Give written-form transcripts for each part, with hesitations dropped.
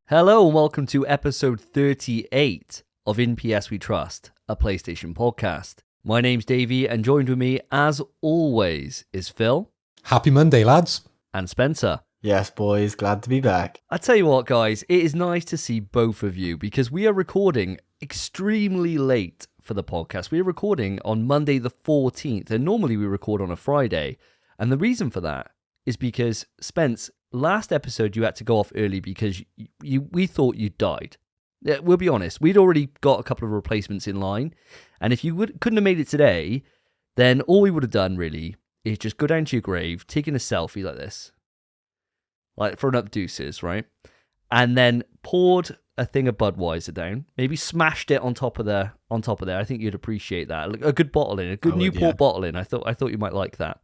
Hello and welcome to episode 38 of In PS We Trust, a PlayStation podcast. My name's Davey and joined with me, as always, is Phil. Happy Monday, lads. And Spencer. Yes, boys, glad to be back. I tell you what, guys, it is nice to see both of you because we are recording extremely late for the podcast. We are recording on Monday the 14th, and normally we record on a Friday. And the reason for that is because, Spence, last episode you had to go off early because we thought you died. We'll be honest, we'd already got a couple of replacements in line, and if you couldn't have made it today, then all we would have done really is just go down to your grave, taking a selfie like this, like throwing up deuces, right? And then poured a thing of Budweiser down, maybe smashed it on top of there. I think you'd appreciate that. A good bottle in, a good Newport bottle in. I thought you might like that.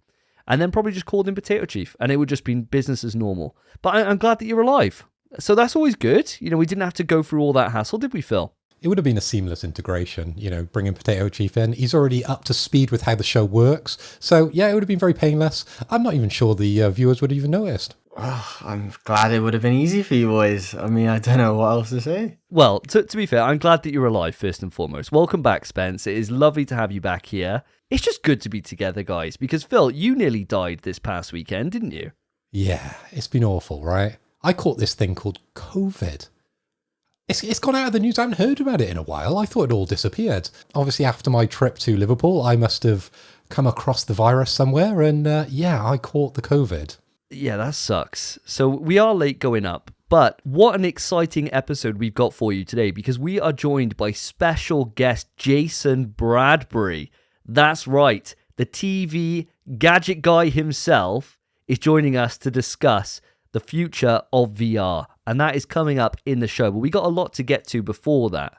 And then probably just called him Potato Chief, and it would just be business as normal. But I'm glad that you're alive. So that's always good. You know, we didn't have to go through all that hassle, did we, Phil? It would have been a seamless integration, bringing Potato Chief in. He's already up to speed with how the show works. So, yeah, it would have been very painless. I'm not even sure the viewers would have even noticed. Oh, I'm glad it would have been easy for you boys. I mean, I don't know what else to say. Well, to be fair, I'm glad that you're alive, first and foremost. Welcome back, Spence. It is lovely to have you back here. It's just good to be together, guys, because, Phil, you nearly died this past weekend, didn't you? Yeah, it's been awful, right? I caught this thing called COVID. It's gone out of the news. I haven't heard about it in a while. I thought it all disappeared. Obviously, after my trip to Liverpool, I must have come across the virus somewhere, and I caught the COVID. Yeah, that sucks. So we are late going up, but what an exciting episode we've got for you today, because we are joined by special guest Jason Bradbury. That's right, the TV gadget guy himself is joining us to discuss the future of VR, and that is coming up in the show, but we got a lot to get to before that.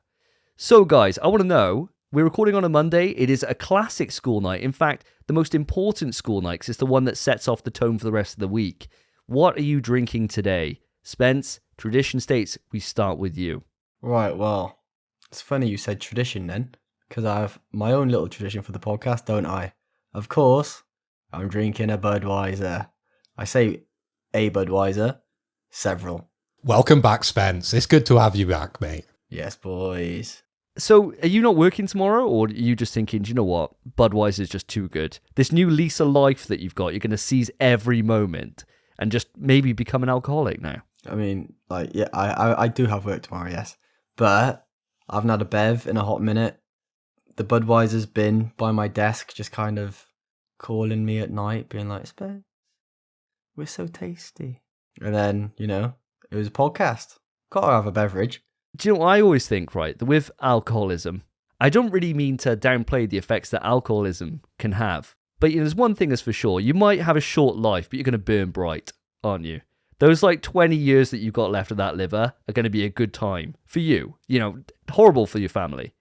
So guys, I want to know, we're recording on a Monday. It is a classic school night. In fact, the most important school night, 'cause it's the one that sets off the tone for the rest of the week. What are you drinking today? Spence, tradition states we start with you. Right, well, it's funny you said tradition then, because I have my own little tradition for the podcast, don't I? Of course, I'm drinking a Budweiser. I say a Budweiser, several. Welcome back, Spence. It's good to have you back, mate. Yes, boys. So, are you not working tomorrow, or are you just thinking, do you know what? Budweiser is just too good. This new lease of life that you've got, you're going to seize every moment and just maybe become an alcoholic now. I mean, I do have work tomorrow, yes. But I haven't had a bev in a hot minute. The Budweiser's been by my desk, just kind of calling me at night, being like, Spence, we're so tasty. And then, it was a podcast. Gotta have a beverage. Do you know what I always think, right? That with alcoholism, I don't really mean to downplay the effects that alcoholism can have. But there's one thing that's for sure. You might have a short life, but you're going to burn bright, aren't you? Those 20 years that you've got left of that liver are going to be a good time for you. Horrible for your family.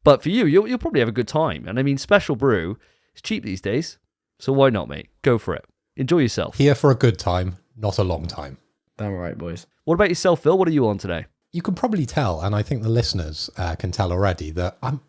But for you, you'll probably have a good time. And I mean, Special Brew is cheap these days. So why not, mate? Go for it. Enjoy yourself. Here for a good time, not a long time. Damn right, boys. What about yourself, Phil? What are you on today? You can probably tell, and I think the listeners can tell already, that I'm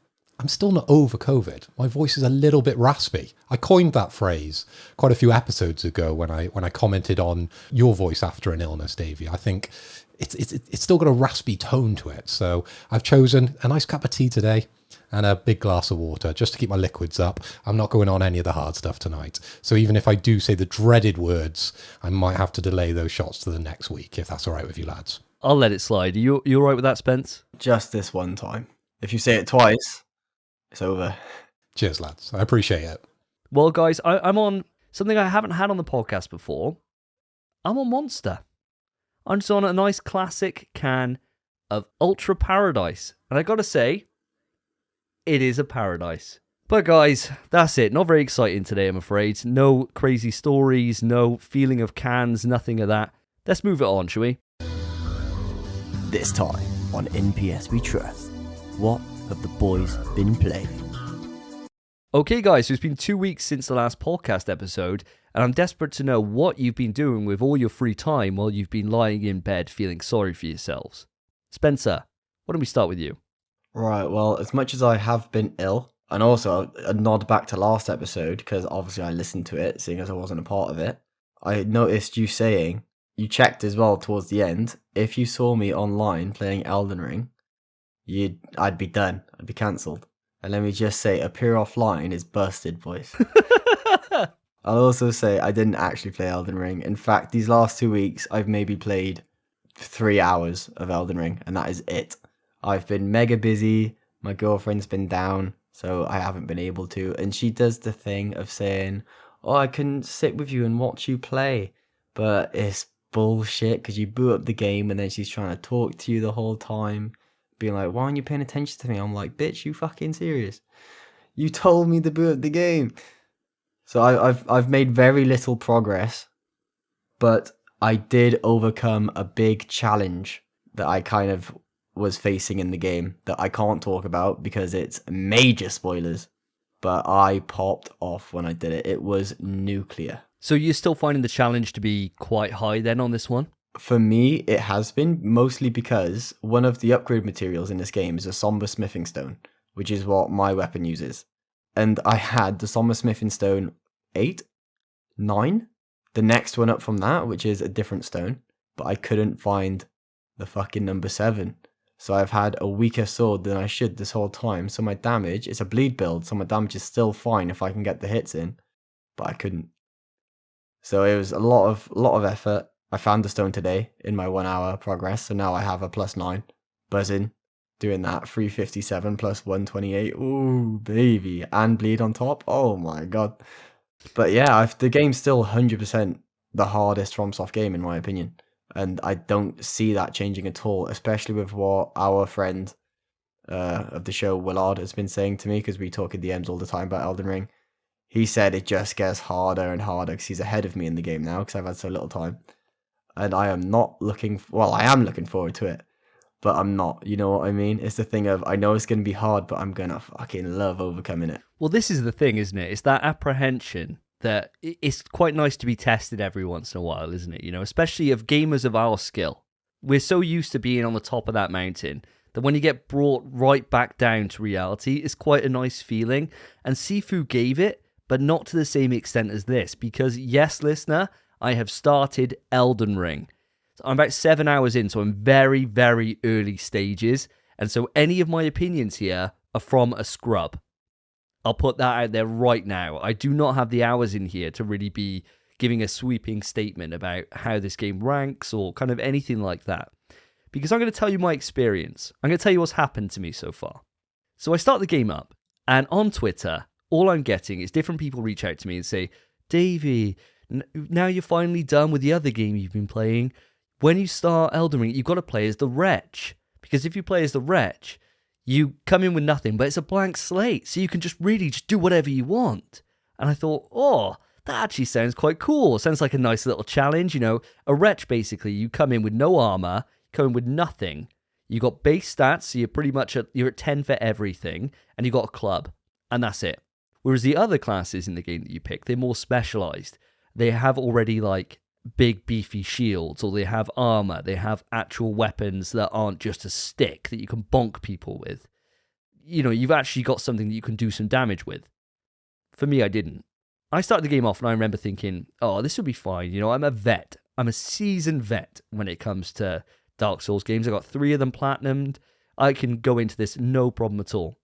still not over COVID. My voice is a little bit raspy. I coined that phrase quite a few episodes ago when I commented on your voice after an illness, Davey. I think it's still got a raspy tone to it. So I've chosen a nice cup of tea today and a big glass of water just to keep my liquids up. I'm not going on any of the hard stuff tonight. So even if I do say the dreaded words, I might have to delay those shots to the next week, if that's all right with you lads. I'll let it slide. You all right with that, Spence? Just this one time. If you say it twice, it's over. Cheers, lads. I appreciate it. Well, guys, I'm on something I haven't had on the podcast before. I'm on Monster. I'm just on a nice classic can of Ultra Paradise. And I got to say, it is a paradise. But guys, that's it. Not very exciting today, I'm afraid. No crazy stories, no feeling of cans, nothing of that. Let's move it on, shall we? This time on NPS We Trust, what have the boys been playing? Okay guys, so it's been 2 weeks since the last podcast episode, and I'm desperate to know what you've been doing with all your free time while you've been lying in bed feeling sorry for yourselves. Spencer, why don't we start with you? Right, well, as much as I have been ill, and also a nod back to last episode, because obviously I listened to it, seeing as I wasn't a part of it, I noticed you saying you checked as well towards the end. If you saw me online playing Elden Ring, I'd be done. I'd be cancelled. And let me just say, appear offline is busted, boys. I'll also say I didn't actually play Elden Ring. In fact, these last 2 weeks, I've maybe played 3 hours of Elden Ring, and that is it. I've been mega busy. My girlfriend's been down, so I haven't been able to. And she does the thing of saying, oh, I can sit with you and watch you play. But it's bullshit because you boot up the game and then she's trying to talk to you the whole time. Being like, why aren't you paying attention to me? I'm like, bitch, you fucking serious? You told me to boot up the game. So I've made very little progress, but I did overcome a big challenge that I kind of was facing in the game that I can't talk about because it's major spoilers. But I popped off when I did it. It was nuclear. So you're still finding the challenge to be quite high then on this one? For me, it has been, mostly because one of the upgrade materials in this game is a somber smithing stone, which is what my weapon uses. And I had the somber smithing stone 8, 9, the next one up from that, which is a different stone, but I couldn't find the fucking number 7. So I've had a weaker sword than I should this whole time. So my damage, it's a bleed build, so my damage is still fine if I can get the hits in, but I couldn't. So it was a lot of effort. I found the stone today in my 1 hour progress, so now I have a +9. Buzzing. Doing that, 357 plus 128. Ooh, baby. And bleed on top. Oh my god. But yeah, the game's still 100% the hardest FromSoft game in my opinion. And I don't see that changing at all, especially with what our friend of the show, Willard, has been saying to me, because we talk in DMs all the time about Elden Ring. He said it just gets harder and harder because he's ahead of me in the game now because I've had so little time. And I am not I am looking forward to it, but I'm not, you know what I mean? It's the thing of, I know it's going to be hard, but I'm going to fucking love overcoming it. Well, this is the thing, isn't it? It's that apprehension that it's quite nice to be tested every once in a while, isn't it? You know, especially of gamers of our skill. We're so used to being on the top of that mountain that when you get brought right back down to reality, it's quite a nice feeling. And Sifu gave it, but not to the same extent as this, because yes, listener, I have started Elden Ring. So I'm about 7 hours in, so I'm very, very early stages. And so any of my opinions here are from a scrub. I'll put that out there right now. I do not have the hours in here to really be giving a sweeping statement about how this game ranks or kind of anything like that. Because I'm going to tell you my experience. I'm going to tell you what's happened to me so far. So I start the game up, and on Twitter, all I'm getting is different people reach out to me and say, Davey, now you're finally done with the other game you've been playing. When you start Elden Ring, you've got to play as the Wretch. Because if you play as the Wretch, you come in with nothing, but it's a blank slate, so you can just really just do whatever you want. And I thought, oh, that actually sounds quite cool. Sounds like a nice little challenge, you know. A Wretch, basically, you come in with no armor, come in with nothing. You got base stats, so you're pretty much you're at 10 for everything, and you got a club, and that's it. Whereas the other classes in the game that you pick, they're more specialized. They have already, like, big beefy shields, or they have armor, they have actual weapons that aren't just a stick that you can bonk people with. You know, you've actually got something that you can do some damage with. For me, I didn't. I started the game off and I remember thinking, oh, this will be fine. You know, I'm a vet. I'm a seasoned vet when it comes to Dark Souls games. I got 3 of them platinumed. I can go into this no problem at all.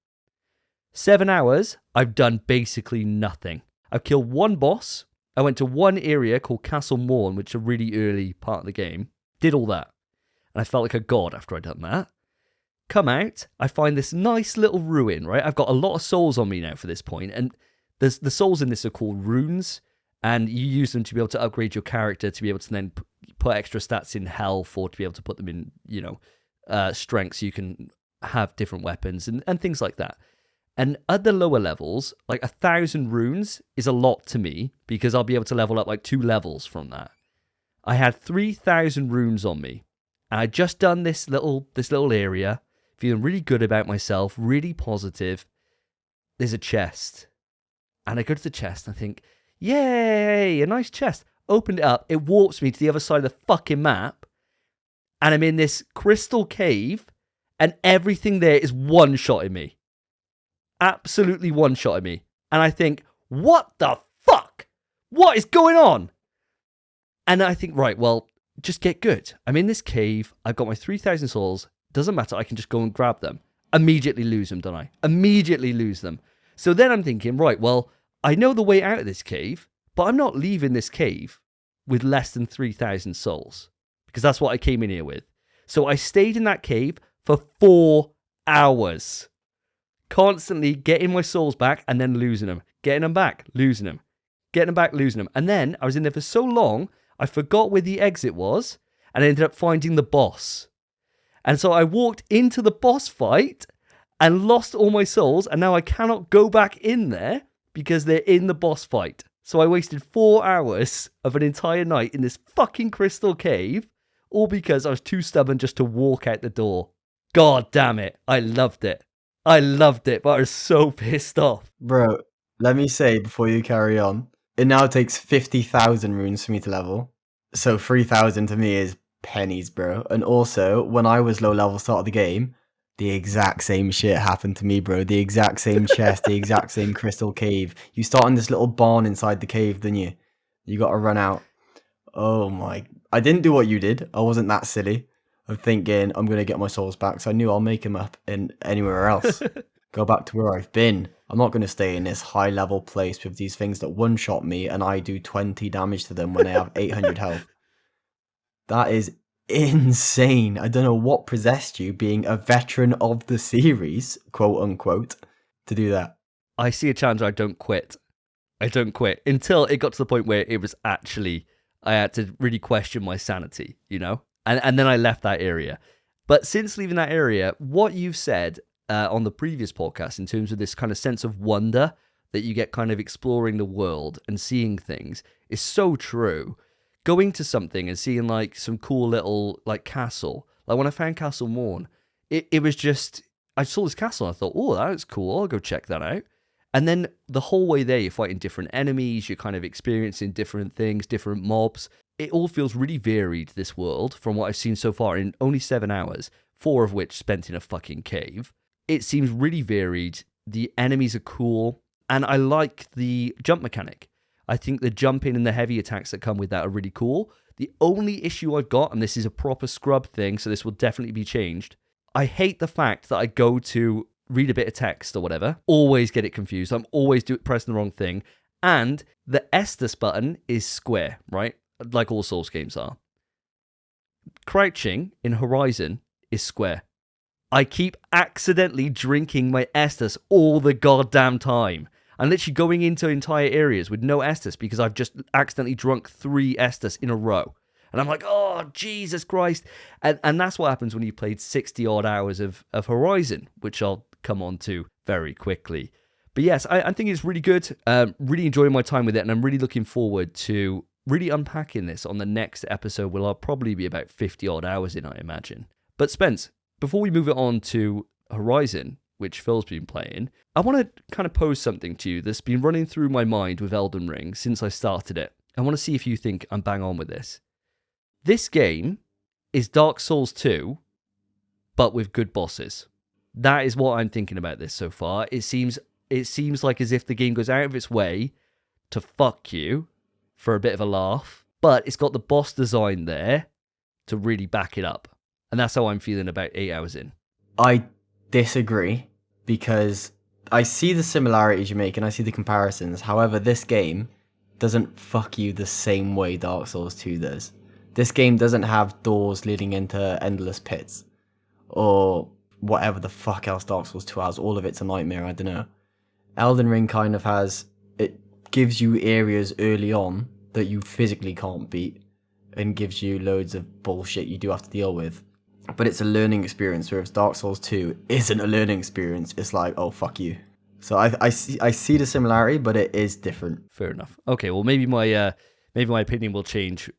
7 hours, I've done basically nothing. I've killed one boss. I went to one area called Castle Morn, which is a really early part of the game. Did all that. And I felt like a god after I'd done that. Come out, I find this nice little ruin, right? I've got a lot of souls on me now for this point, and the souls in this are called runes, and you use them to be able to upgrade your character, to be able to then put extra stats in health, or to be able to put them in, you know, strength, so you can have different weapons and things like that. And at the lower levels, like 1,000 runes is a lot to me, because I'll be able to level up like 2 levels from that. I had 3,000 runes on me, and I'd just done this little area, feeling really good about myself, really positive. There's a chest. And I go to the chest and I think, yay, a nice chest. Opened it up, it warps me to the other side of the fucking map, and I'm in this crystal cave, and everything there is one-shotting me. Absolutely one-shotting me. And I think, what the fuck? What is going on? And I think, right, well, just get good. I'm in this cave. I've got my 3,000 souls. Doesn't matter. I can just go and grab them. Immediately lose them, don't I? Immediately lose them. So then I'm thinking, right, well, I know the way out of this cave, but I'm not leaving this cave with less than 3,000 souls because that's what I came in here with. So I stayed in that cave for 4 hours, constantly getting my souls back and then losing them, getting them back, losing them, getting them back, losing them. And then I was in there for so long, I forgot where the exit was and I ended up finding the boss. And so I walked into the boss fight and lost all my souls, and now I cannot go back in there because they're in the boss fight. So I wasted 4 hours of an entire night in this fucking crystal cave, all because I was too stubborn just to walk out the door. God damn it. I loved it. I loved it, but I was so pissed off. Bro, let me say before you carry on, it now takes 50,000 runes for me to level. So 3,000 to me is pennies, bro. And also, when I was low level start of the game, the exact same shit happened to me, bro. The exact same chest, the exact same crystal cave. You start in this little barn inside the cave, didn't you? You got to run out. Oh my. I didn't do what you did. I wasn't that silly of thinking I'm going to get my souls back. So I knew I'll make them up in anywhere else. Go back to where I've been. I'm not going to stay in this high level place with these things that one-shot me and I do 20 damage to them when they have 800 health. That is insane. I don't know what possessed you, being a veteran of the series, quote unquote, to do that. I see a challenge. I don't quit. I don't quit until it got to the point where it was actually, I had to really question my sanity, you know? And then I left that area. But since leaving that area, what you've said on the previous podcast in terms of this kind of sense of wonder that you get kind of exploring the world and seeing things is so true. Going to something and seeing like some cool little like castle. Like when I found Castle Morn, it was just, I saw this castle and I thought, oh, that looks cool. I'll go check that out. And then the whole way there, you're fighting different enemies. You're kind of experiencing different things, different mobs. It all feels really varied, this world, from what I've seen so far in only 7 hours, 4 of which spent in a fucking cave. It seems really varied. The enemies are cool. And I like the jump mechanic. I think the jumping and the heavy attacks that come with that are really cool. The only issue I've got, and this is a proper scrub thing, so this will definitely be changed. I hate the fact that I go to read a bit of text or whatever, always get it confused. I'm always pressing the wrong thing. And the Estus button is square, right? Like all Souls games are. Crouching in Horizon is square. I keep accidentally drinking my Estus all the goddamn time. I'm literally going into entire areas with no Estus because I've just accidentally drunk 3 Estus in a row. And I'm like, oh, Jesus Christ. And that's what happens when you played 60 odd hours of Horizon, which I'll come on to very quickly. But yes, I think it's really good. Really enjoying my time with it. And I'm really looking forward to really unpacking this on the next episode, where I'll probably be about 50 odd hours in, I imagine. But Spence, before we move it on to Horizon, which Phil's been playing, I want to kind of pose something to you that's been running through my mind with Elden Ring since I started it. I want to see if you think I'm bang on with this. This game is Dark Souls 2, but with good bosses. That is what I'm thinking about this so far. It seems like as if the game goes out of its way to fuck you for a bit of a laugh, but it's got the boss design there to really back it up. And that's how I'm feeling about 8 hours in. I disagree, because I see the similarities you make and I see the comparisons. However, this game doesn't fuck you the same way Dark Souls 2 does. This game doesn't have doors leading into endless pits or whatever the fuck else Dark Souls 2 has. All of it's a nightmare, I don't know. Elden Ring kind of has, it gives you areas early on that you physically can't beat and gives you loads of bullshit you do have to deal with. But it's a learning experience, whereas Dark Souls 2 isn't a learning experience. It's like, oh, fuck you. So I see the similarity, but it is different. Fair enough. Okay, well, maybe my opinion will change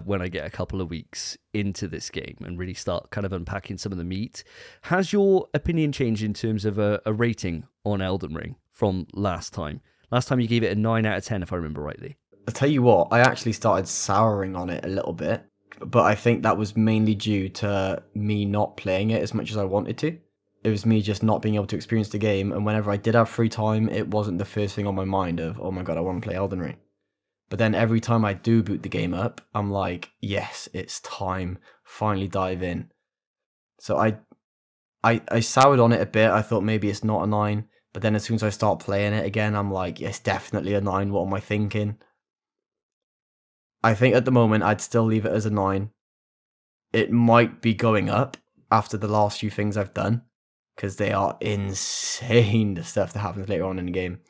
when I get a couple of weeks into this game and really start kind of unpacking some of the meat. Has your opinion changed in terms of a rating on Elden Ring from last time? Last time you gave it a 9 out of 10, if I remember rightly. I'll tell you what, I actually started souring on it a little bit, but I think that was mainly due to me not playing it as much as I wanted to. It was me just not being able to experience the game, and whenever I did have free time, it wasn't the first thing on my mind of, oh my god, I want to play Elden Ring. But then every time I do boot the game up, I'm like, yes, it's time. Finally dive in. So I soured on it a bit. I thought maybe it's not a 9. But then as soon as I start playing it again, I'm like, yes, definitely a 9. What am I thinking? I think at the moment I'd still leave it as a 9. It might be going up after the last few things I've done, because they are insane, the stuff that happens later on in the game.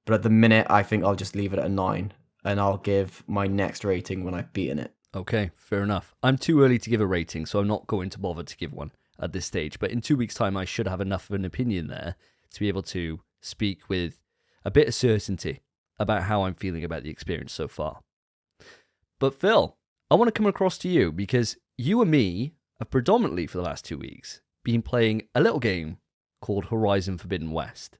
But at the minute, I think I'll just leave it at a 9, and I'll give my next rating when I've beaten it. Okay, fair enough. I'm too early to give a rating, so I'm not going to bother to give one at this stage. But in 2 weeks' time, I should have enough of an opinion there to be able to speak with a bit of certainty about how I'm feeling about the experience so far. But Phil, I want to come across to you because you and me have predominantly for the last 2 weeks been playing a little game called Horizon Forbidden West.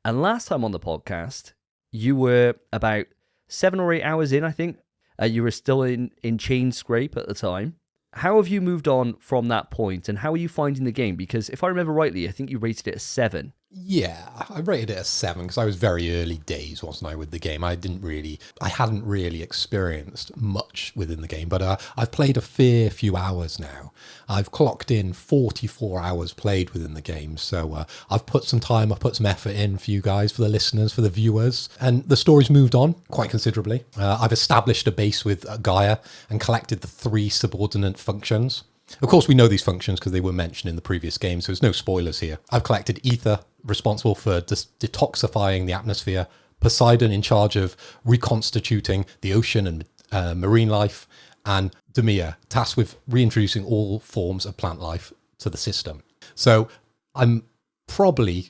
And last time on the podcast, you were about 7 or 8 hours in, I think. You were still in Chain Scrape at the time. How have you moved on from that point, and how are you finding the game? Because if I remember rightly, I think you rated it a 7. Yeah, I rated it a 7 because I was very early days, wasn't I, with the game. I hadn't really experienced much within the game, but I've played a fair few hours now. I've clocked in 44 hours played within the game, so I've put some time, I've put some effort in for you guys, for the listeners, for the viewers, and the story's moved on quite considerably. I've established a base with Gaia and collected the 3 subordinate functions. Of course, we know these functions because they were mentioned in the previous game, so there's no spoilers here. I've collected Ether, responsible for detoxifying the atmosphere, Poseidon in charge of reconstituting the ocean and marine life, and Demir, tasked with reintroducing all forms of plant life to the system. So I'm probably,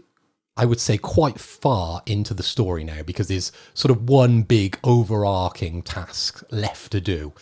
I would say, quite far into the story now because there's sort of one big overarching task left to do,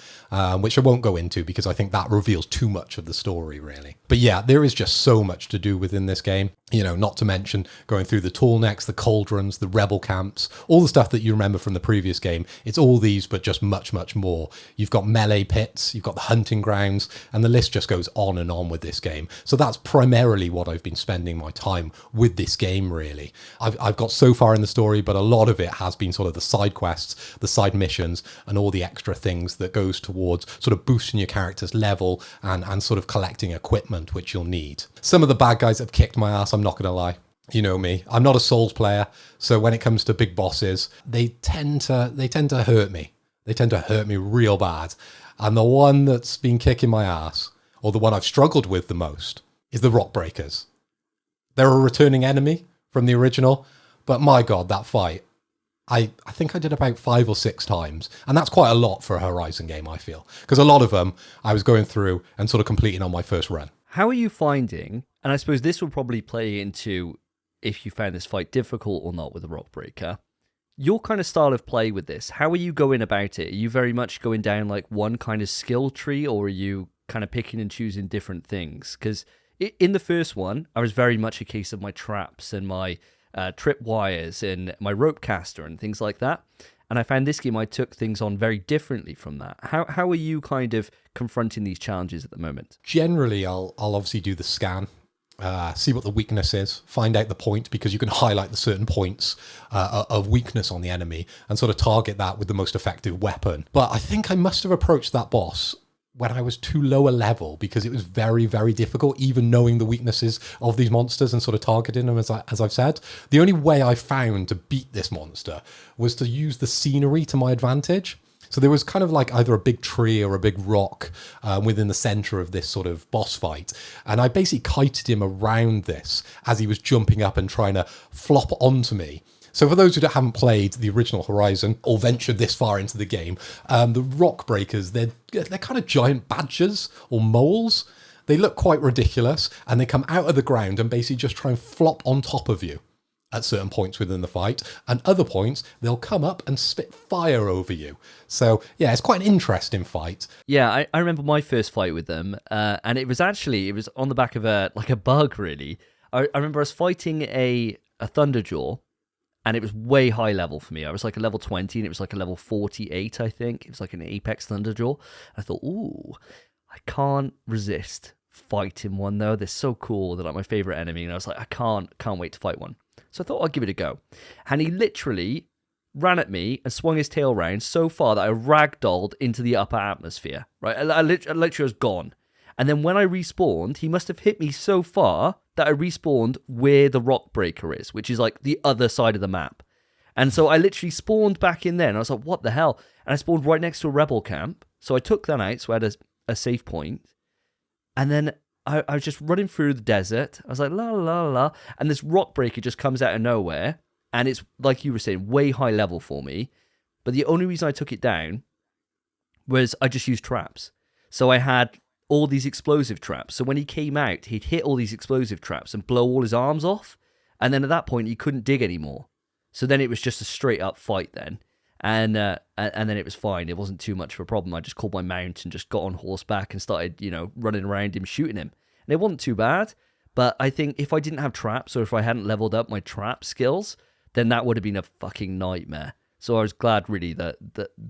which I won't go into because I think that reveals too much of the story, really. But yeah, there is just so much to do within this game. You know, not to mention going through the tall necks, the cauldrons, the rebel camps, all the stuff that you remember from the previous game. It's all these, but just much, much more. You've got melee pits, you've got the hunting grounds, and the list just goes on and on with this game. So that's primarily what I've been spending my time with this game, really. I've got so far in the story, but a lot of it has been sort of the side quests, the side missions, and all the extra things that goes towards sort of boosting your character's level and sort of collecting equipment, which you'll need. Some of the bad guys have kicked my ass, I'm not going to lie. You know me. I'm not a Souls player, so when it comes to big bosses, they tend to hurt me. They tend to hurt me real bad. And the one that's been kicking my ass, or the one I've struggled with the most, is the Rock Breakers. They're a returning enemy from the original, but my god, that fight, I think I did about 5 or 6 times, and that's quite a lot for a Horizon game, I feel, because a lot of them I was going through and sort of completing on my first run. How are you finding, and I suppose this will probably play into if you found this fight difficult or not with the Rockbreaker, your kind of style of play with this? How are you going about it? Are you very much going down like one kind of skill tree, or are you kind of picking and choosing different things? Because in the first one, I was very much a case of my traps and my trip wires and my rope caster and things like that. And I found this game I took things on very differently from that. How are you kind of confronting these challenges at the moment? Generally, I'll obviously do the scan, see what the weakness is, find out the point, because you can highlight the certain points of weakness on the enemy and sort of target that with the most effective weapon. But I think I must have approached that boss when I was too low a level, because it was very, very difficult, even knowing the weaknesses of these monsters and sort of targeting them, as I've said. The only way I found to beat this monster was to use the scenery to my advantage. So there was kind of like either a big tree or a big rock within the center of this sort of boss fight. And I basically kited him around this as he was jumping up and trying to flop onto me. So for those who haven't played the original Horizon or ventured this far into the game, the rock breakers, they're kind of giant badgers or moles. They look quite ridiculous, and they come out of the ground and basically just try and flop on top of you at certain points within the fight. And other points, they'll come up and spit fire over you. So yeah, it's quite an interesting fight. Yeah, I remember my first fight with them, and it was on the back of a bug, really. I remember I was fighting a Thunderjaw, and it was way high level for me. I was like a level 20, and it was like a level 48, I think. It was like an Apex Thunderjaw. I thought, ooh, I can't resist fighting one, though. They're so cool. They're like my favorite enemy. And I was like, I can't wait to fight one. So I thought I'd give it a go. And he literally ran at me and swung his tail round so far that I ragdolled into the upper atmosphere, right? I literally was gone. And then when I respawned, he must have hit me so far that I respawned where the rock breaker is, which is like the other side of the map. And so I literally spawned back in there, and I was like, what the hell? And I spawned right next to a rebel camp. So I took that out, so I had a safe point. And then I was just running through the desert. I was like, la, la, la, la. And this rock breaker just comes out of nowhere. And it's, like you were saying, way high level for me. But the only reason I took it down was I just used traps. So I had all these explosive traps. So when he came out, he'd hit all these explosive traps and blow all his arms off. And then at that point, he couldn't dig anymore. So then it was just a straight up fight then. And then it was fine. It wasn't too much of a problem. I just called my mount and just got on horseback and started, running around him, shooting him. And it wasn't too bad. But I think if I didn't have traps, or if I hadn't leveled up my trap skills, then that would have been a fucking nightmare. So I was glad really that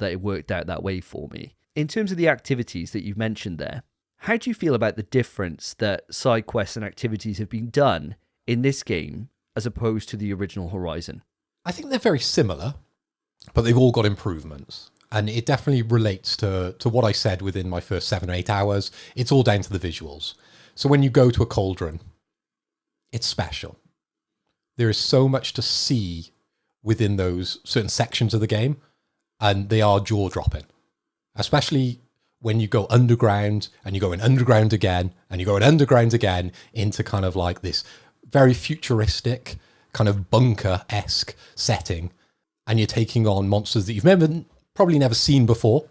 it worked out that way for me. In terms of the activities that you've mentioned there, how do you feel about the difference that side quests and activities have been done in this game as opposed to the original Horizon? I think they're very similar, but they've all got improvements. And it definitely relates to what I said within my first 7 or 8 hours. It's all down to the visuals. So when you go to a cauldron, it's special. There is so much to see within those certain sections of the game, and they are jaw-dropping. Especially when you go underground, and you go in underground again, and you go in underground again, into kind of like this very futuristic, kind of bunker-esque setting, and you're taking on monsters that you've probably never seen before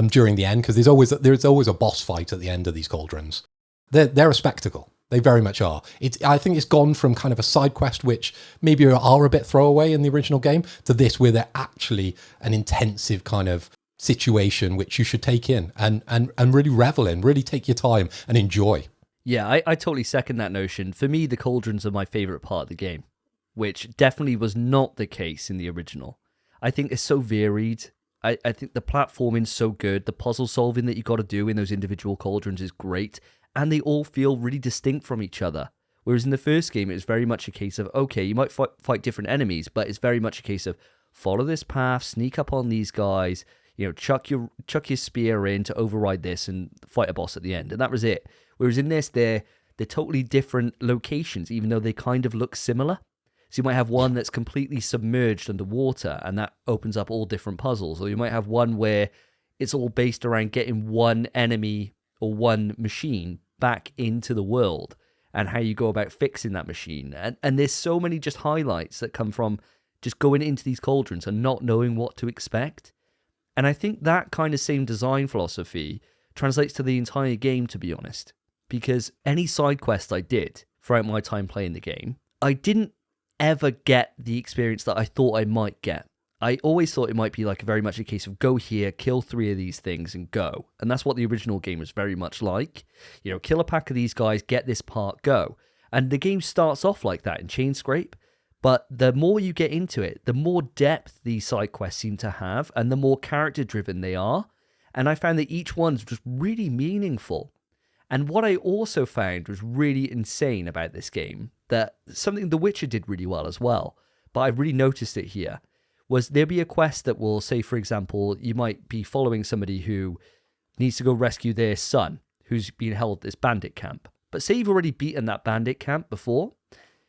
during the end, because there's always a boss fight at the end of these cauldrons. They're a spectacle. They very much are. I think it's gone from kind of a side quest, which maybe are a bit throwaway in the original game, to this where they're actually an intensive kind of situation which you should take in and really revel in, really take your time and enjoy. Yeah, I totally second that notion. For me, the cauldrons are my favourite part of the game, which definitely was not the case in the original. I think it's so varied. I think the platforming's so good. The puzzle solving that you got to do in those individual cauldrons is great. And they all feel really distinct from each other. Whereas in the first game, it was very much a case of, okay, you might fight different enemies, but it's very much a case of follow this path, sneak up on these guys, chuck your spear in to override this and fight a boss at the end. And that was it. Whereas in this, they're totally different locations, even though they kind of look similar. So you might have one that's completely submerged underwater, and that opens up all different puzzles. Or you might have one where it's all based around getting one enemy or one machine back into the world and how you go about fixing that machine. And there's so many just highlights that come from just going into these cauldrons and not knowing what to expect. And I think that kind of same design philosophy translates to the entire game, to be honest. Because any side quest I did throughout my time playing the game, I didn't ever get the experience that I thought I might get. I always thought it might be like very much a case of go here, kill 3 of these things and go. And that's what the original game was very much like. Kill a pack of these guys, get this part, go. And the game starts off like that in Chain Scrape. But the more you get into it, the more depth these side quests seem to have and the more character driven they are. And I found that each one's just really meaningful. And what I also found was really insane about this game, that something The Witcher did really well as well, but I've really noticed it here, was there'll be a quest that will say, for example, you might be following somebody who needs to go rescue their son, who's been held at this bandit camp. But say you've already beaten that bandit camp before,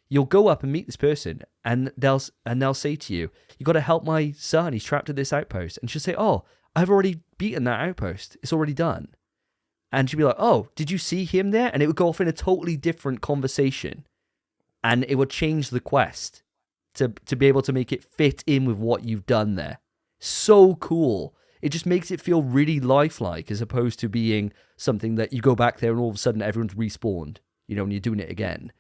you'll go up and meet this person, and they'll say to you, you got to help my son, he's trapped at this outpost. And she'll say, oh, I've already beaten that outpost, it's already done. And she'll be like, oh, did you see him there? And it would go off in a totally different conversation, and it would change the quest to be able to make it fit in with what you've done there. So cool. It just makes it feel really lifelike, as opposed to being something that you go back there and all of a sudden everyone's respawned, and you're doing it again.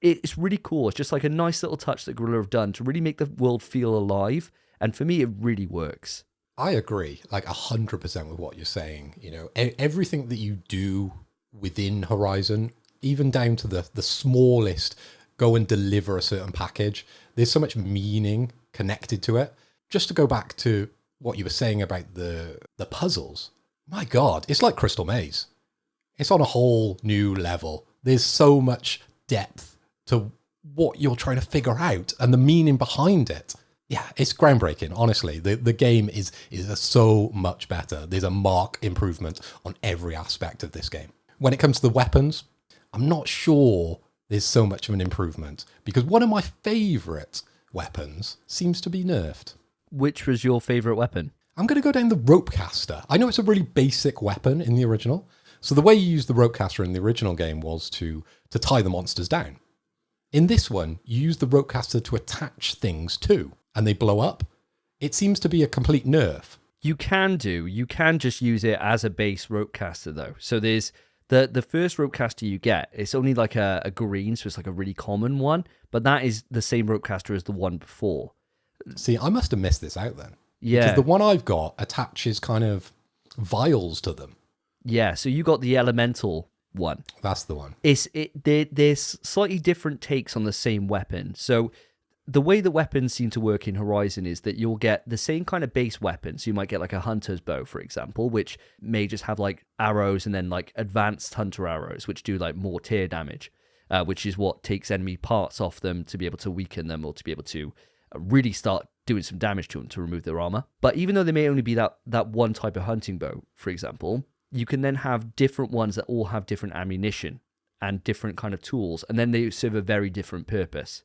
It's really cool. It's just like a nice little touch that Guerrilla have done to really make the world feel alive. And for me, it really works. I agree, like 100% with what you're saying. Everything that you do within Horizon, even down to the smallest, go and deliver a certain package, there's so much meaning connected to it. Just to go back to what you were saying about the puzzles, my God, it's like Crystal Maze. It's on a whole new level. There's so much depth to what you're trying to figure out and the meaning behind it. Yeah, it's groundbreaking. Honestly, the game is so much better. There's a marked improvement on every aspect of this game. When it comes to the weapons, I'm not sure there's so much of an improvement because one of my favourite weapons seems to be nerfed. Which was your favourite weapon? I'm going to go down the ropecaster. I know it's a really basic weapon in the original. So the way you used the ropecaster in the original game was to tie the monsters down. In this one, you use the ropecaster to attach things to, and they blow up. It seems to be a complete nerf. You can just use it as a base ropecaster though. So there's the first ropecaster you get, it's only like a green, so it's like a really common one, but that is the same ropecaster as the one before. See, I must have missed this out then. Yeah. Because the one I've got attaches kind of vials to them. Yeah, so you got the elemental one. That's the one. There's slightly different takes on the same weapon. So the way the weapons seem to work in Horizon is that you'll get the same kind of base weapon. So you might get like a hunter's bow, for example, which may just have like arrows and then like advanced hunter arrows, which do like more tear damage, which is what takes enemy parts off them to be able to weaken them or to be able to really start doing some damage to them to remove their armor. But even though they may only be that one type of hunting bow, for example, you can then have different ones that all have different ammunition and different kind of tools, and then they serve a very different purpose.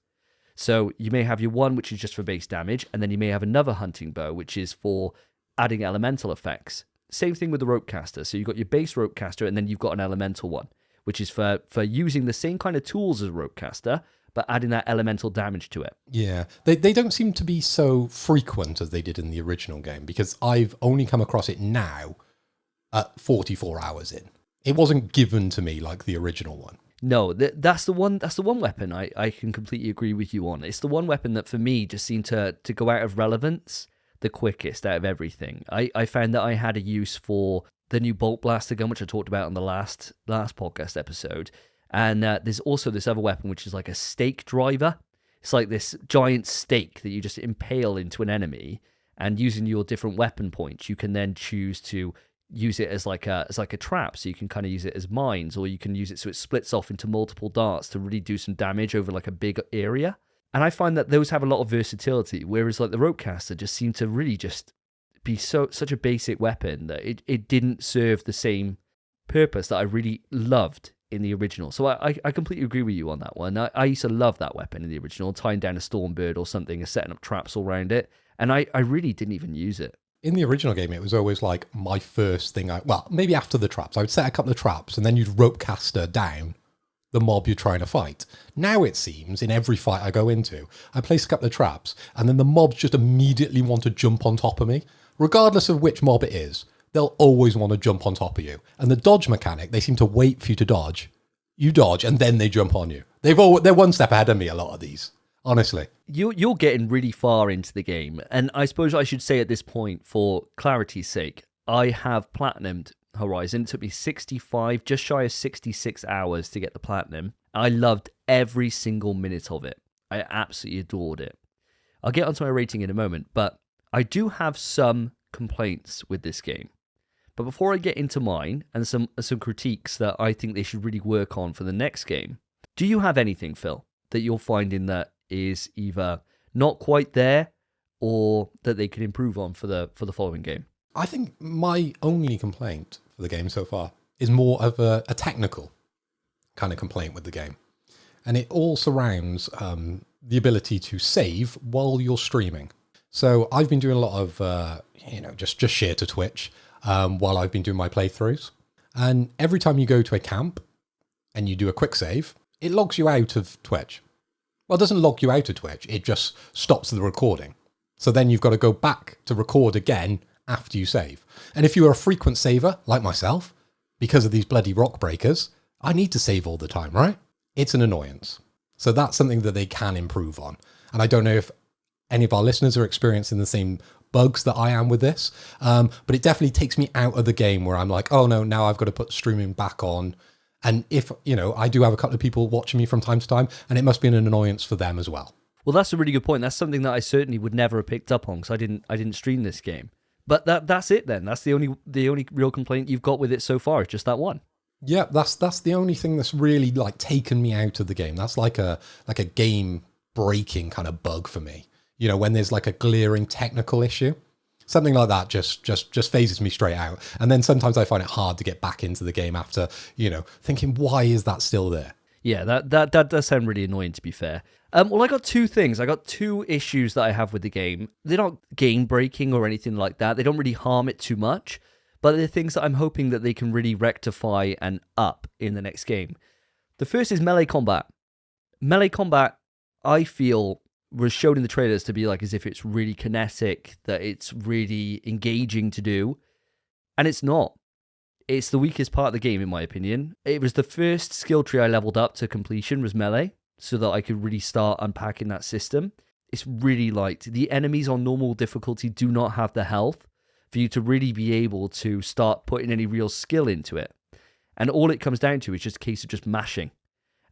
So you may have your one, which is just for base damage, and then you may have another hunting bow, which is for adding elemental effects. Same thing with the ropecaster. So you've got your base ropecaster, and then you've got an elemental one, which is for using the same kind of tools as a ropecaster, but adding that elemental damage to it. Yeah, they don't seem to be so frequent as they did in the original game, because I've only come across it now at 44 hours in. It wasn't given to me like the original one. No, that's the one weapon I can completely agree with you on. It's the one weapon that for me just seemed to go out of relevance the quickest out of everything. I found that I had a use for the new bolt blaster gun, which I talked about on the last podcast episode. And there's also this other weapon, which is like a stake driver. It's like this giant stake that you just impale into an enemy, and using your different weapon points, you can then choose to use it as like a trap. So you can kind of use it as mines, or you can use it so it splits off into multiple darts to really do some damage over like a big area. And I find that those have a lot of versatility, whereas like the ropecaster just seemed to really just be such a basic weapon that it didn't serve the same purpose that I really loved in the original. So I completely agree with you on that one. I used to love that weapon in the original, tying down a stormbird or something and setting up traps all around it. And I really didn't even use it. In the original game, it was always like my first thing. Maybe after the traps, I would set a couple of traps and then you'd ropecaster down the mob you're trying to fight. Now it seems in every fight I go into, I place a couple of traps and then the mobs just immediately want to jump on top of me. Regardless of which mob it is, they'll always want to jump on top of you. And the dodge mechanic, they seem to wait for you to dodge. You dodge and then they jump on you. They're one step ahead of me, a lot of these. Honestly. You're getting really far into the game. And I suppose I should say at this point, for clarity's sake, I have platinumed Horizon. It took me 65, just shy of 66 hours to get the platinum. I loved every single minute of it. I absolutely adored it. I'll get onto my rating in a moment, but I do have some complaints with this game. But before I get into mine and some critiques that I think they should really work on for the next game, do you have anything, Phil, that you're finding that is either not quite there or that they could improve on for the following game? I think my only complaint for the game so far is more of a technical kind of complaint with the game. And it all surrounds the ability to save while you're streaming. So I've been doing a lot of, just share to Twitch while I've been doing my playthroughs. And every time you go to a camp and you do a quick save, it logs you out of Twitch. Well, it doesn't log you out of Twitch. It just stops the recording. So then you've got to go back to record again after you save. And if you're a frequent saver, like myself, because of these bloody rock breakers, I need to save all the time, right? It's an annoyance. So that's something that they can improve on. And I don't know if any of our listeners are experiencing the same bugs that I am with this. But it definitely takes me out of the game where I'm like, oh no, now I've got to put streaming back on. And if, I do have a couple of people watching me from time to time, and it must be an annoyance for them as well. Well, that's a really good point. That's something that I certainly would never have picked up on because I didn't stream this game. But that's it then. That's the only real complaint you've got with it so far. It's just that one. Yeah, that's the only thing that's really like taken me out of the game. That's like a game breaking kind of bug for me. You know, when there's like a glaring technical issue. Something like that just phases me straight out. And then sometimes I find it hard to get back into the game after, you know, thinking, why is that still there? Yeah, that does sound really annoying, to be fair. Well, I got two things. I got two issues that I have with the game. They're not game-breaking or anything like that. They don't really harm it too much. But they're things that I'm hoping that they can really rectify and up in the next game. The first is melee combat. Melee combat, I feel, was shown in the trailers to be like as if it's really kinetic, that it's really engaging to do, and it's not. It's the weakest part of the game, in my opinion. It was the first skill tree I leveled up to completion was melee, so that I could really start unpacking that system. It's really light. The enemies on normal difficulty do not have the health for you to really be able to start putting any real skill into it. And all it comes down to is just a case of just mashing.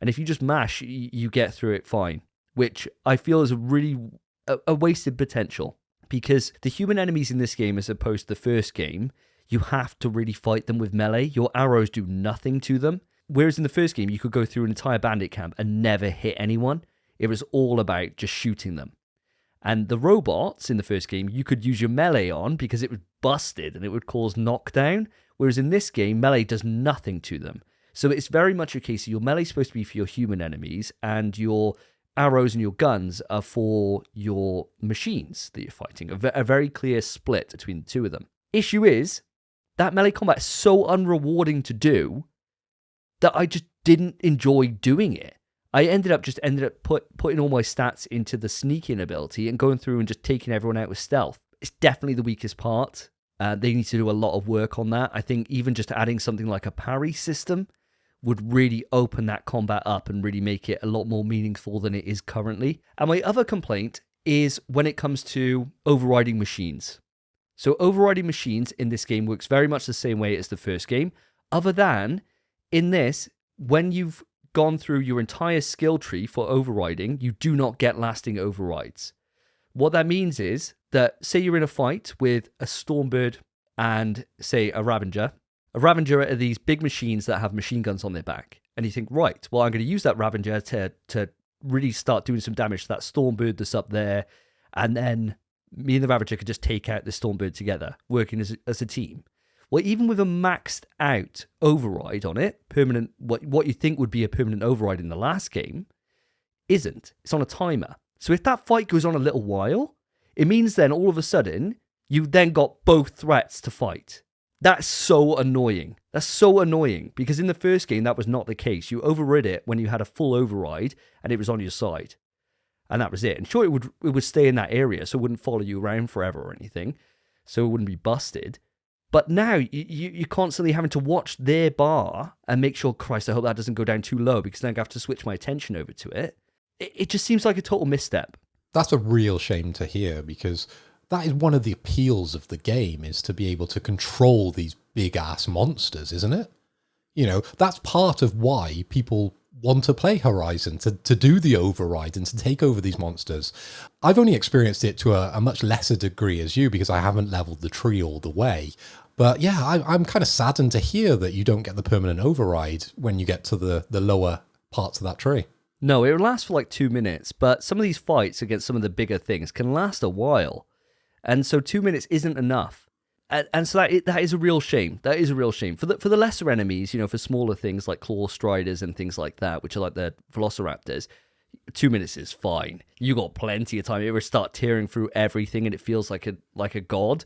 And if you just mash, you get through it fine, which I feel is a wasted potential, because the human enemies in this game, as opposed to the first game, you have to really fight them with melee. Your arrows do nothing to them. Whereas in the first game, you could go through an entire bandit camp and never hit anyone. It was all about just shooting them. And the robots in the first game, you could use your melee on because it was busted and it would cause knockdown. Whereas in this game, melee does nothing to them. So it's very much a case of your melee is supposed to be for your human enemies, and your arrows and your guns are for your machines that you're fighting. A very clear split between the two of them. Issue is that melee combat is so unrewarding to do that I just didn't enjoy doing it. I ended up putting all my stats into the sneaking ability and going through and just taking everyone out with stealth. It's definitely the weakest part. They need to do a lot of work on that. I think even just adding something like a parry system would really open that combat up and really make it a lot more meaningful than it is currently. And my other complaint is when it comes to overriding machines. So overriding machines in this game works very much the same way as the first game, other than in this, when you've gone through your entire skill tree for overriding, you do not get lasting overrides. What that means is that, say you're in a fight with a Stormbird and, say, a Ravager. A Ravager are these big machines that have machine guns on their back. And you think, right, well, I'm going to use that Ravager to really start doing some damage to that Stormbird that's up there. And then me and the Ravager could just take out the Stormbird together, working as a team. Well, even with a maxed out override on it, permanent, what you think would be a permanent override in the last game, isn't. It's on a timer. So if that fight goes on a little while, it means then all of a sudden, you've then got both threats to fight. That's so annoying. That's so annoying, because in the first game, that was not the case. You overrid it when you had a full override and it was on your side. And that was it. And sure, it would stay in that area, so it wouldn't follow you around forever or anything. So it wouldn't be busted. But now you're constantly having to watch their bar and make sure, Christ, I hope that doesn't go down too low, because then I have to switch my attention over to it. It just seems like a total misstep. That's a real shame to hear, because that is one of the appeals of the game, is to be able to control these big ass monsters, isn't it? You know, that's part of why people want to play Horizon, to do the override and to take over these monsters. I've only experienced it to a much lesser degree as you, because I haven't leveled the tree all the way. But yeah, I'm kind of saddened to hear that you don't get the permanent override when you get to the lower parts of that tree. No, it lasts for like 2 minutes, but some of these fights against some of the bigger things can last a while. And so 2 minutes isn't enough. And so that is a real shame. That is a real shame. For the lesser enemies, you know, for smaller things like Claw Striders and things like that, which are like the Velociraptors, 2 minutes is fine. You got plenty of time. You ever start tearing through everything and it feels like a god.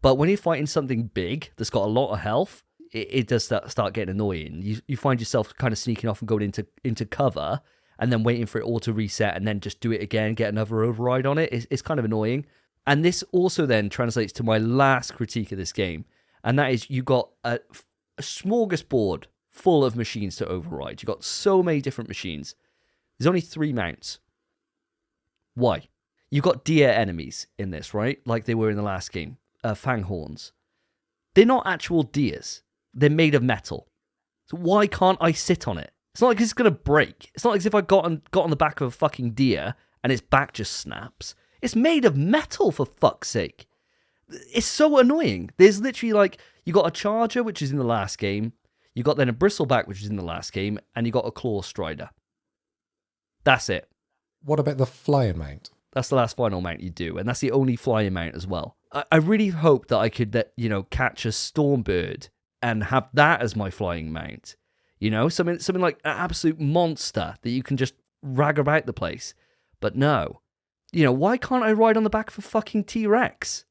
But when you're fighting something big that's got a lot of health, it does start getting annoying. You find yourself kind of sneaking off and going into cover and then waiting for it all to reset and then just do it again, get another override on it. It's kind of annoying. And this also then translates to my last critique of this game, and that is you got a smorgasbord full of machines to override. You got so many different machines. There's only 3 mounts. Why? You've got deer enemies in this, right? Like they were in the last game. Fanghorns. They're not actual deers. They're made of metal. So why can't I sit on it? It's not like it's going to break. It's not as if I got on the back of a fucking deer and its back just snaps. It's made of metal, for fuck's sake. It's so annoying. There's literally like, you got a charger, which is in the last game. You got then a bristleback, which is in the last game. And you got a claw strider. That's it. What about the flying mount? That's the last final mount you do, and that's the only flying mount as well. I really hope that I could, catch a Stormbird and have that as my flying mount. Something like an absolute monster that you can just rag about the place. But no. Why can't I ride on the back of a fucking T-Rex?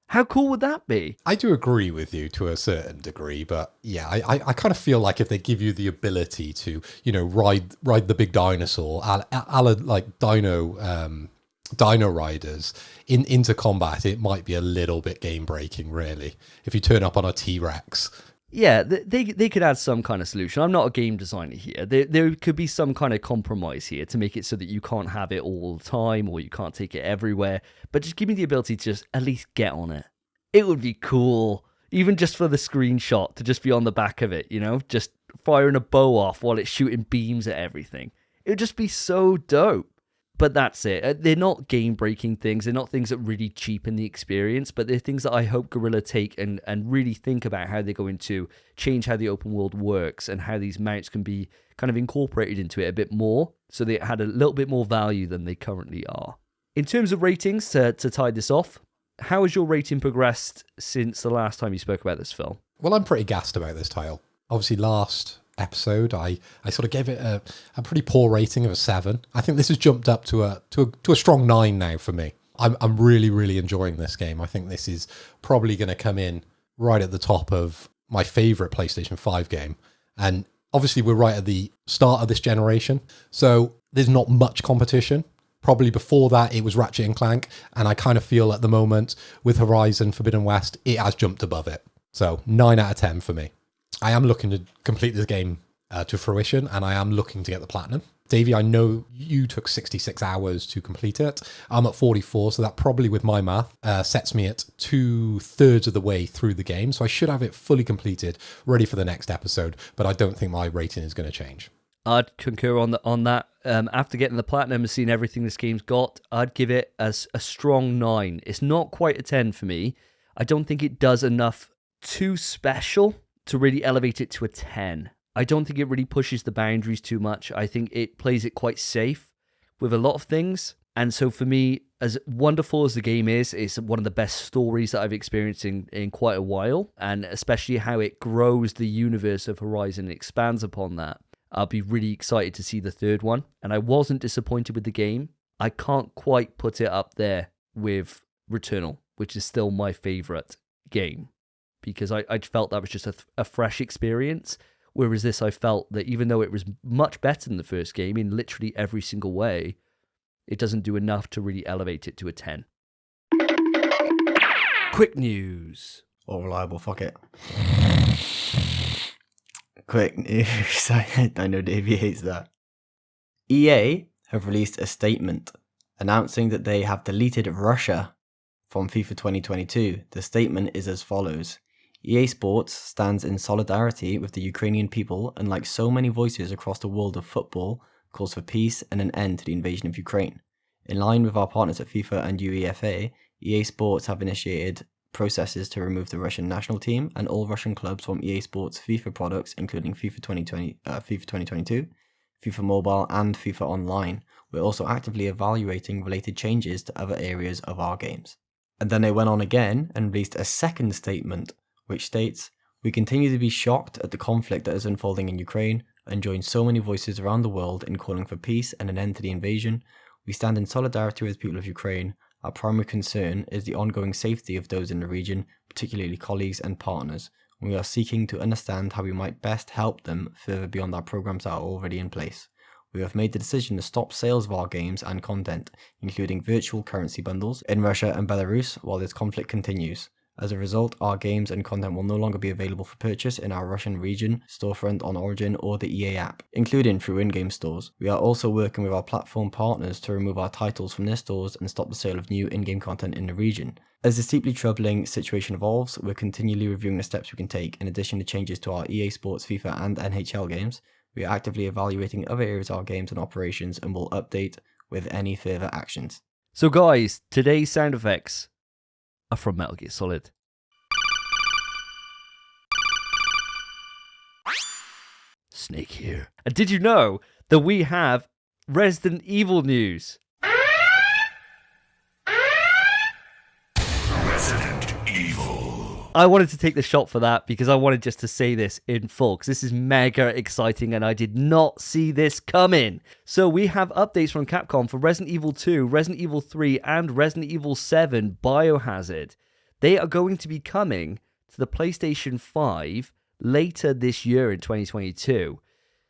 How cool would that be? I do agree with you to a certain degree, but yeah, I kind of feel like if they give you the ability to, ride the big dinosaur, a la like Dino Riders into combat, it might be a little bit game breaking, really. If you turn up on a T-Rex. Yeah, they could add some kind of solution. I'm not a game designer here. There could be some kind of compromise here to make it so that you can't have it all the time or you can't take it everywhere. But just give me the ability to just at least get on it. It would be cool, even just for the screenshot, to just be on the back of it, just firing a bow off while it's shooting beams at everything. It would just be so dope. But that's it. They're not game-breaking things. They're not things that really cheapen the experience, but they're things that I hope Guerrilla take and really think about how they're going to change how the open world works and how these mounts can be kind of incorporated into it a bit more so they had a little bit more value than they currently are. In terms of ratings, to tie this off, how has your rating progressed since the last time you spoke about this film? Well, I'm pretty gassed about this title. Obviously, last episode I sort of gave it a pretty poor rating of a 7. I think this has jumped up to a strong 9 now for me. I'm really, really enjoying this game. I think this is probably going to come in right at the top of my favorite PlayStation 5 game. And obviously we're right at the start of this generation, so there's not much competition. Probably before that it was Ratchet and Clank, and I kind of feel at the moment with Horizon Forbidden West it has jumped above it. So 9 out of 10 for me. I am looking to complete this game to fruition, and I am looking to get the platinum. Davey, I know you took 66 hours to complete it. I'm at 44, so that probably, with my math, sets me at 2/3 of the way through the game. So I should have it fully completed, ready for the next episode, but I don't think my rating is going to change. I'd concur on that. After getting the platinum and seeing everything this game's got, I'd give it as a strong 9. It's not quite a 10 for me. I don't think it does enough too special to really elevate it to a 10. I don't think it really pushes the boundaries too much. I think it plays it quite safe with a lot of things. And so for me, as wonderful as the game is, it's one of the best stories that I've experienced in quite a while. And especially how it grows the universe of Horizon and expands upon that. I'll be really excited to see the third one. And I wasn't disappointed with the game. I can't quite put it up there with Returnal, which is still my favorite game, because I felt that was just a fresh experience. Whereas this, I felt that even though it was much better than the first game in literally every single way, it doesn't do enough to really elevate it to a 10. Quick news. All reliable, fuck it. Quick news. I know Davey hates that. EA have released a statement announcing that they have deleted Russia from FIFA 2022. The statement is as follows. EA Sports stands in solidarity with the Ukrainian people and, like so many voices across the world of football, calls for peace and an end to the invasion of Ukraine. In line with our partners at FIFA and UEFA, EA Sports have initiated processes to remove the Russian national team and all Russian clubs from EA Sports FIFA products, including FIFA 2022, FIFA Mobile and FIFA Online. We're also actively evaluating related changes to other areas of our games. And then they went on again and released a second statement, which states, we continue to be shocked at the conflict that is unfolding in Ukraine and join so many voices around the world in calling for peace and an end to the invasion. We stand in solidarity with the people of Ukraine. Our primary concern is the ongoing safety of those in the region, particularly colleagues and partners. We are seeking to understand how we might best help them further beyond our programs that are already in place. We have made the decision to stop sales of our games and content, including virtual currency bundles, in Russia and Belarus while this conflict continues. As a result, our games and content will no longer be available for purchase in our Russian region, storefront on Origin or the EA app, including through in-game stores. We are also working with our platform partners to remove our titles from their stores and stop the sale of new in-game content in the region. As this deeply troubling situation evolves, we're continually reviewing the steps we can take. In addition to changes to our EA Sports, FIFA and NHL games, we are actively evaluating other areas of our games and operations and will update with any further actions. So guys, today's sound effects are from Metal Gear Solid. Snake here. And did you know that we have Resident Evil news? I wanted to take the shot for that because I wanted just to say this in full because this is mega exciting and I did not see this coming. So we have updates from Capcom for Resident Evil 2, Resident Evil 3, and Resident Evil 7 Biohazard. They are going to be coming to the PlayStation 5 later this year in 2022.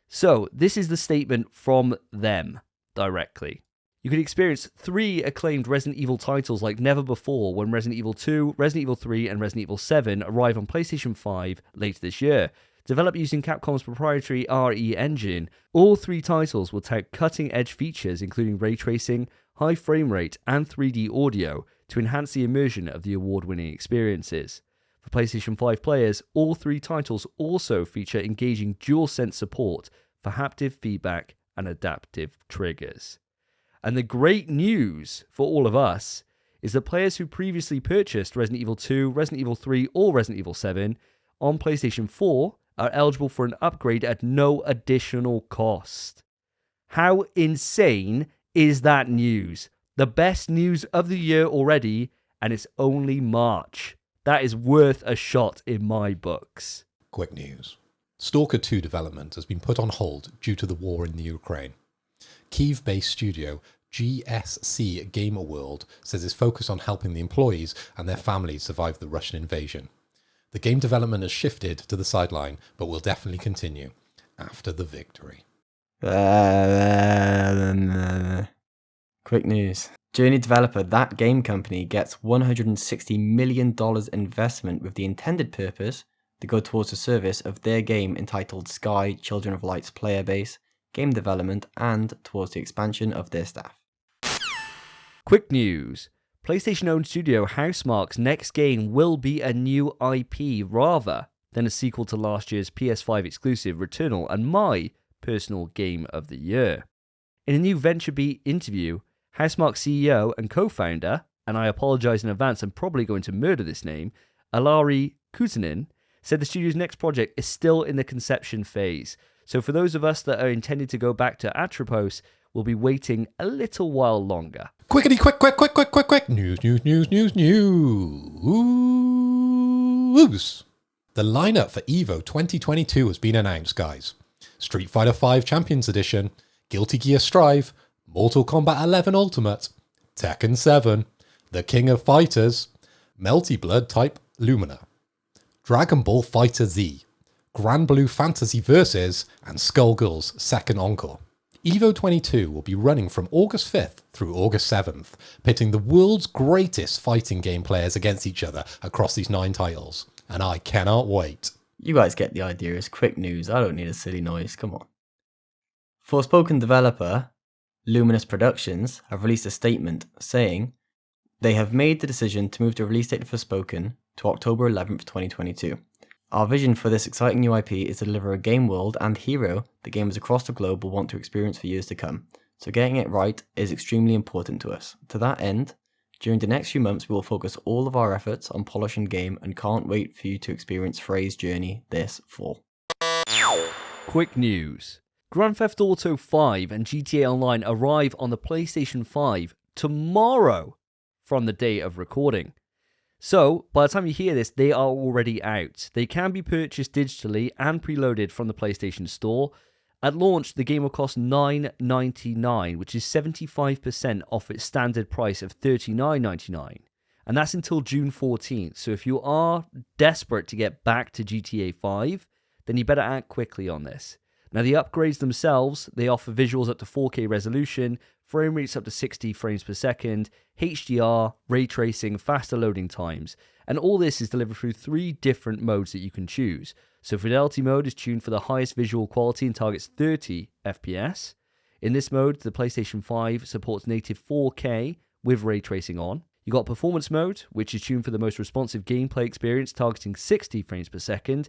So this is the statement from them directly. You can experience 3 acclaimed Resident Evil titles like never before when Resident Evil 2, Resident Evil 3, and Resident Evil 7 arrive on PlayStation 5 later this year. Developed using Capcom's proprietary RE engine, all 3 titles will take cutting-edge features including ray tracing, high frame rate, and 3D audio to enhance the immersion of the award-winning experiences. For PlayStation 5 players, all 3 titles also feature engaging DualSense support for haptic feedback and adaptive triggers. And the great news for all of us is that players who previously purchased Resident Evil 2, Resident Evil 3, or Resident Evil 7 on PlayStation 4 are eligible for an upgrade at no additional cost. How insane is that news? The best news of the year already, and it's only March. That is worth a shot in my books. Quick news. Stalker 2 development has been put on hold due to the war in the Ukraine. Kyiv-based studio GSC Gamer World says it's focused on helping the employees and their families survive the Russian invasion. The game development has shifted to the sideline, but will definitely continue after the victory. Quick news. Journey developer That Game Company gets $160 million investment with the intended purpose to go towards the service of their game entitled Sky Children of Light's player base, game development, and towards the expansion of their staff. Quick news. PlayStation-owned studio Housemarque's next game will be a new IP rather than a sequel to last year's PS5 exclusive Returnal and my personal game of the year. In a new VentureBeat interview, Housemarque CEO and co-founder, and I apologise in advance, I'm probably going to murder this name, Alari Kuzinin, said the studio's next project is still in the conception phase. So for those of us that are intended to go back to Atropos, we'll be waiting a little while longer. Quickity, quick. News. The lineup for EVO 2022 has been announced, guys. Street Fighter V Champions Edition, Guilty Gear Strive, Mortal Kombat 11 Ultimate, Tekken 7, The King of Fighters, Melty Blood Type Lumina, Dragon Ball Fighter Z, Grand Blue Fantasy Versus, and Skullgirls Second Encore. EVO 22 will be running from August 5th through August 7th, pitting the world's greatest fighting game players against each other across these 9 titles. And I cannot wait. You guys get the idea. It's quick news. I don't need a silly noise. Come on. Forspoken developer Luminous Productions have released a statement saying they have made the decision to move the release date for Forspoken to October 11th, 2022. Our vision for this exciting new IP is to deliver a game world and hero that gamers across the globe will want to experience for years to come. So getting it right is extremely important to us. To that end, during the next few months we will focus all of our efforts on polishing the game and can't wait for you to experience Frey's journey this fall. Quick news. Grand Theft Auto 5 and GTA Online arrive on the PlayStation 5 tomorrow from the day of recording. So, by the time you hear this, they are already out. They can be purchased digitally and preloaded from the PlayStation Store. At launch, the game will cost $9.99, which is 75% off its standard price of $39.99. And that's until June 14th. So if you are desperate to get back to GTA 5, then you better act quickly on this. Now, the upgrades themselves, they offer visuals up to 4K resolution, frame rates up to 60 frames per second, HDR, ray tracing, faster loading times, and all this is delivered through 3 different modes that you can choose. So Fidelity mode is tuned for the highest visual quality and targets 30 FPS. In this mode, the PlayStation 5 supports native 4K with ray tracing on. You got Performance mode, which is tuned for the most responsive gameplay experience, targeting 60 frames per second.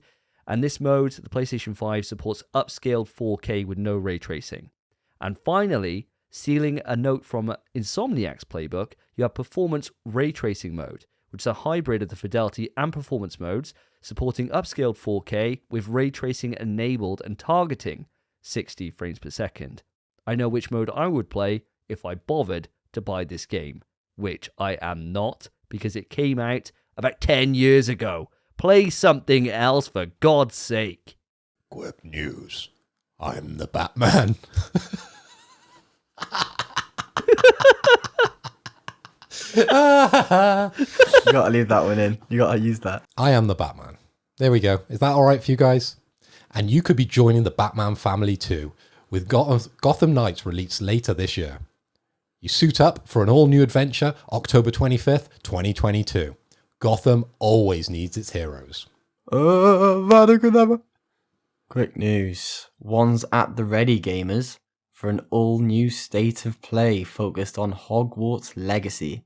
And this mode, the PlayStation 5 supports upscaled 4K with no ray tracing. And finally, stealing a note from Insomniac's playbook, you have Performance Ray Tracing mode, which is a hybrid of the Fidelity and Performance modes, supporting upscaled 4K with ray tracing enabled and targeting 60 frames per second. I know which mode I would play if I bothered to buy this game, which I am not, because it came out about 10 years ago. Play something else, for God's sake. Quick news. I'm the Batman. You gotta leave that one in. You gotta use that. I am the Batman. There we go. Is that all right for you guys? And you could be joining the Batman family too, with Gotham Knights released later this year. You suit up for an all-new adventure, October 25th, 2022. Gotham always needs its heroes. Quick news. One's at the ready, gamers, for an all-new state of play focused on Hogwarts Legacy,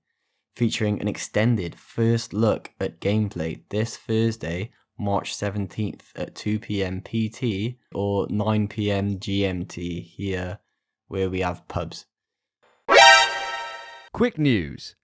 featuring an extended first look at gameplay this Thursday, March 17th at 2 p.m. PT or 9 p.m. GMT here where we have pubs. Quick news.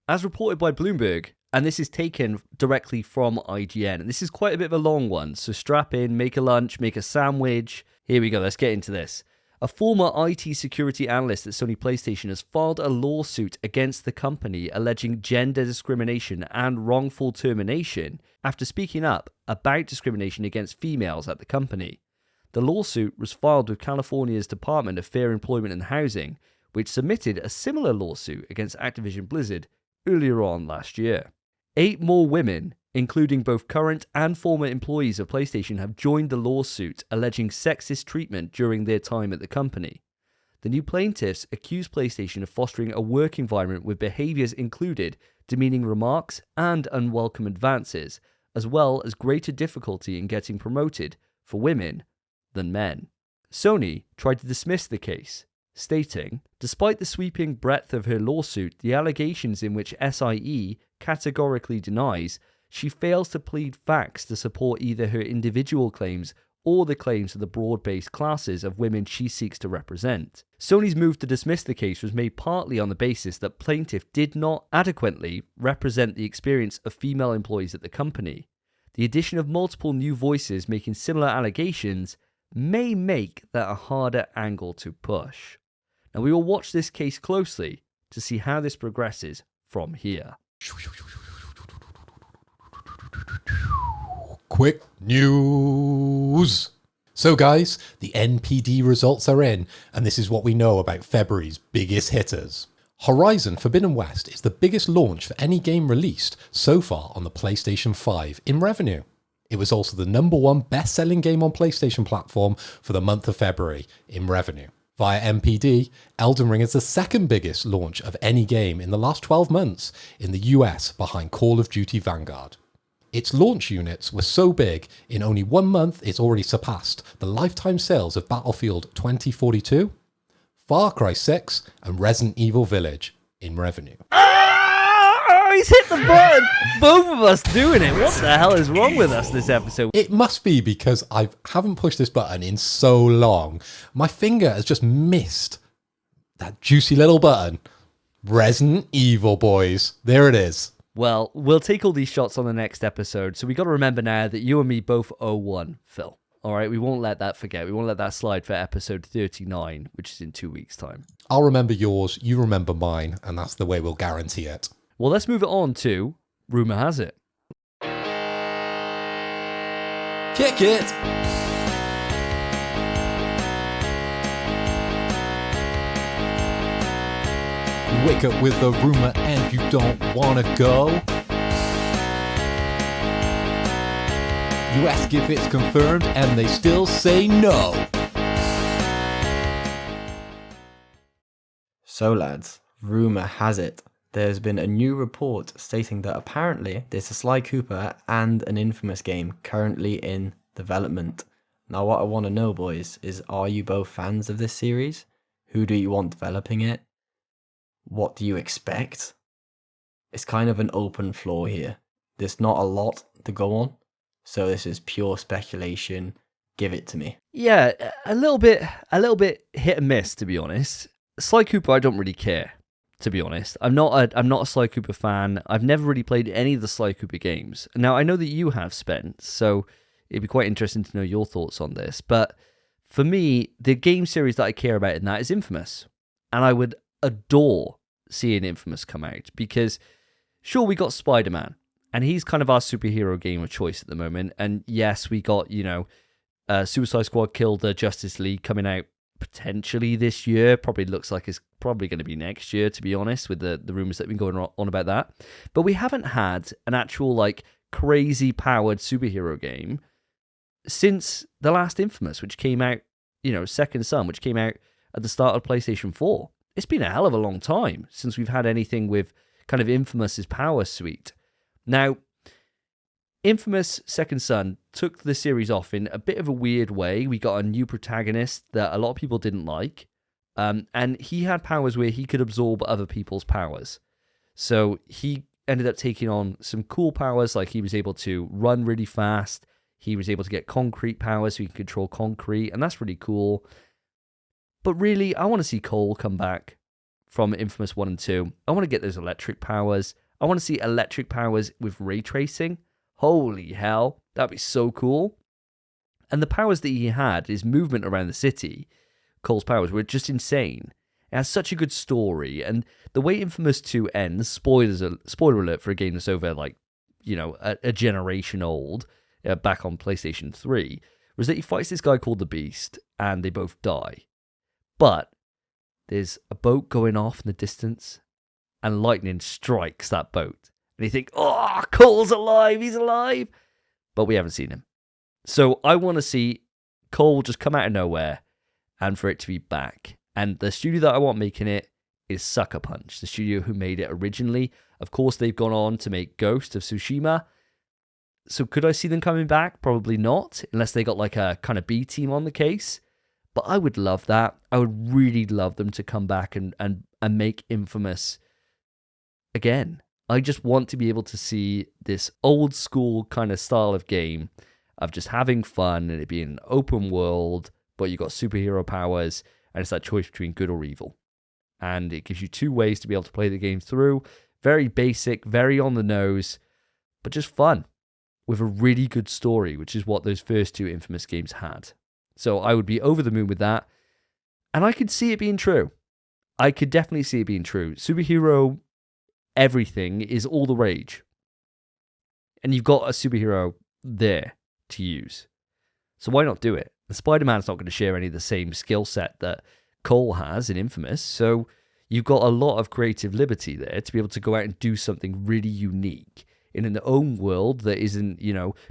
As reported by Bloomberg, and this is taken directly from IGN, and this is quite a bit of a long one, so strap in, make a lunch, make a sandwich. Here we go, let's get into this. A former IT security analyst at Sony PlayStation has filed a lawsuit against the company alleging gender discrimination and wrongful termination after speaking up about discrimination against females at the company. The lawsuit was filed with California's Department of Fair Employment and Housing, which submitted a similar lawsuit against Activision Blizzard earlier on last year. 8 more women, including both current and former employees of PlayStation, have joined the lawsuit alleging sexist treatment during their time at the company. The new plaintiffs accuse PlayStation of fostering a work environment with behaviors included demeaning remarks and unwelcome advances, as well as greater difficulty in getting promoted for women than men. Sony tried to dismiss the case, stating, despite the sweeping breadth of her lawsuit, the allegations in which SIE categorically denies, she fails to plead facts to support either her individual claims or the claims of the broad-based classes of women she seeks to represent. Sony's move to dismiss the case was made partly on the basis that plaintiff did not adequately represent the experience of female employees at the company. The addition of multiple new voices making similar allegations may make that a harder angle to push. Now, we will watch this case closely to see how this progresses from here. Quick news. So guys, the NPD results are in, and this is what we know about February's biggest hitters. Horizon Forbidden West is the biggest launch for any game released so far on the PlayStation 5 in revenue. It was also the #1 best-selling game on PlayStation platform for the month of February in revenue. Via NPD, Elden Ring is the second biggest launch of any game in the last 12 months in the US behind Call of Duty Vanguard. Its launch units were so big, in only 1 month it's already surpassed the lifetime sales of Battlefield 2042, Far Cry 6 and Resident Evil Village in revenue. He's hit the button! Both of us doing it! What the hell is wrong with us this episode? It must be because I haven't pushed this button in so long. My finger has just missed that juicy little button. Resident Evil, boys. There it is. Well, we'll take all these shots on the next episode, so we got to remember now that you and me both owe one, Phil. All right, we won't let that forget. We won't let that slide for episode 39, which is in 2 weeks' time. I'll remember yours, you remember mine, and that's the way we'll guarantee it. Well, let's move it on to Rumour Has It. Kick it! You wake up with a rumour and you don't want to go. You ask if it's confirmed and they still say no. So lads, rumour has it. There's been a new report stating that apparently there's a Sly Cooper and an Infamous game currently in development. Now what I want to know, boys, is are you both fans of this series? Who do you want developing it? What do you expect? It's kind of an open floor here. There's not a lot to go on, so this is pure speculation. Give it to me. Yeah, a little bit hit and miss, to be honest. Sly Cooper, I don't really care. To be honest, I'm not a Sly Cooper fan. I've never really played any of the Sly Cooper games. Now, I know that you have, Spence, so it'd be quite interesting to know your thoughts on this. But for me, the game series that I care about in that is Infamous. And I would adore seeing Infamous come out because, sure, we got Spider-Man, And he's kind of our superhero game of choice at the moment. And yes, we got, Suicide Squad killed the Justice League coming out potentially this year. Probably looks like it's probably going to be next year, to be honest, with the rumors that have been going on about that. But we haven't had an actual, like, crazy powered superhero game since the last Infamous, which came out, Second Son, which came out at the start of PlayStation 4. It's been a hell of a long time since we've had anything with kind of Infamous's power suite. Now, Infamous Second Son took the series off in a bit of a weird way. We got a new protagonist that a lot of people didn't like, and he had powers where he could absorb other people's powers. So he ended up taking on some cool powers, like he was able to run really fast. He was able to get concrete powers, so he can control concrete, and that's really cool. But really, I want to see Cole come back from Infamous 1 and 2. I want to get those electric powers. I want to see electric powers with ray tracing. Holy hell, that'd be so cool. And the powers that he had, his movement around the city, Cole's powers, were just insane. It has such a good story, and the way Infamous 2 ends, spoiler alert for a game that's over, a generation old, back on PlayStation 3, was that he fights this guy called the Beast, and they both die. But there's a boat going off in the distance, and lightning strikes that boat. And you think, oh, Cole's alive, he's alive. But we haven't seen him. So I want to see Cole just come out of nowhere and for it to be back. And the studio that I want making it is Sucker Punch, the studio who made it originally. Of course, they've gone on to make Ghost of Tsushima. So could I see them coming back? Probably not, unless they got like a kind of B team on the case. But I would love that. I would really love them to come back and make Infamous again. I just want to be able to see this old school kind of style of game of just having fun and it being an open world, but you got superhero powers and it's that choice between good or evil. And it gives you two ways to be able to play the game through. Very basic, very on the nose, but just fun with a really good story, which is what those first two Infamous games had. So I would be over the moon with that. And I could see it being true. I could definitely see it being true. Superhero everything is all the rage. And you've got a superhero there to use. So why not do it? The Spider-Man's not going to share any of the same skill set that Cole has in Infamous. So you've got a lot of creative liberty there to be able to go out and do something really unique in an own world that isn't,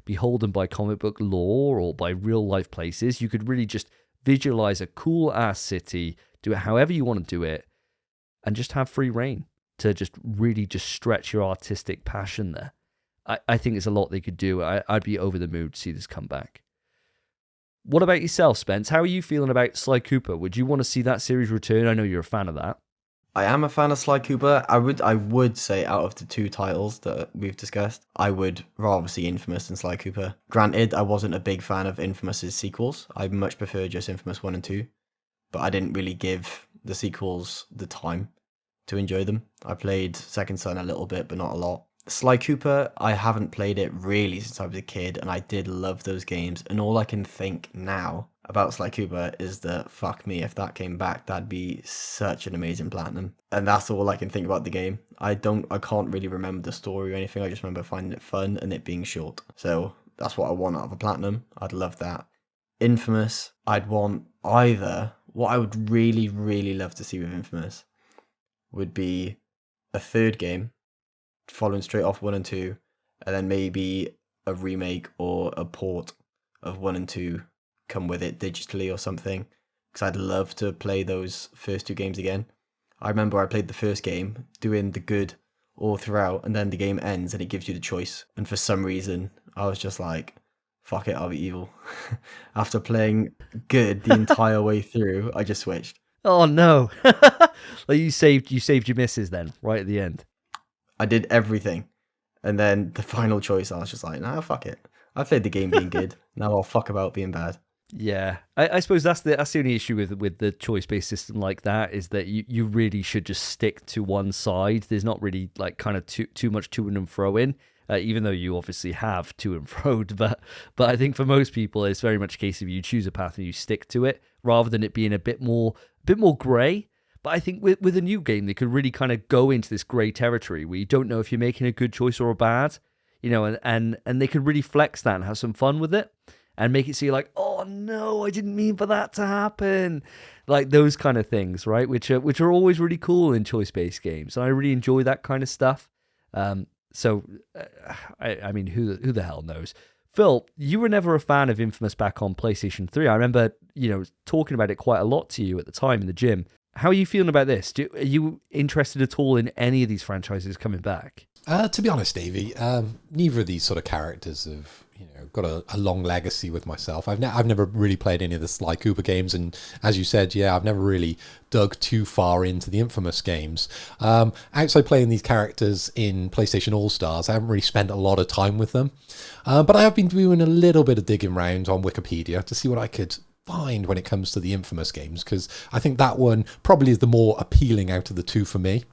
beholden by comic book lore or by real life places. You could really just visualize a cool ass city, do it however you want to do it, and just have free reign to just really just stretch your artistic passion there. I think it's a lot they could do. I'd be over the moon to see this come back. What about yourself, Spence? How are you feeling about Sly Cooper? Would you want to see that series return? I know you're a fan of that. I am a fan of Sly Cooper. I would say out of the two titles that we've discussed, I would rather see Infamous than Sly Cooper. Granted, I wasn't a big fan of Infamous's sequels. I much prefer just Infamous 1 and 2. But I didn't really give the sequels the time to enjoy them. I played Second Son a little bit, but not a lot. Sly Cooper, I haven't played it really since I was a kid, and I did love those games. And all I can think now about Sly Cooper is that, fuck me, if that came back, that'd be such an amazing platinum. And that's all I can think about the game. I can't really remember the story or anything. I just remember finding it fun and it being short. So that's what I want out of a platinum. I'd love that. Infamous, I'd want either. What I would really, really love to see with Infamous would be a third game following straight off 1 and 2, and then maybe a remake or a port of 1 and 2 come with it digitally or something, because I'd love to play those first two games again. I remember I played the first game doing the good all throughout, and then the game ends and it gives you the choice, and for some reason I was just like, fuck it, I'll be evil. After playing good the entire way through, I just switched. Oh no. Like you saved your misses then, right at the end. I did everything. And then the final choice, I was just like, nah, fuck it. I played the game being good. Now I'll fuck about being bad. Yeah. I suppose that's the only issue with the choice-based system like that, is that you really should just stick to one side. There's not really like kind of too much to and fro in, even though you obviously have to and froed. But I think for most people, it's very much a case of you choose a path and you stick to it, rather than it being a bit more grey. But I think with a new game, they could really kind of go into this grey territory where you don't know if you're making a good choice or a bad. and they could really flex that and have some fun with it and make it seem like, oh no, I didn't mean for that to happen. Like those kind of things, right? Which are always really cool in choice-based games. And I really enjoy that kind of stuff. So, I mean, who the hell knows? Phil, you were never a fan of Infamous back on PlayStation 3. I remember, talking about it quite a lot to you at the time in the gym. How are you feeling about this? Are you interested at all in any of these franchises coming back? To be honest, Davey, neither of these sort of characters have, got a long legacy with myself. I've never really played any of the Sly Cooper games, and as you said, I've never really dug too far into the Infamous games. Outside playing these characters in PlayStation All-Stars, I haven't really spent a lot of time with them. But I have been doing a little bit of digging around on Wikipedia to see what I could find when it comes to the Infamous games, because I think that one probably is the more appealing out of the two for me.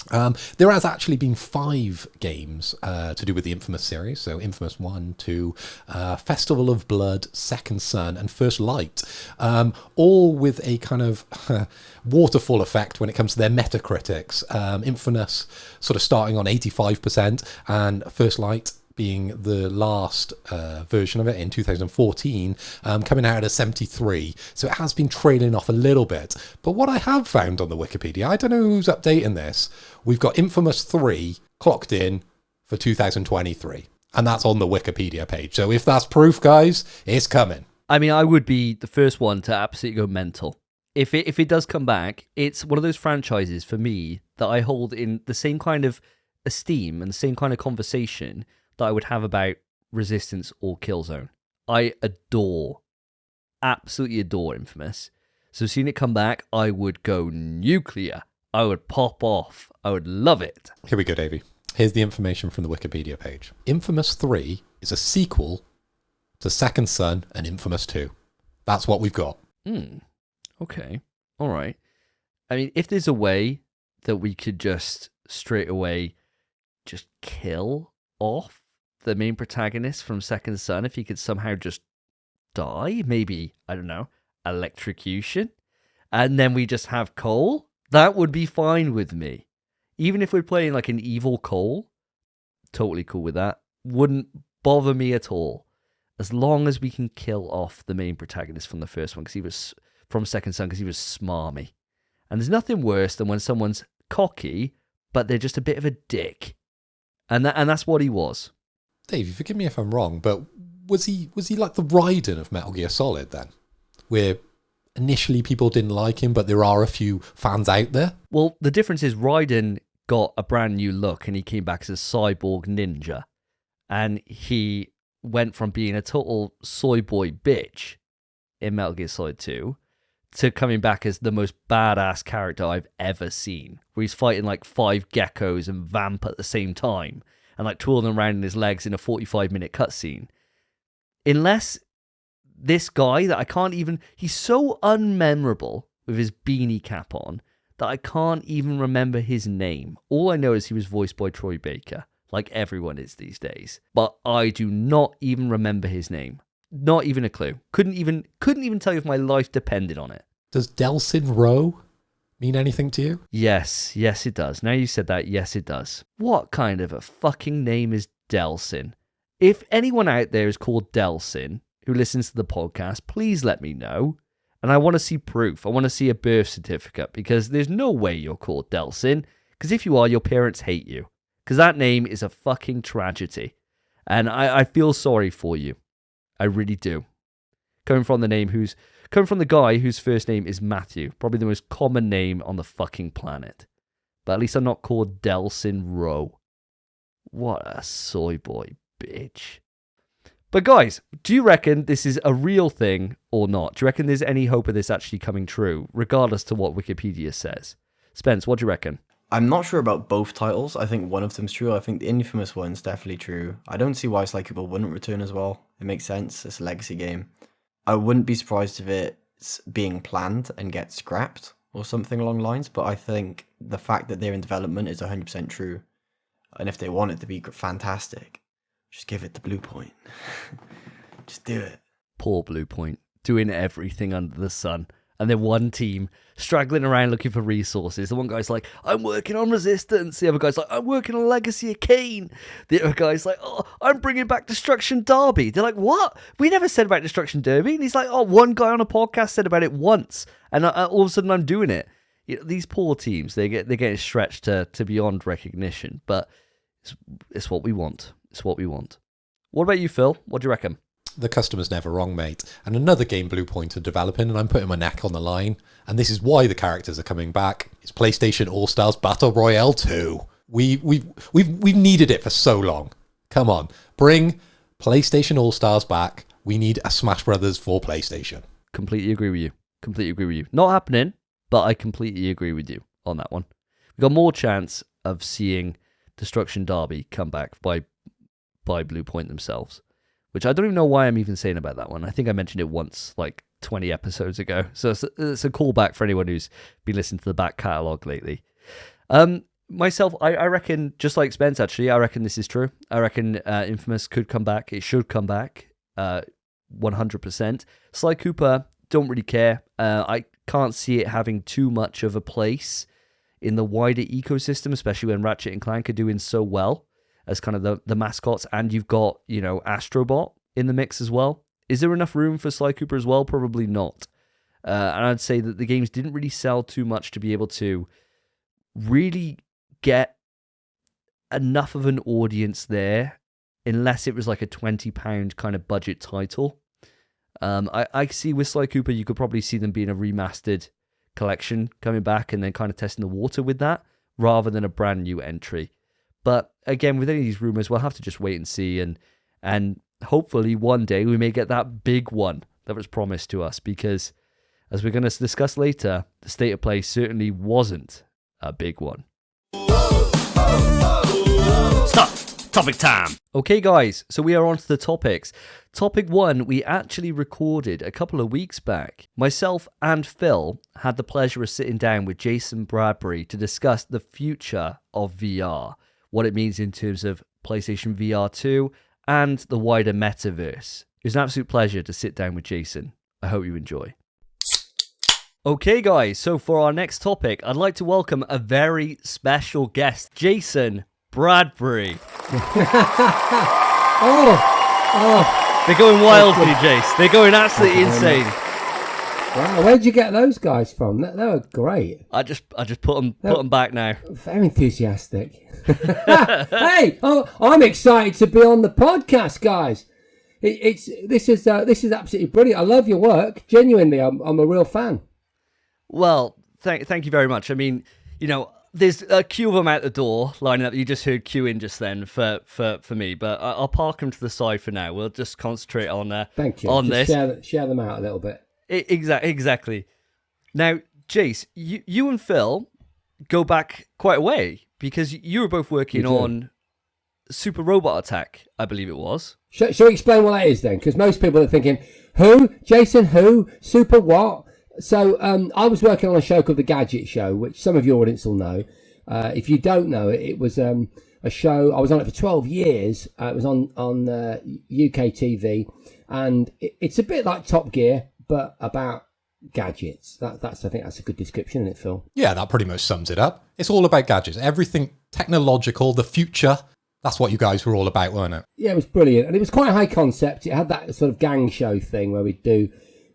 There has actually been 5 games to do with the Infamous series. So Infamous 1, 2, Festival of Blood, Second Son, and First Light. All with a kind of waterfall effect when it comes to their Metacritics. Infamous sort of starting on 85% and First Light being the last version of it in 2014, coming out at 73. So it has been trailing off a little bit. But what I have found on the Wikipedia, I don't know who's updating this, we've got Infamous 3 clocked in for 2023. And that's on the Wikipedia page. So if that's proof, guys, it's coming. I mean, I would be the first one to absolutely go mental. If it does come back, it's one of those franchises for me that I hold in the same kind of esteem and the same kind of conversation that I would have about Resistance or Killzone. I absolutely adore Infamous. So seeing it come back, I would go nuclear. I would pop off. I would love it. Here we go, Davey. Here's the information from the Wikipedia page. Infamous 3 is a sequel to Second Son and Infamous 2. That's what we've got. Okay. All right. I mean, if there's a way that we could just straight away just kill off the main protagonist from Second Son, if he could somehow just die, maybe, I don't know, electrocution, and then we just have Cole, that would be fine with me. Even if we're playing like an evil Cole, totally cool with that. Wouldn't bother me at all. As long as we can kill off the main protagonist from the first one, because he was from Second Son, because he was smarmy. And there's nothing worse than when someone's cocky, but they're just a bit of a dick. And that's what he was. Dave, forgive me if I'm wrong, but was he like the Raiden of Metal Gear Solid then? Where initially people didn't like him, but there are a few fans out there? Well, the difference is Raiden got a brand new look and he came back as a cyborg ninja. And he went from being a total soy boy bitch in Metal Gear Solid 2 to coming back as the most badass character I've ever seen, where he's fighting like 5 geckos and Vamp at the same time, and like twirling around in his legs in a 45-minute cutscene. Unless this guy that I can't even... He's so unmemorable with his beanie cap on that I can't even remember his name. All I know is he was voiced by Troy Baker, like everyone is these days. But I do not even remember his name. Not even a clue. Couldn't even tell you if my life depended on it. Does Delsin Rowe mean anything to you? Yes, it does. Now you said that, yes, it does. What kind of a fucking name is Delsin? If anyone out there is called Delsin who listens to the podcast, please let me know. And I want to see proof. I want to see a birth certificate, because there's no way you're called Delsin. Because if you are, your parents hate you. Because that name is a fucking tragedy. And I feel sorry for you. I really do. Coming from the guy whose first name is Matthew, probably the most common name on the fucking planet. But at least I'm not called Delsin Rowe. What a soy boy bitch. But guys, do you reckon this is a real thing or not? Do you reckon there's any hope of this actually coming true, regardless to what Wikipedia says? Spence, what do you reckon? I'm not sure about both titles. I think one of them's true. I think the Infamous one's definitely true. I don't see why Sly Cooper wouldn't return as well. It makes sense. It's a legacy game. I wouldn't be surprised if it's being planned and gets scrapped or something along the lines, but I think the fact that they're in development is 100% true. And if they want it to be fantastic, just give it the Blue Point. Just do it. Poor Blue Point, doing everything under the sun. and then one team straggling around looking for resources. The one guy's like, I'm working on Resistance. The other guy's like, I'm working on Legacy of Kain. The other guy's like, oh, I'm bringing back Destruction Derby. They're like, what? We never said about Destruction Derby. And he's like, oh, one guy on a podcast said about it once, and all of a sudden I'm doing it. You know, these poor teams, they're getting stretched to beyond recognition, but it's what we want. It's what we want. What about you, Phil? What do you reckon? The customer's never wrong, mate. And another game Blue Point are developing, and I'm putting my neck on the line. And this is why the characters are coming back. It's PlayStation All-Stars Battle Royale 2. We've needed it for so long. Come on, bring PlayStation All-Stars back. We need a Smash Brothers for PlayStation. Completely agree with you. Completely agree with you. Not happening, but I completely agree with you on that one. We've got more chance of seeing Destruction Derby come back by Blue Point themselves, which I don't even know why I'm even saying about that one. I think I mentioned it once, like 20 episodes ago. So it's a callback for anyone who's been listening to the back catalogue lately. Myself, I reckon, just like Spence, actually, I reckon this is true. I reckon Infamous could come back. It should come back 100%. Sly Cooper, don't really care. I can't see it having too much of a place in the wider ecosystem, especially when Ratchet and Clank are doing so well as kind of the mascots, and you've got, you know, Astrobot in the mix as well. Is there enough room for Sly Cooper as well? Probably not. And I'd say that the games didn't really sell too much to be able to really get enough of an audience there, unless it was like a £20 kind of budget title. I see with Sly Cooper, you could probably see them being a remastered collection coming back and then kind of testing the water with that, rather than a brand new entry. But again, with any of these rumors, we'll have to just wait and see, and hopefully one day we may get that big one that was promised to us, because as we're going to discuss later, the state of play certainly wasn't a big one. Stop! Topic time! Okay, guys, so we are on to the topics. Topic 1, we actually recorded a couple of weeks back. Myself and Phil had the pleasure of sitting down with Jason Bradbury to discuss the future of VR, what it means in terms of PlayStation VR 2 and the wider metaverse. It was an absolute pleasure to sit down with Jason. I hope you enjoy. Okay, guys, so for our next topic, I'd like to welcome a very special guest, Jason Bradbury. They're going wild for you, Jace. They're going absolutely insane. Wow, where'd you get those guys from? They were great. I just put them back now. Very enthusiastic. Hey, I'm excited to be on the podcast, guys. This is absolutely brilliant. I love your work. Genuinely, I'm a real fan. Well, thank you very much. I mean, you know, there's a queue of them out the door lining up. You just heard queuing just then for me, but I'll park them to the side for now. We'll just concentrate on thank you. On just this. Share them out a little bit. Exactly. Now, Jace, you and Phil go back quite a way, because you were both working on Super Robot Attack, I believe it was. Shall we explain what that is then? Because most people are thinking, who? Jason, who? Super what? So I was working on a show called The Gadget Show, which some of your audience will know. If you don't know it, it was a show. I was on it for 12 years. It was on UK TV, and it's a bit like Top Gear, but about gadgets. I think that's a good description, isn't it, Phil? Yeah, that pretty much sums it up. It's all about gadgets. Everything technological, the future. That's what you guys were all about, weren't it? Yeah, it was brilliant. And it was quite high concept. It had that sort of gang show thing where we'd do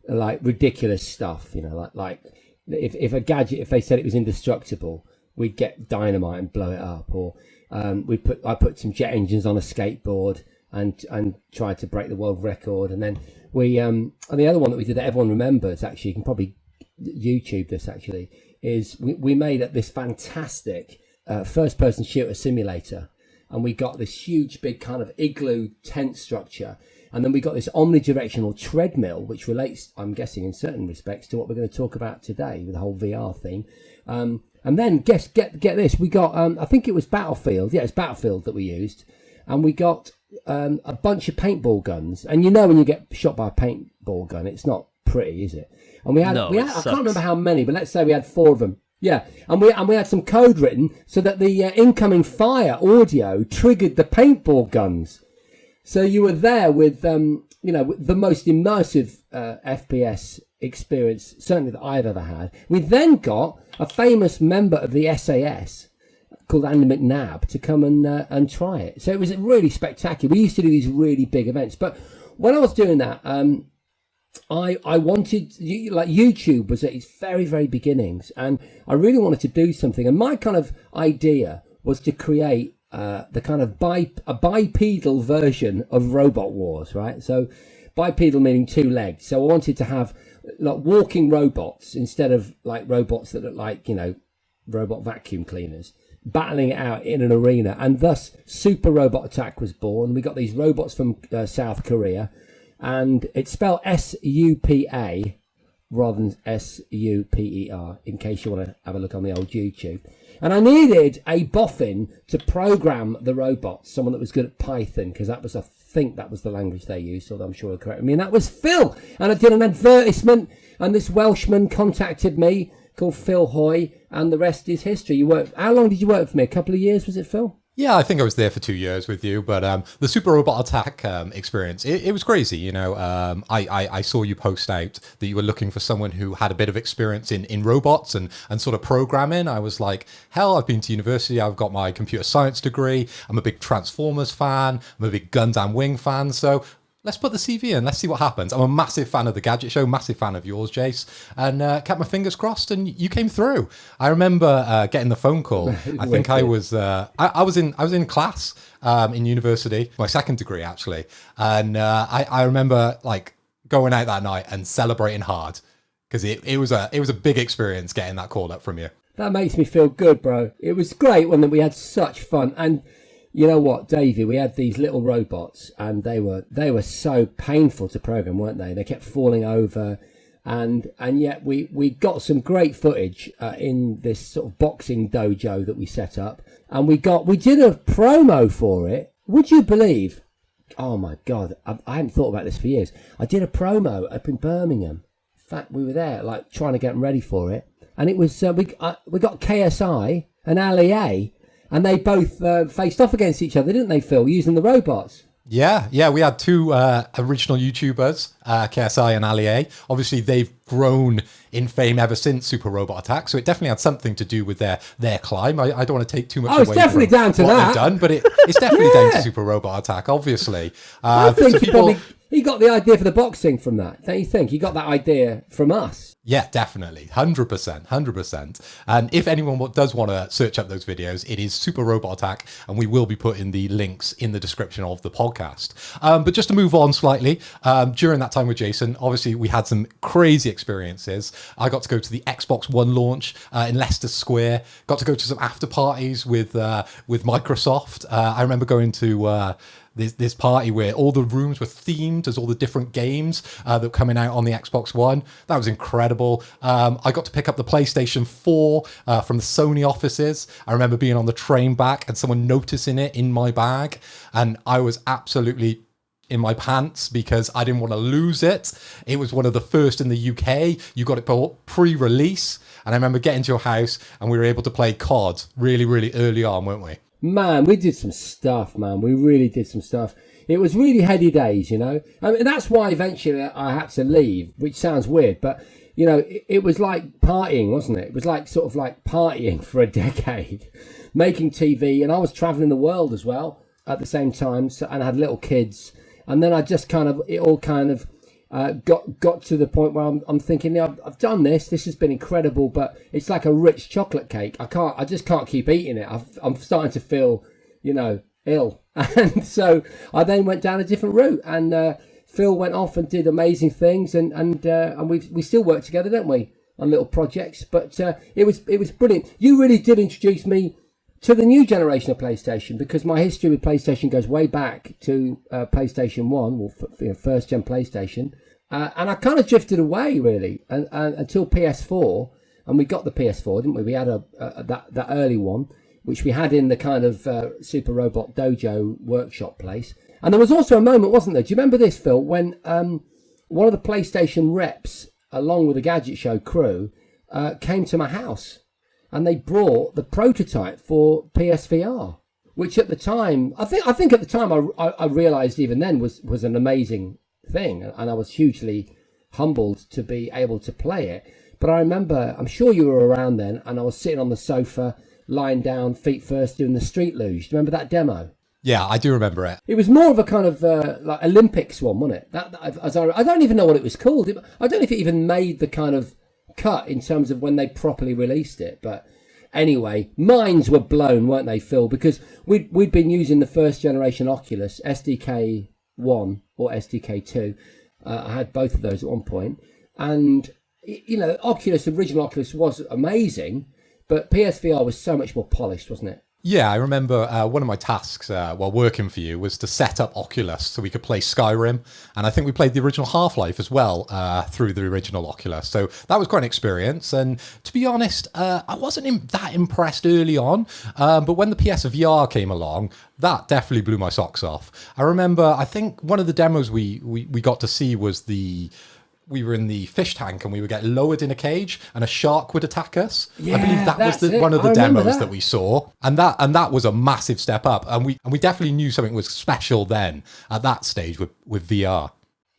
like ridiculous stuff, you know, like if a gadget, if they said it was indestructible, we'd get dynamite and blow it up. Or I put some jet engines on a skateboard and tried to break the world record. And then and the other one that we did that everyone remembers, actually, you can probably YouTube this actually, is we made this fantastic first-person shooter simulator. And we got this huge, big kind of igloo tent structure. And then we got this omnidirectional treadmill, which relates, I'm guessing, in certain respects to what we're going to talk about today with the whole VR theme. And then, get this, we got, I think it was Battlefield. Yeah, it's Battlefield that we used. And we got a bunch of paintball guns. And you know when you get shot by a paintball gun, it's not pretty, is it? And we had I can't remember how many, but let's say we had 4 of them. Yeah, and we had some code written so that the incoming fire audio triggered the paintball guns. So you were there with, the most immersive FPS experience, certainly that I've ever had. We then got a famous member of the SAS called Andy McNabb to come and try it. So it was really spectacular. We used to do these really big events. But when I was doing that, I wanted, like, YouTube was at its very, very beginnings, and I really wanted to do something. And my kind of idea was to create the kind of a bipedal version of Robot Wars, right? So bipedal meaning two legs. So I wanted to have like walking robots instead of like robots that look like, robot vacuum cleaners, battling it out in an arena. And thus Super Robot Attack was born. We got these robots from South Korea, and it's spelled SUPA rather than SUPER, in case you want to have a look on the old YouTube. And I needed a boffin to program the robots, someone that was good at Python, because I think that was the language they used, although I'm sure they'll correct me. And that was Phil. And I did an advertisement, and this Welshman contacted me called Phil Hoy, and the rest is history. How long did you work for me? A couple of years, was it, Phil? Yeah, I think I was there for 2 years with you, but the Super Robot Attack experience, it was crazy. I saw you post out that you were looking for someone who had a bit of experience in robots and sort of programming. I was like, hell, I've been to university, I've got my computer science degree, I'm a big Transformers fan, I'm a big Gundam Wing fan, so let's put the CV in. Let's see what happens. I'm a massive fan of the Gadget Show, massive fan of yours, Jace, and kept my fingers crossed. And you came through. I remember getting the phone call. I think I was in class in university, my second degree actually, and I remember like going out that night and celebrating hard because it was a big experience getting that call up from you. That makes me feel good, bro. It was great when we had such fun. And you know what, Davey, we had these little robots, and they were so painful to program, weren't they? They kept falling over, and yet we got some great footage in this sort of boxing dojo that we set up, and we did a promo for it. Would you believe? Oh my God, I hadn't thought about this for years. I did a promo up in Birmingham. In fact, we were there, like trying to get them ready for it, and it was we got KSI and Ali. And they both faced off against each other, didn't they, Phil, using the robots? Yeah. We had two original YouTubers, KSI and Ali A. Obviously, they've grown in fame ever since Super Robot Attack, so it definitely had something to do with their climb. I don't want to take too much away it's definitely from down to what that. they've done, but it's definitely down to Super Robot Attack, obviously. I think he got the idea for the boxing from that, don't you think? He got that idea from us. Yeah, definitely. 100%. And if anyone does want to search up those videos, it is Super Robot Attack, and we will be putting the links in the description of the podcast. But just to move on slightly, during that time with Jason, obviously we had some crazy experiences. I got to go to the Xbox One launch in Leicester Square, got to go to some after parties with Microsoft. I remember going to this party where all the rooms were themed as all the different games that were coming out on the Xbox One. That was incredible. I got to pick up the PlayStation 4 from the Sony offices. I remember being on the train back and someone noticing it in my bag, and I was absolutely in my pants because I didn't want to lose it. It was one of the first in the UK. You got it bought pre-release, and I remember getting to your house and we were able to play COD really, really early on, weren't we? Man, we did some stuff, man. We really did some stuff. It was really heady days, I mean, that's why eventually I had to leave, which sounds weird, but, it was like partying, wasn't it? It was like sort of like partying for a decade, making TV, and I was traveling the world as well at the same time, and I had little kids. And then I just got to the point where I'm thinking, I've done this has been incredible, but it's like a rich chocolate cake. I just can't keep eating it. I'm starting to feel, ill. And so I then went down a different route, and Phil went off and did amazing things, and we still work together, don't we, on little projects. But it was brilliant. You really did introduce me to the new generation of PlayStation, because my history with PlayStation goes way back to PlayStation 1, first gen PlayStation. And I kind of drifted away, really, until PS4. And we got the PS4, didn't we? We had that early one, which we had in the kind of Super Robot Dojo workshop place. And there was also a moment, wasn't there? Do you remember this, Phil, when one of the PlayStation reps, along with the Gadget Show crew, came to my house, and they brought the prototype for PSVR, which at the time, I think at the time I realised even then was an amazing thing, and I was hugely humbled to be able to play it. But I remember, I'm sure you were around then, and I was sitting on the sofa, lying down, feet first, doing the street luge. Do you remember that demo? Yeah, I do remember it. It was more of a kind of like Olympics one, wasn't it? I don't even know what it was called. I don't know if it even made the kind of cut in terms of when they properly released it. But anyway, minds were blown, weren't they, Phil? Because we'd been using the first generation Oculus, SDK 1 or SDK 2. I had both of those at one point. And, you know, original Oculus was amazing, but PSVR was so much more polished, wasn't it? Yeah, I remember one of my tasks while working for you was to set up Oculus so we could play Skyrim. And I think we played the original Half-Life as well through the original Oculus. So that was quite an experience. And to be honest, I wasn't that impressed early on. But when the PSVR came along, that definitely blew my socks off. I remember, I think one of the demos we got to see was we were in the fish tank and we would get lowered in a cage and a shark would attack us. Yeah, I believe that was one of the demos that we saw. And that was a massive step up. And we definitely knew something was special then at that stage with VR.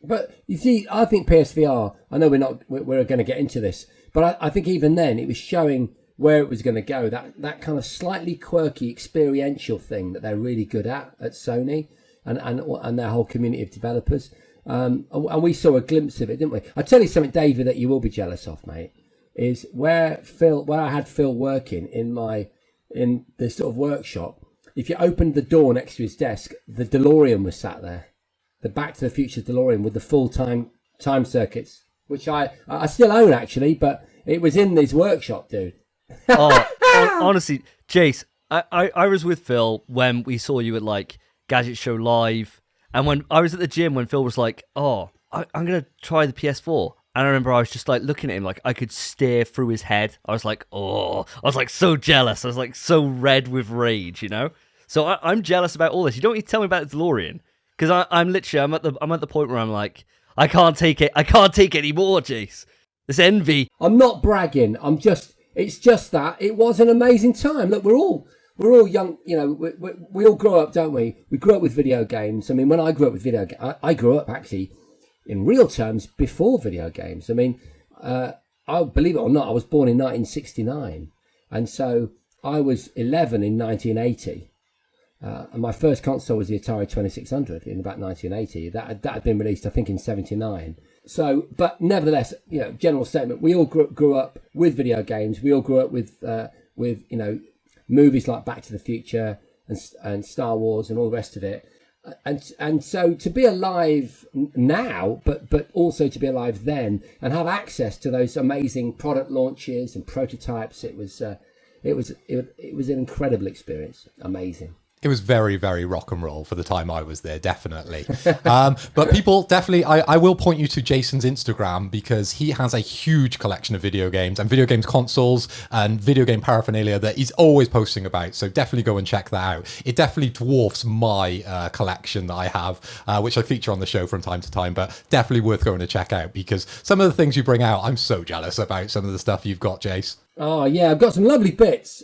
But you see, I think PSVR, I know we're going to get into this, but I think even then it was showing where it was going to go. That kind of slightly quirky experiential thing that they're really good at Sony and their whole community of developers. And we saw a glimpse of it, didn't we? I tell you something, David, that you will be jealous of, mate, is where I had Phil working in this sort of workshop. If you opened the door next to his desk, the DeLorean was sat there, the Back to the Future DeLorean with the full time circuits, which I still own actually, but it was in his workshop, dude. Honestly, Jace, I was with Phil when we saw you at like Gadget Show Live. And when I was at the gym, when Phil was like, I'm going to try the PS4. And I remember I was just like looking at him like I could stare through his head. I was like, I was like so jealous. I was like so red with rage, you know? So I'm jealous about all this. You don't need to tell me about the DeLorean. Because I'm at the point where I'm like, I can't take it. I can't take it anymore, Jace. This envy. I'm not bragging. It's just that it was an amazing time. Look, we're all young, you know, we all grow up, don't we? We grew up with video games. I mean, when I grew up with video games, I grew up actually in real terms before video games. I mean, I believe it or not, I was born in 1969. And so I was 11 in 1980. And my first console was the Atari 2600 in about 1980. That had been released, I think, in 79. So, but nevertheless, you know, general statement, we all grew up with video games. We all grew up with you know, movies like Back to the Future and Star Wars and all the rest of it, and so to be alive now, but also to be alive then and have access to those amazing product launches and prototypes, it was an incredible experience. Amazing. It was very, very rock and roll for the time I was there, definitely. But people definitely, I will point you to Jason's Instagram because he has a huge collection of video games and video games consoles and video game paraphernalia that he's always posting about. So definitely go and check that out. It definitely dwarfs my collection that I have, which I feature on the show from time to time, but definitely worth going to check out because some of the things you bring out, I'm so jealous about some of the stuff you've got, Jace. Oh, yeah, I've got some lovely bits.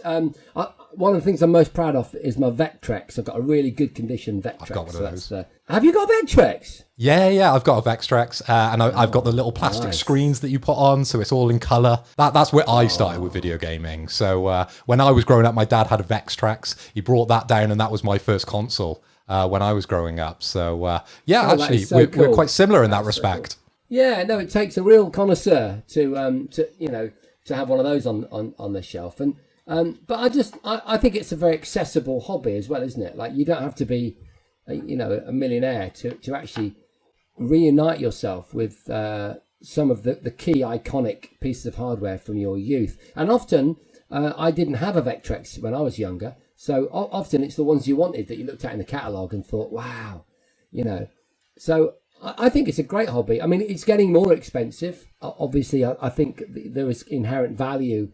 One of the things I'm most proud of is my Vectrex. I've got a really good condition Vectrex. I've got one of those. Have you got a Vectrex? Yeah, I've got a Vectrex, and I've got the little plastic screens that you put on, so it's all in colour. That's where I started with video gaming. So when I was growing up, my dad had a Vectrex. He brought that down, and that was my first console when I was growing up. So actually, we're quite similar in that respect. So cool. Yeah, no, it takes a real connoisseur to have one of those on the shelf. And but I think it's a very accessible hobby as well, isn't it? Like you don't have to be, a millionaire to actually reunite yourself with some of the key iconic pieces of hardware from your youth. And often I didn't have a Vectrex when I was younger, so often it's the ones you wanted that you looked at in the catalogue and thought, wow, So I think it's a great hobby. I mean, it's getting more expensive. Obviously, I think there is inherent value.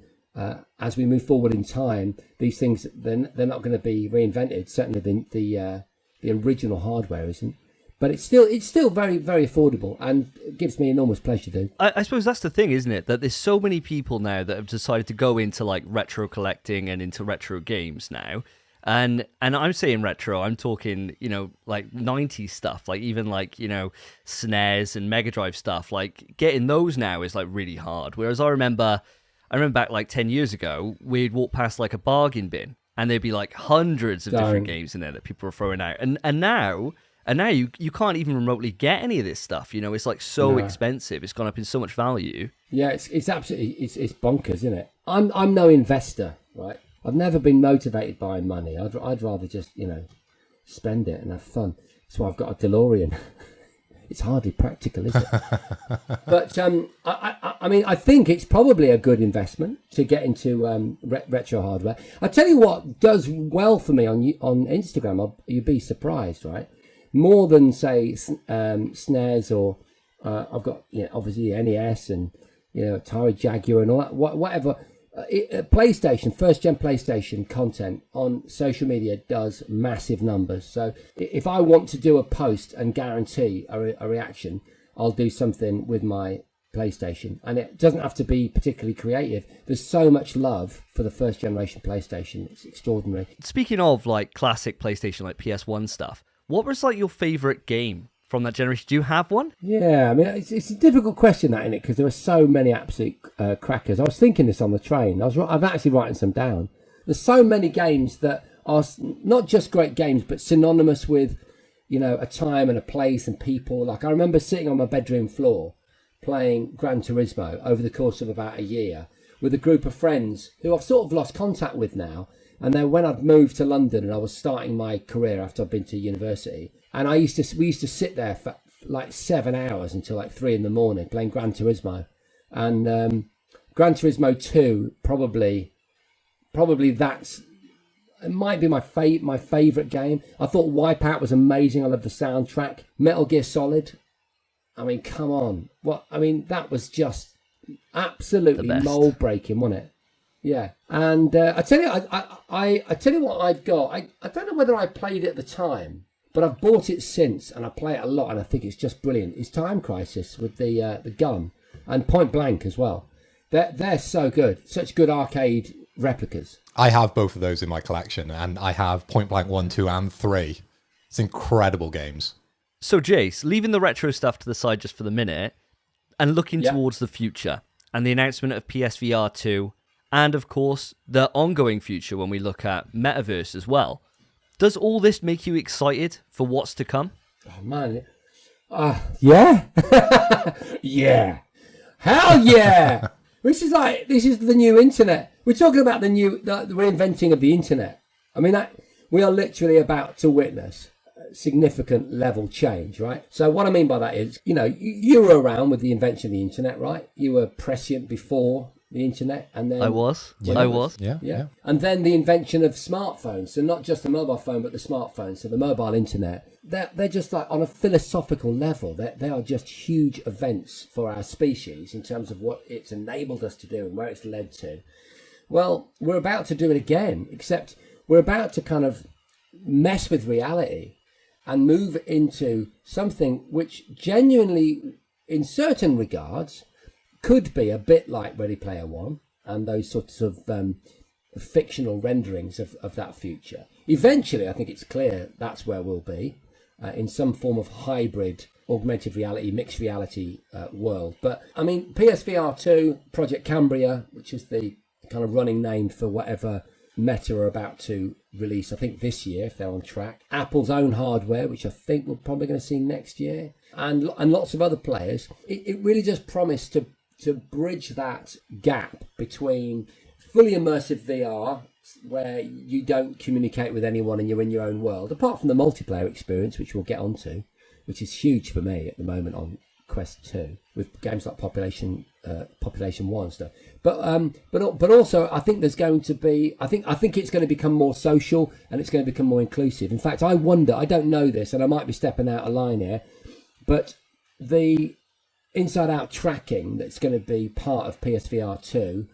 As we move forward in time, these things they're not going to be reinvented. Certainly, the original hardware isn't, but it's still very, very affordable, and it gives me enormous pleasure, dude. I suppose that's the thing, isn't it? That there's so many people now that have decided to go into like retro collecting and into retro games now, And I'm saying retro, I'm talking, like 90s stuff, like even like, SNES and Mega Drive stuff. Like getting those now is like really hard. Whereas I remember back like 10 years ago, we'd walk past like a bargain bin and there'd be like hundreds of different games in there that people were throwing out. And now you can't even remotely get any of this stuff. It's like so expensive. It's gone up in so much value. Yeah, it's absolutely it's bonkers, isn't it? I'm no investor, right? I've never been motivated by money. I'd rather just spend it and have fun. That's why I've got a DeLorean. It's hardly practical, is it? But I mean, I think it's probably a good investment to get into retro hardware. I tell you what does well for me on Instagram. You'd be surprised, right? More than say SNES or I've got obviously NES and Atari Jaguar and all that whatever. PlayStation, first gen PlayStation content on social media does massive numbers. So if I want to do a post and guarantee a reaction, I'll do something with my PlayStation, and it doesn't have to be particularly creative. There's so much love for the first generation PlayStation. It's extraordinary. Speaking of like classic PlayStation, like PS1 stuff, what was like your favorite game from that generation? Do you have one? Yeah, I mean, it's a difficult question, that, isn't it? Because there were so many absolute crackers. I was thinking this on the train. I've actually written some down. There's so many games that are not just great games, but synonymous with, a time and a place and people. Like I remember sitting on my bedroom floor playing Gran Turismo over the course of about a year with a group of friends who I've sort of lost contact with now. And then when I'd moved to London and I was starting my career after I'd been to university, and we used to sit there for like 7 hours until like 3 a.m. playing Gran Turismo. And Gran Turismo 2, probably it might be my favourite game. I thought Wipeout was amazing. I love the soundtrack. Metal Gear Solid. I mean, come on. That was just absolutely mold breaking, wasn't it? Yeah. And I tell you, I tell you what I've got. I don't know whether I played it at the time, but I've bought it since, and I play it a lot, and I think it's just brilliant. It's Time Crisis with the gun, and Point Blank as well. They're so good. Such good arcade replicas. I have both of those in my collection, and I have Point Blank 1, 2, and 3. It's incredible games. So, Jace, leaving the retro stuff to the side just for the minute, and looking towards the future, and the announcement of PSVR 2, and of course, the ongoing future when we look at metaverse as well. Does all this make you excited for what's to come? Oh, man. Yeah. Yeah. Hell yeah. This is the new internet. We're talking about the reinventing of the internet. I mean, we are literally about to witness significant level change, right? So what I mean by that is, you were around with the invention of the internet, right? You were prescient before the internet, and then I was. Yeah. And then the invention of smartphones. So not just the mobile phone, but the smartphone. So the mobile internet. They're just like on a philosophical level. They are just huge events for our species in terms of what it's enabled us to do and where it's led to. Well, we're about to do it again, except we're about to kind of mess with reality and move into something which genuinely, in certain regards, could be a bit like Ready Player One and those sorts of fictional renderings of that future. Eventually, I think it's clear that's where we'll be, in some form of hybrid augmented reality, mixed reality world. But, I mean, PSVR 2, Project Cambria, which is the kind of running name for whatever Meta are about to release, I think this year, if they're on track. Apple's own hardware, which I think we're probably going to see next year, and lots of other players. It really just promised to bridge that gap between fully immersive VR, where you don't communicate with anyone and you're in your own world, apart from the multiplayer experience, which we'll get onto, which is huge for me at the moment on Quest 2, with games like Population 1 and stuff. But also, I think there's going to be, I think it's going to become more social, and it's going to become more inclusive. In fact, I wonder, I don't know this, and I might be stepping out of line here, but the inside-out tracking that's going to be part of PSVR 2,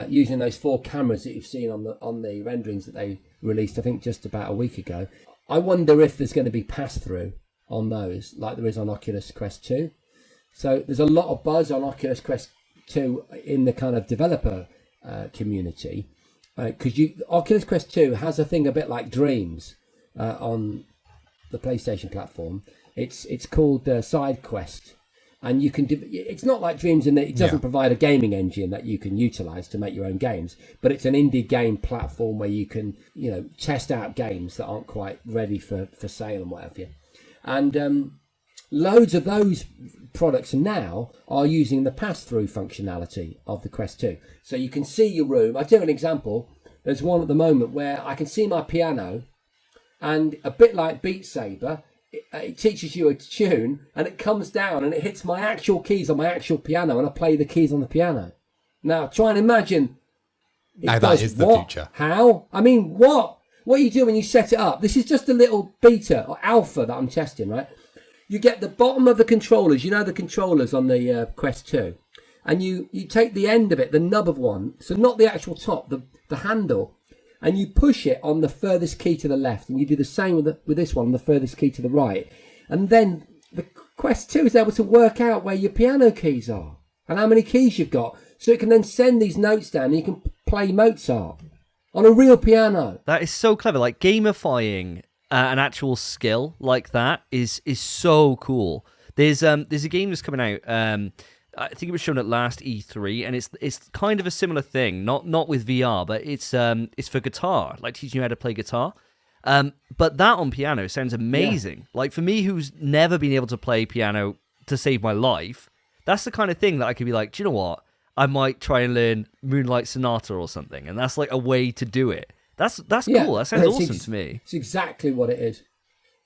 using those 4 cameras that you've seen on the renderings that they released, I think just about a week ago. I wonder if there's going to be pass-through on those, like there is on Oculus Quest 2. So there's a lot of buzz on Oculus Quest 2 in the kind of developer community. because Oculus Quest 2 has a thing a bit like Dreams on the PlayStation platform. It's called Side Quest, and you can. It's not like Dreams in that it doesn't provide a gaming engine that you can utilize to make your own games, but it's an indie game platform where you can, test out games that aren't quite ready for sale and what have you. And loads of those products now are using the pass-through functionality of the Quest 2. So you can see your room. I'll give an example. There's one at the moment where I can see my piano, and a bit like Beat Saber, it teaches you a tune, and it comes down and it hits my actual keys on my actual piano, and I play the keys on the piano. Now, try and imagine. Now that is the future. How? I mean, what? What do you do when you set it up? This is just a little beta or alpha that I'm testing, right? You get the bottom of the controllers, the controllers on the Quest 2, and you take the end of it, the nub of one, so not the actual top, the handle, and you push it on the furthest key to the left, and you do the same with this one, the furthest key to the right. And then the Quest 2 is able to work out where your piano keys are and how many keys you've got, so it can then send these notes down and you can play Mozart on a real piano. That is so clever. Like gamifying an actual skill like that is so cool. There's a game that's coming out. I think it was shown at last E3, and it's kind of a similar thing. Not with VR, but it's for guitar, like teaching you how to play guitar. But that on piano sounds amazing. Yeah. Like for me, who's never been able to play piano to save my life, that's the kind of thing that I could be like, do you know what? I might try and learn Moonlight Sonata or something, and that's like a way to do it. That's cool. That sounds awesome to me. It's exactly what it is.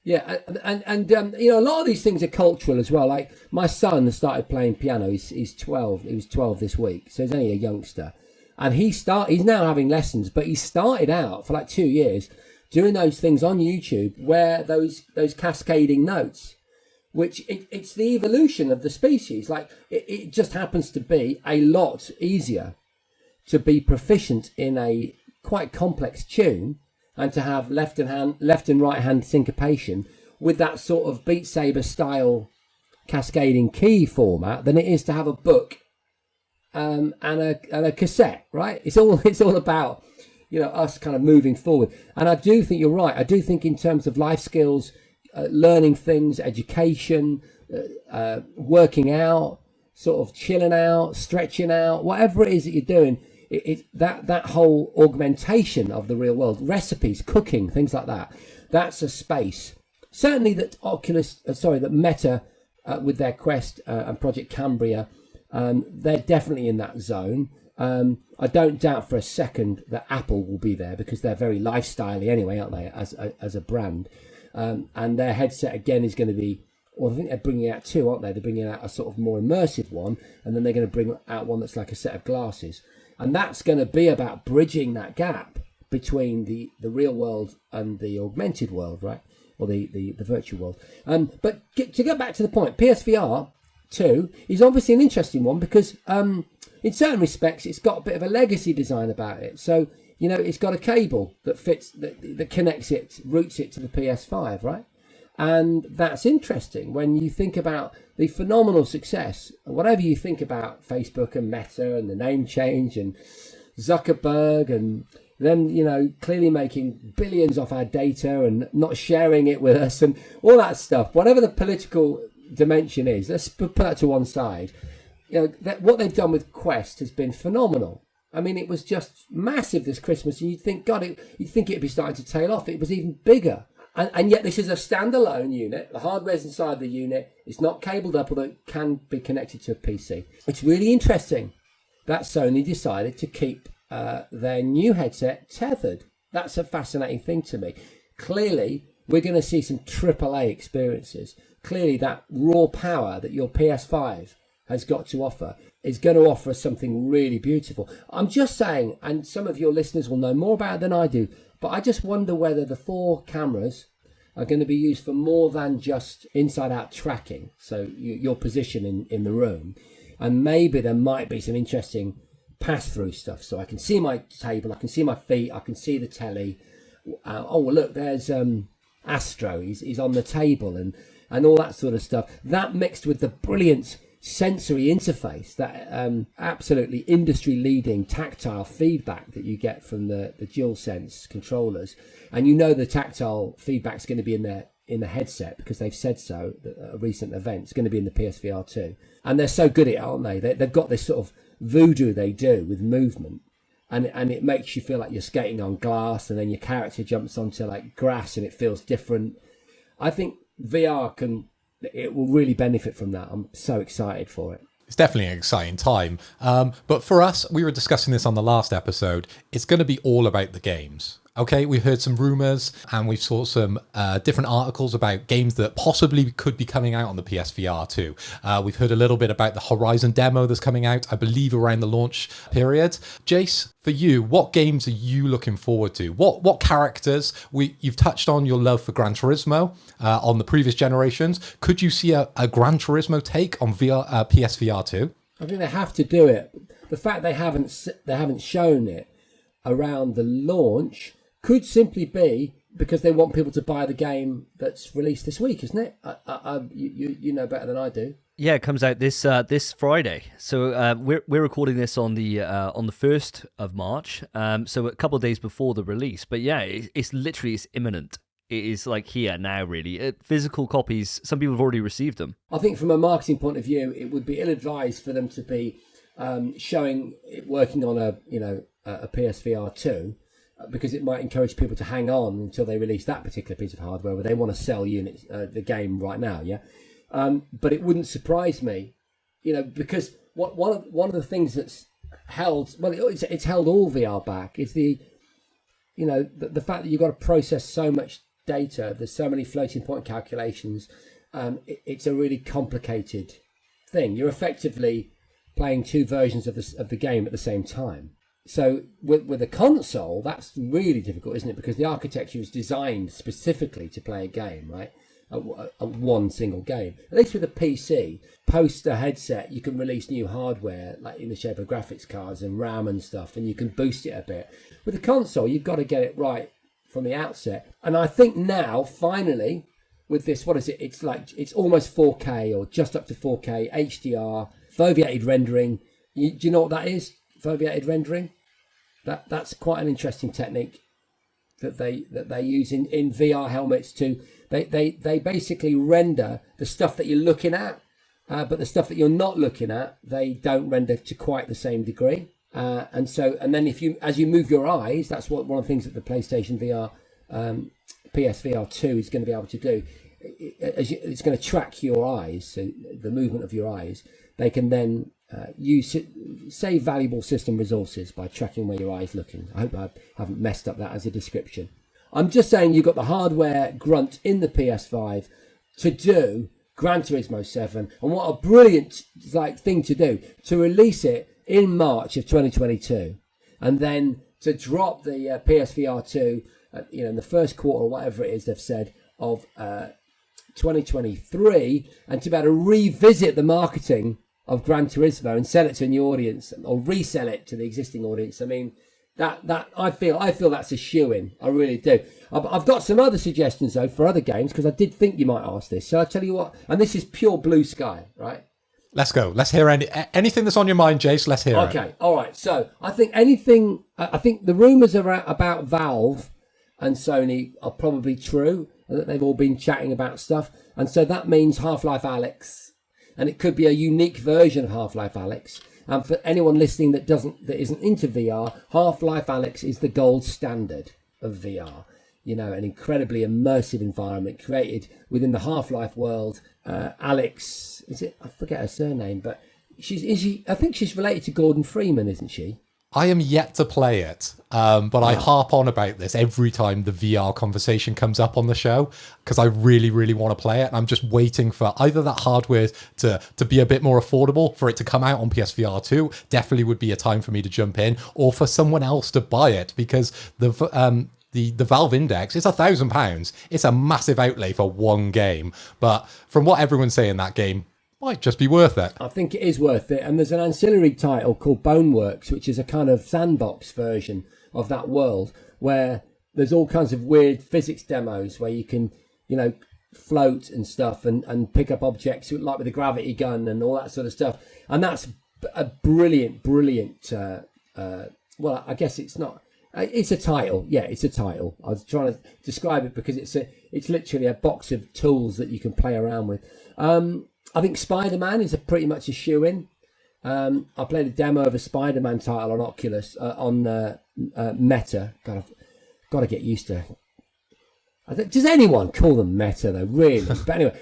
Yeah, and a lot of these things are cultural as well. Like my son started playing piano. He's 12. He was 12 this week, so he's only a youngster. And he's now having lessons, but he started out for like 2 years doing those things on YouTube where those cascading notes, which it's the evolution of the species. Like it just happens to be a lot easier to be proficient in a quite complex tune and to have left and right hand syncopation with that sort of Beat Saber style cascading key format than it is to have a book and a cassette, right? It's all about us kind of moving forward. And I do think you're right. I do think in terms of life skills, learning things, education, working out, sort of chilling out, stretching out, whatever it is that you're doing. That whole augmentation of the real world, recipes, cooking, things like that, that's a space. Certainly that Meta with their Quest and Project Cambria, they're definitely in that zone. I don't doubt for a second that Apple will be there because they're very lifestyle-y anyway, aren't they, as a brand? And their headset, again, is going to be, I think they're bringing out two, aren't they? They're bringing out a sort of more immersive one, and then they're going to bring out one that's like a set of glasses. And that's going to be about bridging that gap between the real world and the augmented world, right? Or the virtual world. But to get back to the point, PSVR 2 is obviously an interesting one because in certain respects it's got a bit of a legacy design about it. So, it's got a cable that fits, that connects it, routes it to the PS5, right? And that's interesting when you think about the phenomenal success, whatever you think about Facebook and Meta and the name change and Zuckerberg and them, clearly making billions off our data and not sharing it with us and all that stuff. Whatever the political dimension is, let's put that to one side. What they've done with Quest has been phenomenal. I mean, it was just massive this Christmas, and you'd think, you'd think it'd be starting to tail off. It was even bigger. And yet this is a standalone unit. The hardware's inside the unit. It's not cabled up, although it can be connected to a PC. It's really interesting that Sony decided to keep their new headset tethered. That's a fascinating thing to me. Clearly, we're going to see some AAA experiences. Clearly, that raw power that your PS5 has got to offer is going to offer us something really beautiful. I'm just saying, and some of your listeners will know more about it than I do, but I just wonder whether the 4 cameras are going to be used for more than just inside-out tracking, so your position in the room. And maybe there might be some interesting pass-through stuff. So I can see my table, I can see my feet, I can see the telly. Look, there's Astro, he's on the table, and all that sort of stuff. That mixed with the brilliant sensory interface, that absolutely industry-leading tactile feedback that you get from the DualSense controllers, and you know the tactile feedback's going to be in the headset because they've said so at a recent event. It's going to be in the PSVR 2, and they're so good at it, aren't they? They've got this sort of voodoo they do with movement, and it makes you feel like you're skating on glass, and then your character jumps onto like grass and it feels different. I think VR it will really benefit from that. I'm so excited for it. It's definitely an exciting time. But for us, we were discussing this on the last episode. It's going to be all about the games. Okay, we heard some rumors and we saw some different articles about games that possibly could be coming out on the PSVR 2. We've heard a little bit about the Horizon demo that's coming out, I believe, around the launch period. Jace, for you, what games are you looking forward to? What characters? You've touched on your love for Gran Turismo on the previous generations. Could you see a Gran Turismo take on PSVR 2? I think they have to do it. The fact they haven't shown it around the launch could simply be because they want people to buy the game that's released this week, isn't it? You know better than I do. Yeah, it comes out this Friday. So we're recording this on the 1st of March. So a couple of days before the release. But yeah, it's imminent. It is like here now, really. Physical copies. Some people have already received them. I think from a marketing point of view, it would be ill-advised for them to be showing it working on a PSVR 2. Because it might encourage people to hang on until they release that particular piece of hardware where they want to sell units, the game right now, yeah. But it wouldn't surprise me, because one of the things that's held, it's held all VR back is the fact that you've got to process so much data. There's so many floating point calculations. It's a really complicated thing. You're effectively playing two versions of the game at the same time. So with a console, that's really difficult, isn't it? Because the architecture is designed specifically to play a game, right? A one single game. At least with a PC, post a headset, you can release new hardware, like in the shape of graphics cards and RAM and stuff, and you can boost it a bit. With a console, you've got to get it right from the outset. And I think now, finally, with this, what is it? It's almost 4K or just up to 4K, HDR, foveated rendering. Do you know what that is? Foveated rendering, that's quite an interesting technique that they use in VR helmets too. They basically render the stuff that you're looking at, but the stuff that you're not looking at, they don't render to quite the same degree. And then as you move your eyes, that's one of the things that the PlayStation VR PSVR 2 is going to be able to do. It's going to track your eyes, so the movement of your eyes. They can then save valuable system resources by tracking where your eye's looking. I hope I haven't messed up that as a description. I'm just saying you've got the hardware grunt in the PS5 to do Gran Turismo 7, and what a brilliant thing to do, to release it in March of 2022, and then to drop the PSVR 2 in the first quarter, or whatever it is they've said, of 2023, and to be able to revisit the marketing of Gran Turismo and sell it to a new audience or resell it to the existing audience. I mean, that I feel that's a shoo-in. I really do. I've got some other suggestions though for other games, because I did think you might ask this. So I'll tell you what, and this is pure blue sky, right? Let's go. Let's hear anything that's on your mind, Jace. Let's hear it. Okay, all right. So I think the rumours about Valve and Sony are probably true, and that they've all been chatting about stuff. And so that means Half-Life Alyx. And it could be a unique version of Half-Life Alyx. And for anyone listening that isn't into VR, Half-Life Alyx is the gold standard of VR. An incredibly immersive environment created within the Half-Life world. Alyx, I forget her surname, but I think she's related to Gordon Freeman, isn't she? I am yet to play it, but I harp on about this every time the VR conversation comes up on the show, because I really, really want to play it. And I'm just waiting for either that hardware to be a bit more affordable, for it to come out on PSVR 2, definitely would be a time for me to jump in, or for someone else to buy it, because the Valve Index is £1,000. It's a massive outlay for one game. But from what everyone's saying, that game might just be worth it. I think it is worth it. And there's an ancillary title called Boneworks, which is a kind of sandbox version of that world, where there's all kinds of weird physics demos where you can, float and stuff and pick up objects like with a gravity gun and all that sort of stuff. And that's a brilliant well, I guess it's not, it's a title. Yeah, it's a title. I was trying to describe it because it's literally a box of tools that you can play around with. I think Spider-Man is pretty much a shoe-in. I played a demo of a Spider-Man title on Oculus, on Meta. God, I've got to get used to. Does anyone call them Meta though? Really? But anyway,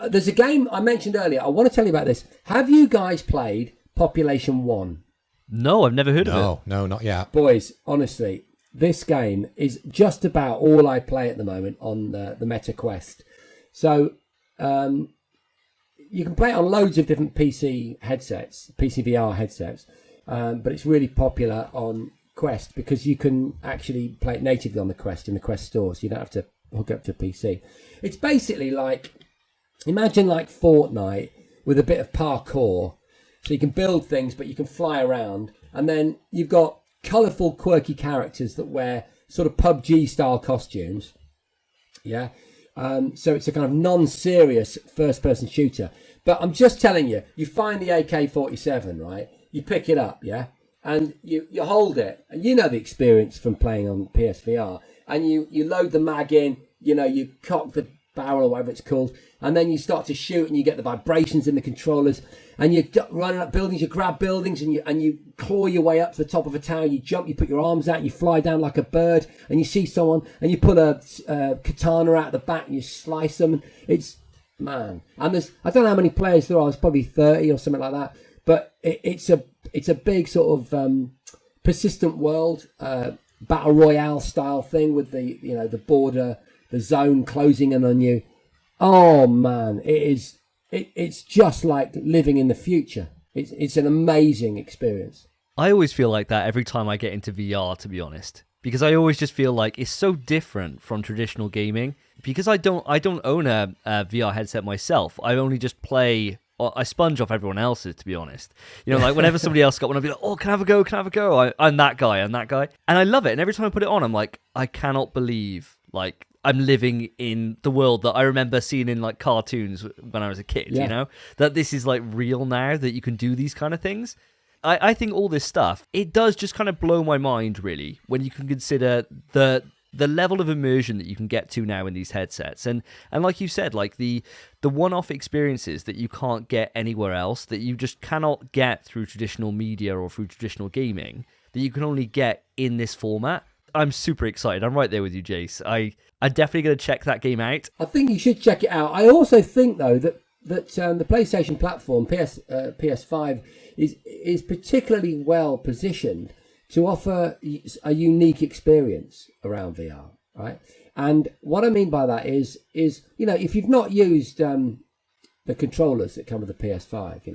there's a game I mentioned earlier. I want to tell you about this. Have you guys played Population 1? No, I've never heard of it. No, not yet. Boys, honestly, this game is just about all I play at the moment on the Meta Quest. So you can play it on loads of different PC VR headsets, but it's really popular on Quest because you can actually play it natively on the Quest in the Quest store, so you don't have to hook up to a PC. It's basically like, imagine like Fortnite with a bit of parkour. So you can build things, but you can fly around. And then you've got colourful, quirky characters that wear sort of PUBG-style costumes. Yeah. So it's a kind of non-serious first-person shooter. But I'm just telling you, you find the AK-47, right? You pick it up, yeah? And you hold it. And you know the experience from playing on PSVR. And you load the mag in, you cock the barrel or whatever it's called, and then you start to shoot and you get the vibrations in the controllers, and you're running up buildings, you grab buildings and you claw your way up to the top of a tower, you jump, you put your arms out, you fly down like a bird, and you see someone and you pull a katana out the back and you slice them. It's, man, and I don't know how many players there are, it's probably 30 or something like that, but it's a big sort of persistent world, battle royale style thing with the border, the zone closing in on you. Oh man, it's just like living in the future. It's an amazing experience. I always feel like that every time I get into VR, to be honest, because I always just feel like it's so different from traditional gaming. Because I don't own a VR headset myself. I only just play. I sponge off everyone else's, to be honest. Like whenever somebody else got one, I'd be like, "Oh, can I have a go? I'm that guy. And I love it. And every time I put it on, I'm like, I cannot believe like I'm living in the world that I remember seeing in like cartoons when I was a kid. Yeah. That this is like real now, that you can do these kind of things. I think all this stuff, it does just kind of blow my mind, really, when you can consider the level of immersion that you can get to now in these headsets. And like you said, like the one-off experiences that you can't get anywhere else, that you just cannot get through traditional media or through traditional gaming, that you can only get in this format. I'm super excited. I'm right there with you, Jace. I'm definitely going to check that game out. I think you should check it out. I also think, though, that the PlayStation platform, PS5, is particularly well positioned to offer a unique experience around VR, right? And what I mean by that is if you've not used the controllers that come with the PS5,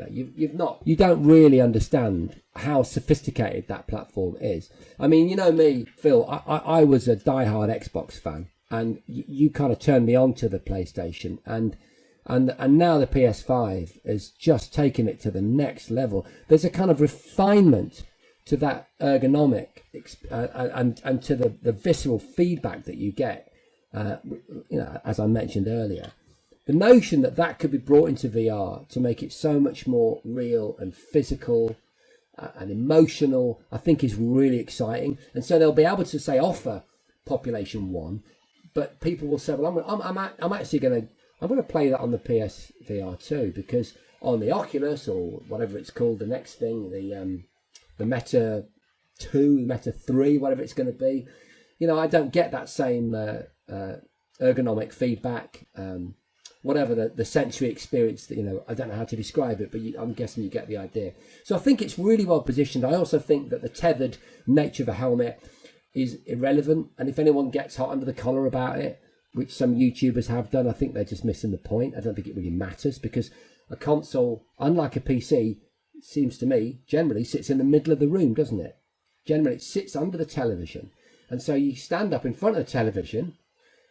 you don't really understand how sophisticated that platform is. I mean, me, Phil, I was a diehard Xbox fan, and you kind of turned me on to the PlayStation, and now the PS5 has just taken it to the next level. There's a kind of refinement to that ergonomic and to the visceral feedback that you get, as I mentioned earlier. The notion that could be brought into VR to make it so much more real and physical and emotional, I think is really exciting. And so they'll be able to offer Population 1, but people will say, well, I'm actually going to play that on the PSVR 2, because on the Oculus or whatever it's called, the next thing, the Meta 2, Meta 3, whatever it's going to be, I don't get that same ergonomic feedback. Whatever the sensory experience that, I don't know how to describe it, but I'm guessing you get the idea. So I think it's really well positioned. I also think that the tethered nature of a helmet is irrelevant. And if anyone gets hot under the collar about it, which some YouTubers have done, I think they're just missing the point. I don't think it really matters, because a console, unlike a PC, seems to me, generally sits in the middle of the room, doesn't it? Generally, it sits under the television. And so you stand up in front of the television,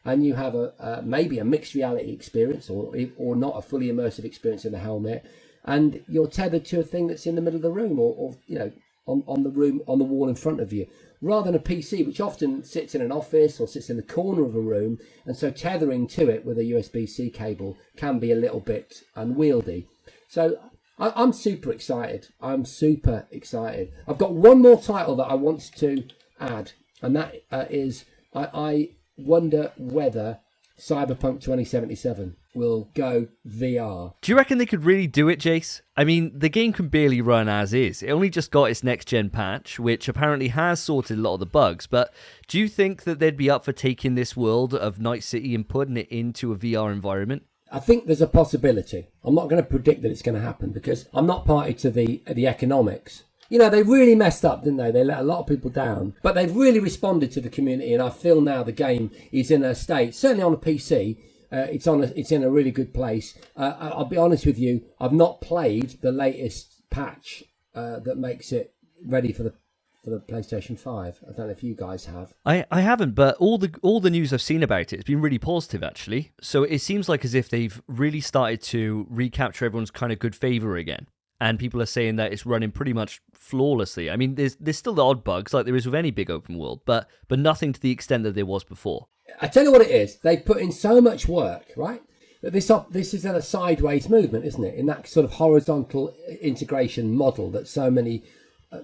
and you have maybe a mixed reality experience or not a fully immersive experience in the helmet, and you're tethered to a thing that's in the middle of the room or on the wall in front of you, rather than a PC, which often sits in an office or sits in the corner of a room, and so tethering to it with a USB-C cable can be a little bit unwieldy. So I'm super excited. I've got one more title that I want to add, and that is I wonder whether Cyberpunk 2077 will go VR. Do you reckon they could really do it, Jace? I mean, the game can barely run as is. It only just got its next-gen patch, which apparently has sorted a lot of the bugs, but do you think that they'd be up for taking this world of Night City and putting it into a VR environment? I think there's a possibility. I'm not going to predict that it's going to happen because I'm not party to the economics. You know, they really messed up, didn't they? They let a lot of people down. But they've really responded to the community, and I feel now the game is in a state, certainly on a PC, it's in a really good place. I'll be honest with you, I've not played the latest patch that makes it ready for the PlayStation 5. I don't know if you guys have. I haven't, but all the news I've seen about it has been really positive, actually. So it seems like as if they've really started to recapture everyone's kind of good favour again. And people are saying that it's running pretty much flawlessly. I mean, there's still the odd bugs like there is with any big open world, but nothing to the extent that there was before. I tell you what it is. They've put in so much work, right? That this is a sideways movement, isn't it? In that sort of horizontal integration model that so many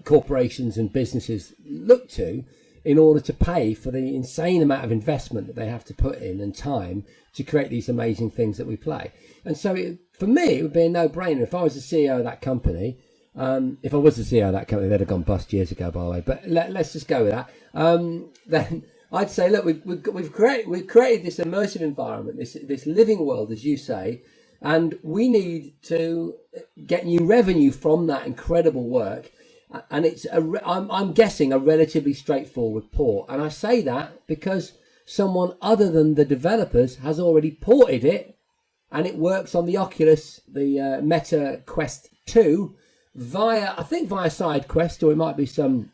corporations and businesses look to in order to pay for the insane amount of investment that they have to put in and time to create these amazing things that we play. And so for me, it would be a no-brainer. If I was the CEO of that company, they'd have gone bust years ago, by the way, but let's just go with that. Then I'd say, look, we've created this immersive environment, this living world, as you say, and we need to get new revenue from that incredible work. And I'm guessing a relatively straightforward port. And I say that because someone other than the developers has already ported it, and it works on the Oculus, the Meta Quest 2, via SideQuest, or it might be some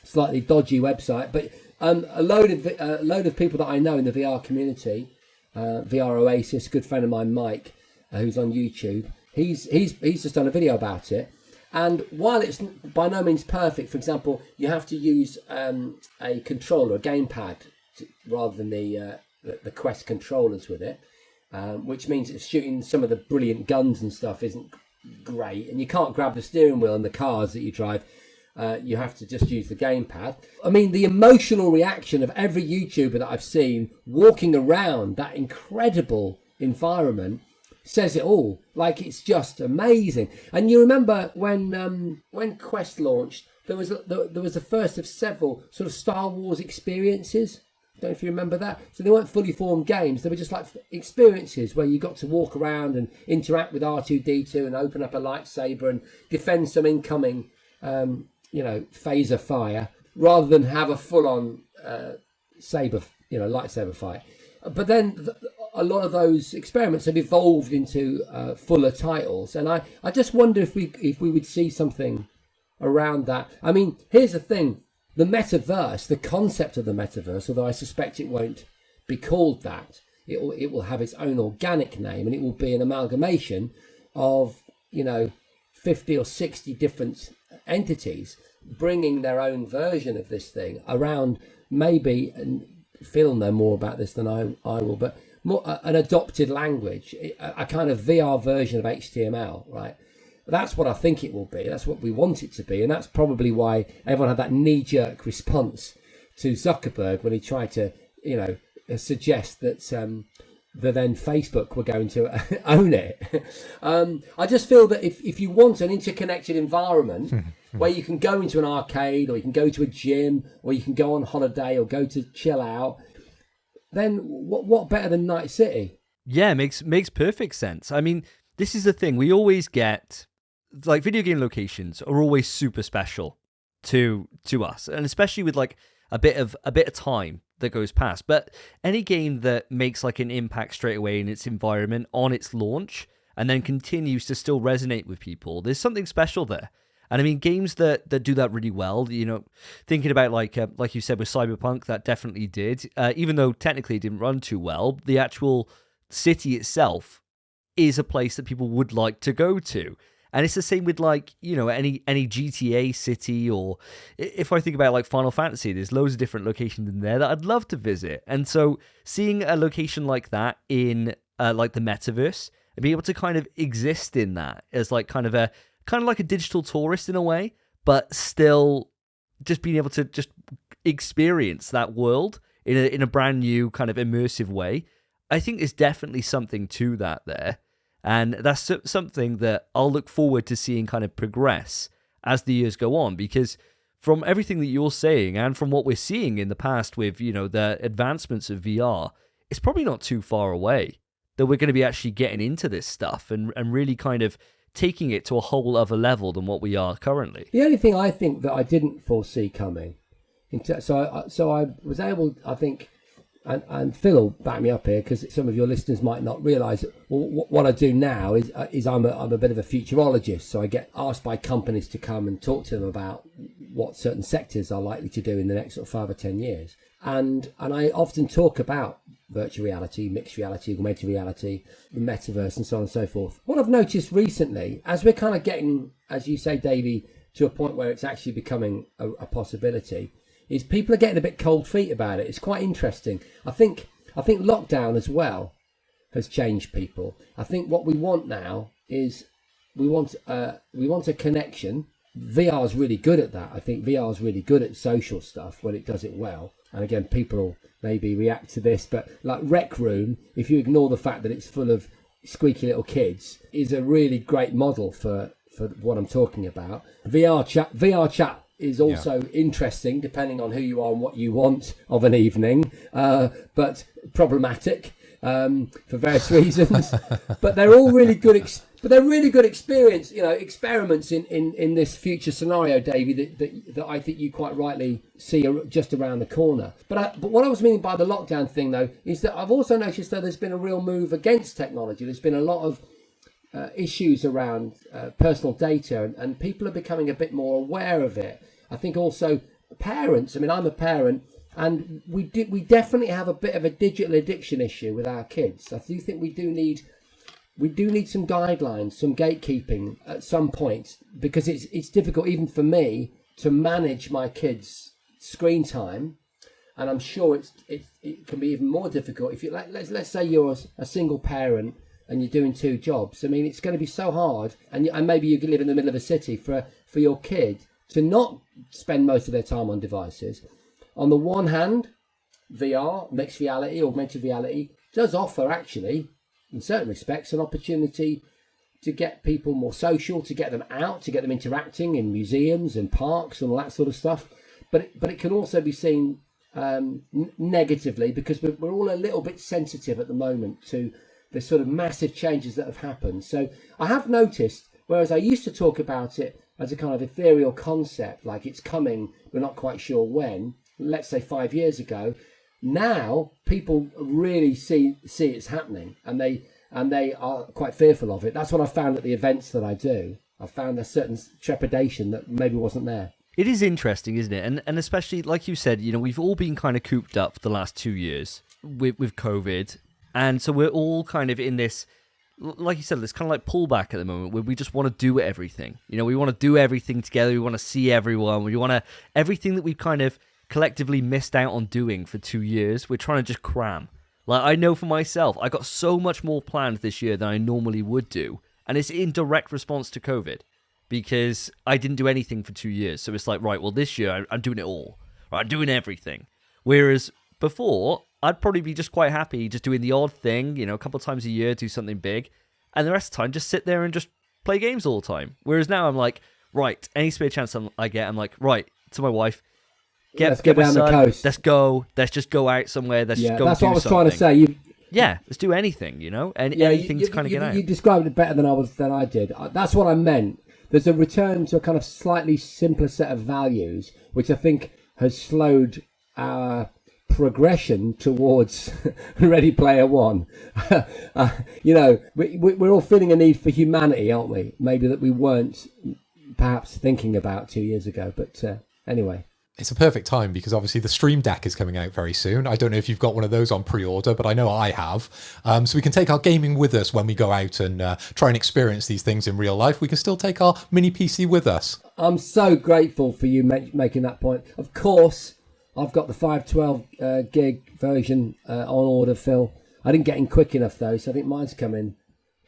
slightly dodgy website. But a load of people that I know in the VR community, VR Oasis, a good friend of mine, Mike, who's on YouTube, he's just done a video about it. And while it's by no means perfect, for example, you have to use a controller, a gamepad, rather than the Quest controllers with it, which means it's shooting some of the brilliant guns and stuff isn't great. And you can't grab the steering wheel in the cars that you drive. You have to just use the gamepad. I mean, the emotional reaction of every YouTuber that I've seen walking around that incredible environment says it all. Like, it's just amazing. And you remember when Quest launched, there was the first of several sort of Star Wars experiences. I don't know if you remember that. So they weren't fully formed games. They were just like experiences where you got to walk around and interact with R2-D2 and open up a lightsaber and defend some incoming phaser fire, rather than have a full-on lightsaber fight. But then a lot of those experiments have evolved into fuller titles, and I just wonder if we would see something around that. I mean, here's the thing: the metaverse, the concept of the metaverse, although I suspect it won't be called that, it will have its own organic name, and it will be an amalgamation of 50 or 60 different entities bringing their own version of this thing around, maybe, and Phil will know more about this than I will, but more an adopted language, a kind of VR version of HTML, right? That's what I think it will be. That's what we want it to be, and that's probably why everyone had that knee-jerk response to Zuckerberg when he tried to, suggest that the then Facebook were going to own it. I just feel that if you want an interconnected environment where you can go into an arcade, or you can go to a gym, or you can go on holiday, or go to chill out, then what better than Night City? Yeah, makes perfect sense. I mean, this is the thing. We always get, like, video game locations are always super special to us, and especially with like a bit of time that goes past. But any game that makes like an impact straight away in its environment on its launch and then continues to still resonate with people, there's something special there. And I mean, games that do that really well, thinking about like you said with Cyberpunk, that definitely did. Even though technically it didn't run too well, the actual city itself is a place that people would like to go to. And it's the same with like, you know, any GTA city, or if I think about like Final Fantasy, there's loads of different locations in there that I'd love to visit. And so seeing a location like that in like the metaverse and being able to kind of exist in that as like kind of like a digital tourist in a way, but still just being able to just experience that world in a brand new kind of immersive way, I think there's definitely something to that there. And that's something that I'll look forward to seeing kind of progress as the years go on, because from everything that you're saying and from what we're seeing in the past with, you know, the advancements of VR, it's probably not too far away that we're going to be actually getting into this stuff and really kind of taking it to a whole other level than what we are currently. The only thing I think that I didn't foresee coming, so I was able, I think, and Phil will back me up here because some of your listeners might not realise that what I do now is I'm a bit of a futurologist. So I get asked by companies to come and talk to them about what certain sectors are likely to do in the next sort of 5 or 10 years. And I often talk about virtual reality, mixed reality, augmented reality, the metaverse, and so on and so forth. What I've noticed recently, as we're kind of getting, as you say, Davey, to a point where it's actually becoming a possibility, is people are getting a bit cold feet about it. It's quite interesting. I think lockdown as well has changed people. I think what we want now is we want a connection. VR is really good at that. I think VR is really good at social stuff when it does it well. And again, people will maybe react to this, but like Rec Room, if you ignore the fact that it's full of squeaky little kids, is a really great model for what I'm talking about. VR chat is also interesting, depending on who you are and what you want of an evening, but problematic for various reasons. But they're all really good. But they're really good experience, you know, experiments in this future scenario, Davey, that I think you quite rightly see just around the corner. But what I was meaning by the lockdown thing, though, is that I've also noticed that there's been a real move against technology. There's been a lot of issues around personal data, and people are becoming a bit more aware of it. I think also parents. I mean, I'm a parent, and we definitely have a bit of a digital addiction issue with our kids. I do think we do need some guidelines, some gatekeeping at some point, because it's difficult even for me to manage my kids' screen time, and I'm sure it can be even more difficult if you let's say you're a single parent and you're doing 2 jobs. I mean, it's going to be so hard, and maybe you live in the middle of a city for your kid to not spend most of their time on devices. On the one hand, VR, mixed reality, augmented reality, does offer actually, in certain respects, an opportunity to get people more social, to get them out, to get them interacting in museums and parks and all that sort of stuff. But it can also be seen negatively, because we're all a little bit sensitive at the moment to the sort of massive changes that have happened. So I have noticed, whereas I used to talk about it as a kind of ethereal concept, like it's coming, we're not quite sure when, let's say 5 years ago, now people really see it's happening, and they are quite fearful of it. That's what I found at the events that I do. I found a certain trepidation that maybe wasn't there. It is interesting, isn't it? And especially, like you said, you know, we've all been kind of cooped up for the last 2 years with COVID. And so we're all kind of in this, like you said, this kind of like pullback at the moment where we just want to do everything. You know, we want to do everything together. We want to see everyone. We want to, everything that we've kind of collectively missed out on doing for 2 years, we're trying to just cram. Like, I know for myself, I got so much more planned this year than I normally would do. And it's in direct response to COVID, because I didn't do anything for 2 years. So it's like, right, well, this year I'm doing it all. Right, I'm doing everything. Whereas before, I'd probably be just quite happy just doing the odd thing, you know, a couple of times a year, do something big. And the rest of the time, just sit there and just play games all the time. Whereas now I'm like, right, any spare chance I get, I'm like, right, to my wife, let's go down the coast. Let's go. Let's just go out somewhere. Let's just go that's do what I was something. trying to say. Yeah, let's do anything, you know? And anything to kind of get out. You described it better than I did. That's what I meant. There's a return to a kind of slightly simpler set of values, which I think has slowed our progression towards Ready Player One. You know, we're all feeling a need for humanity, aren't we? Maybe that we weren't perhaps thinking about 2 years ago. But anyway. It's a perfect time because obviously the Stream Deck is coming out very soon. I don't know if you've got one of those on pre-order, but I know I have. So we can take our gaming with us when we go out and try and experience these things in real life. We can still take our mini PC with us. I'm so grateful for you making that point. Of course, I've got the 512 gig version on order, Phil. I didn't get in quick enough though, so I think mine's coming,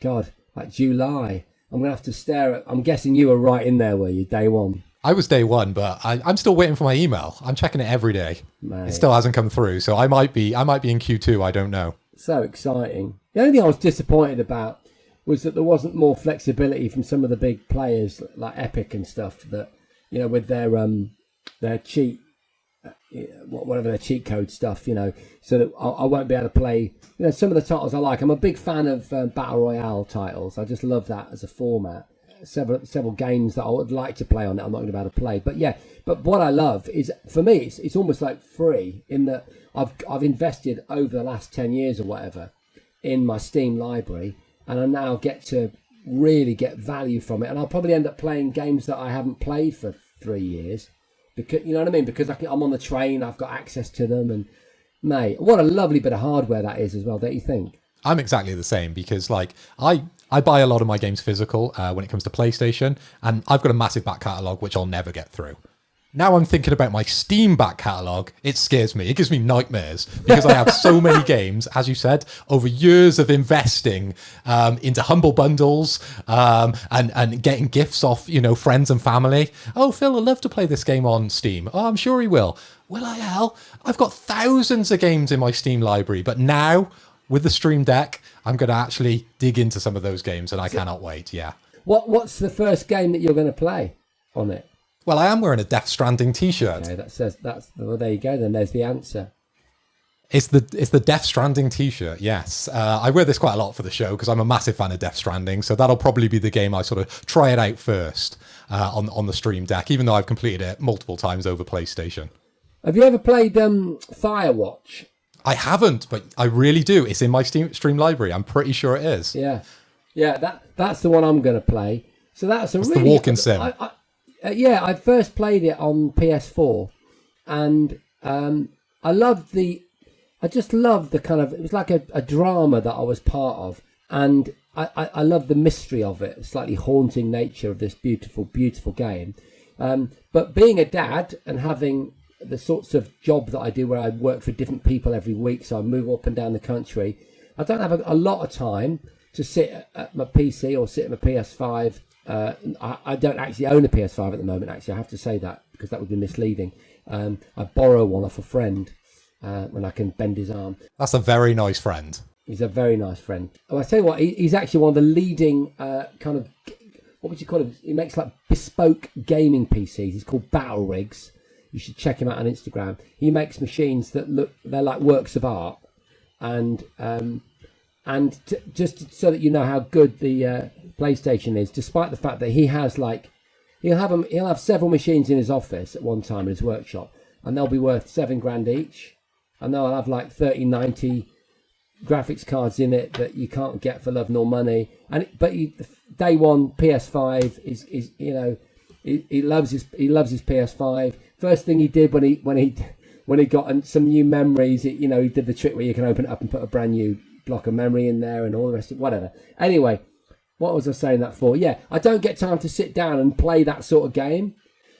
God, like July. I'm going to have to stare at... I'm guessing you were right in there, were you, day one? I was day one, but I'm still waiting for my email. I'm checking it every day. Mate. It still hasn't come through, so I might be in Q2. I don't know. So exciting. The only thing I was disappointed about was that there wasn't more flexibility from some of the big players like Epic and stuff. That, you know, with their cheat, whatever their cheat code stuff, you know, so that I won't be able to play. You know, some of the titles I like. I'm a big fan of battle royale titles. I just love that as a format. Several games that I would like to play on it, I'm not going to be able to play. But yeah, but what I love is, for me, it's almost like free in that I've invested over the last 10 years or whatever in my Steam library, and I now get to really get value from it. And I'll probably end up playing games that I haven't played for 3 years, because, you know what I mean? Because I'm on the train, I've got access to them, and mate, what a lovely bit of hardware that is as well, don't you think? I'm exactly the same because, like, I buy a lot of my games physical when it comes to PlayStation, and I've got a massive back catalogue which I'll never get through. Now I'm thinking about my Steam back catalogue. It scares me. It gives me nightmares because I have so many games, as you said, over years of investing into humble bundles and getting gifts off, you know, friends and family. Oh, Phil, I'd love to play this game on Steam. Oh, I'm sure he will. Will I? Hell, I've got thousands of games in my Steam library, but now with the Stream Deck, I'm going to actually dig into some of those games, and I cannot wait. Yeah. What's the first game that you're going to play on it? Well, I am wearing a Death Stranding t-shirt. Okay, well, there you go. Then there's the answer. It's the Death Stranding t-shirt. Yes, I wear this quite a lot for the show because I'm a massive fan of Death Stranding. So that'll probably be the game I sort of try it out first on the Stream Deck, even though I've completed it multiple times over PlayStation. Have you ever played Firewatch? I haven't, but I really do. It's in my Stream library. I'm pretty sure it is. Yeah. That's the one I'm going to play. So that's the walking sim. I first played it on PS4, and I just loved the kind of, it was like a drama that I was part of, and I love the mystery of it, slightly haunting nature of this beautiful, beautiful game. But being a dad and having the sorts of job that I do where I work for different people every week, so I move up and down the country, I don't have a lot of time to sit at my PC or sit at my PS5. I don't actually own a PS5 at the moment, actually. I have to say that because that would be misleading. I borrow one off a friend when I can bend his arm. That's a very nice friend. He's a very nice friend. Oh, I tell you what, he's actually one of the leading kind of, what would you call him? He makes like bespoke gaming PCs. He's called Battle Rigs. You should check him out on Instagram. He makes machines that they're like works of art. And just so that you know how good the PlayStation is, despite the fact that he has he'll have several machines in his office at one time in his workshop, and they'll be worth $7,000 each, and they'll have like 3090 graphics cards in it that you can't get for love nor money. But day one PS5 is you know, he loves his PS5. First thing he did when he got some new memories, he did the trick where you can open it up and put a brand new block of memory in there and all the rest of whatever. Anyway, what was I saying that for? Yeah, I don't get time to sit down and play that sort of game.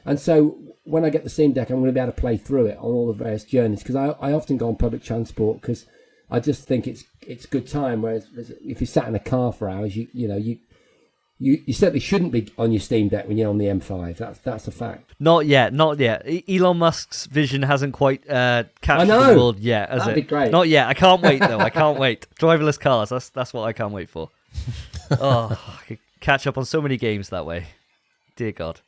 And so when I get the Steam Deck, I'm going to be able to play through it on all the various journeys, because I often go on public transport because I just think it's good time. Whereas if you sat in a car for hours, you certainly shouldn't be on your Steam Deck when you're on the M5. That's a fact. Not yet. Elon Musk's vision hasn't quite captured the world yet, has it? That'd be great. Not yet. I can't wait, though. I can't wait. Driverless cars, that's what I can't wait for. Oh, I could catch up on so many games that way. Dear God.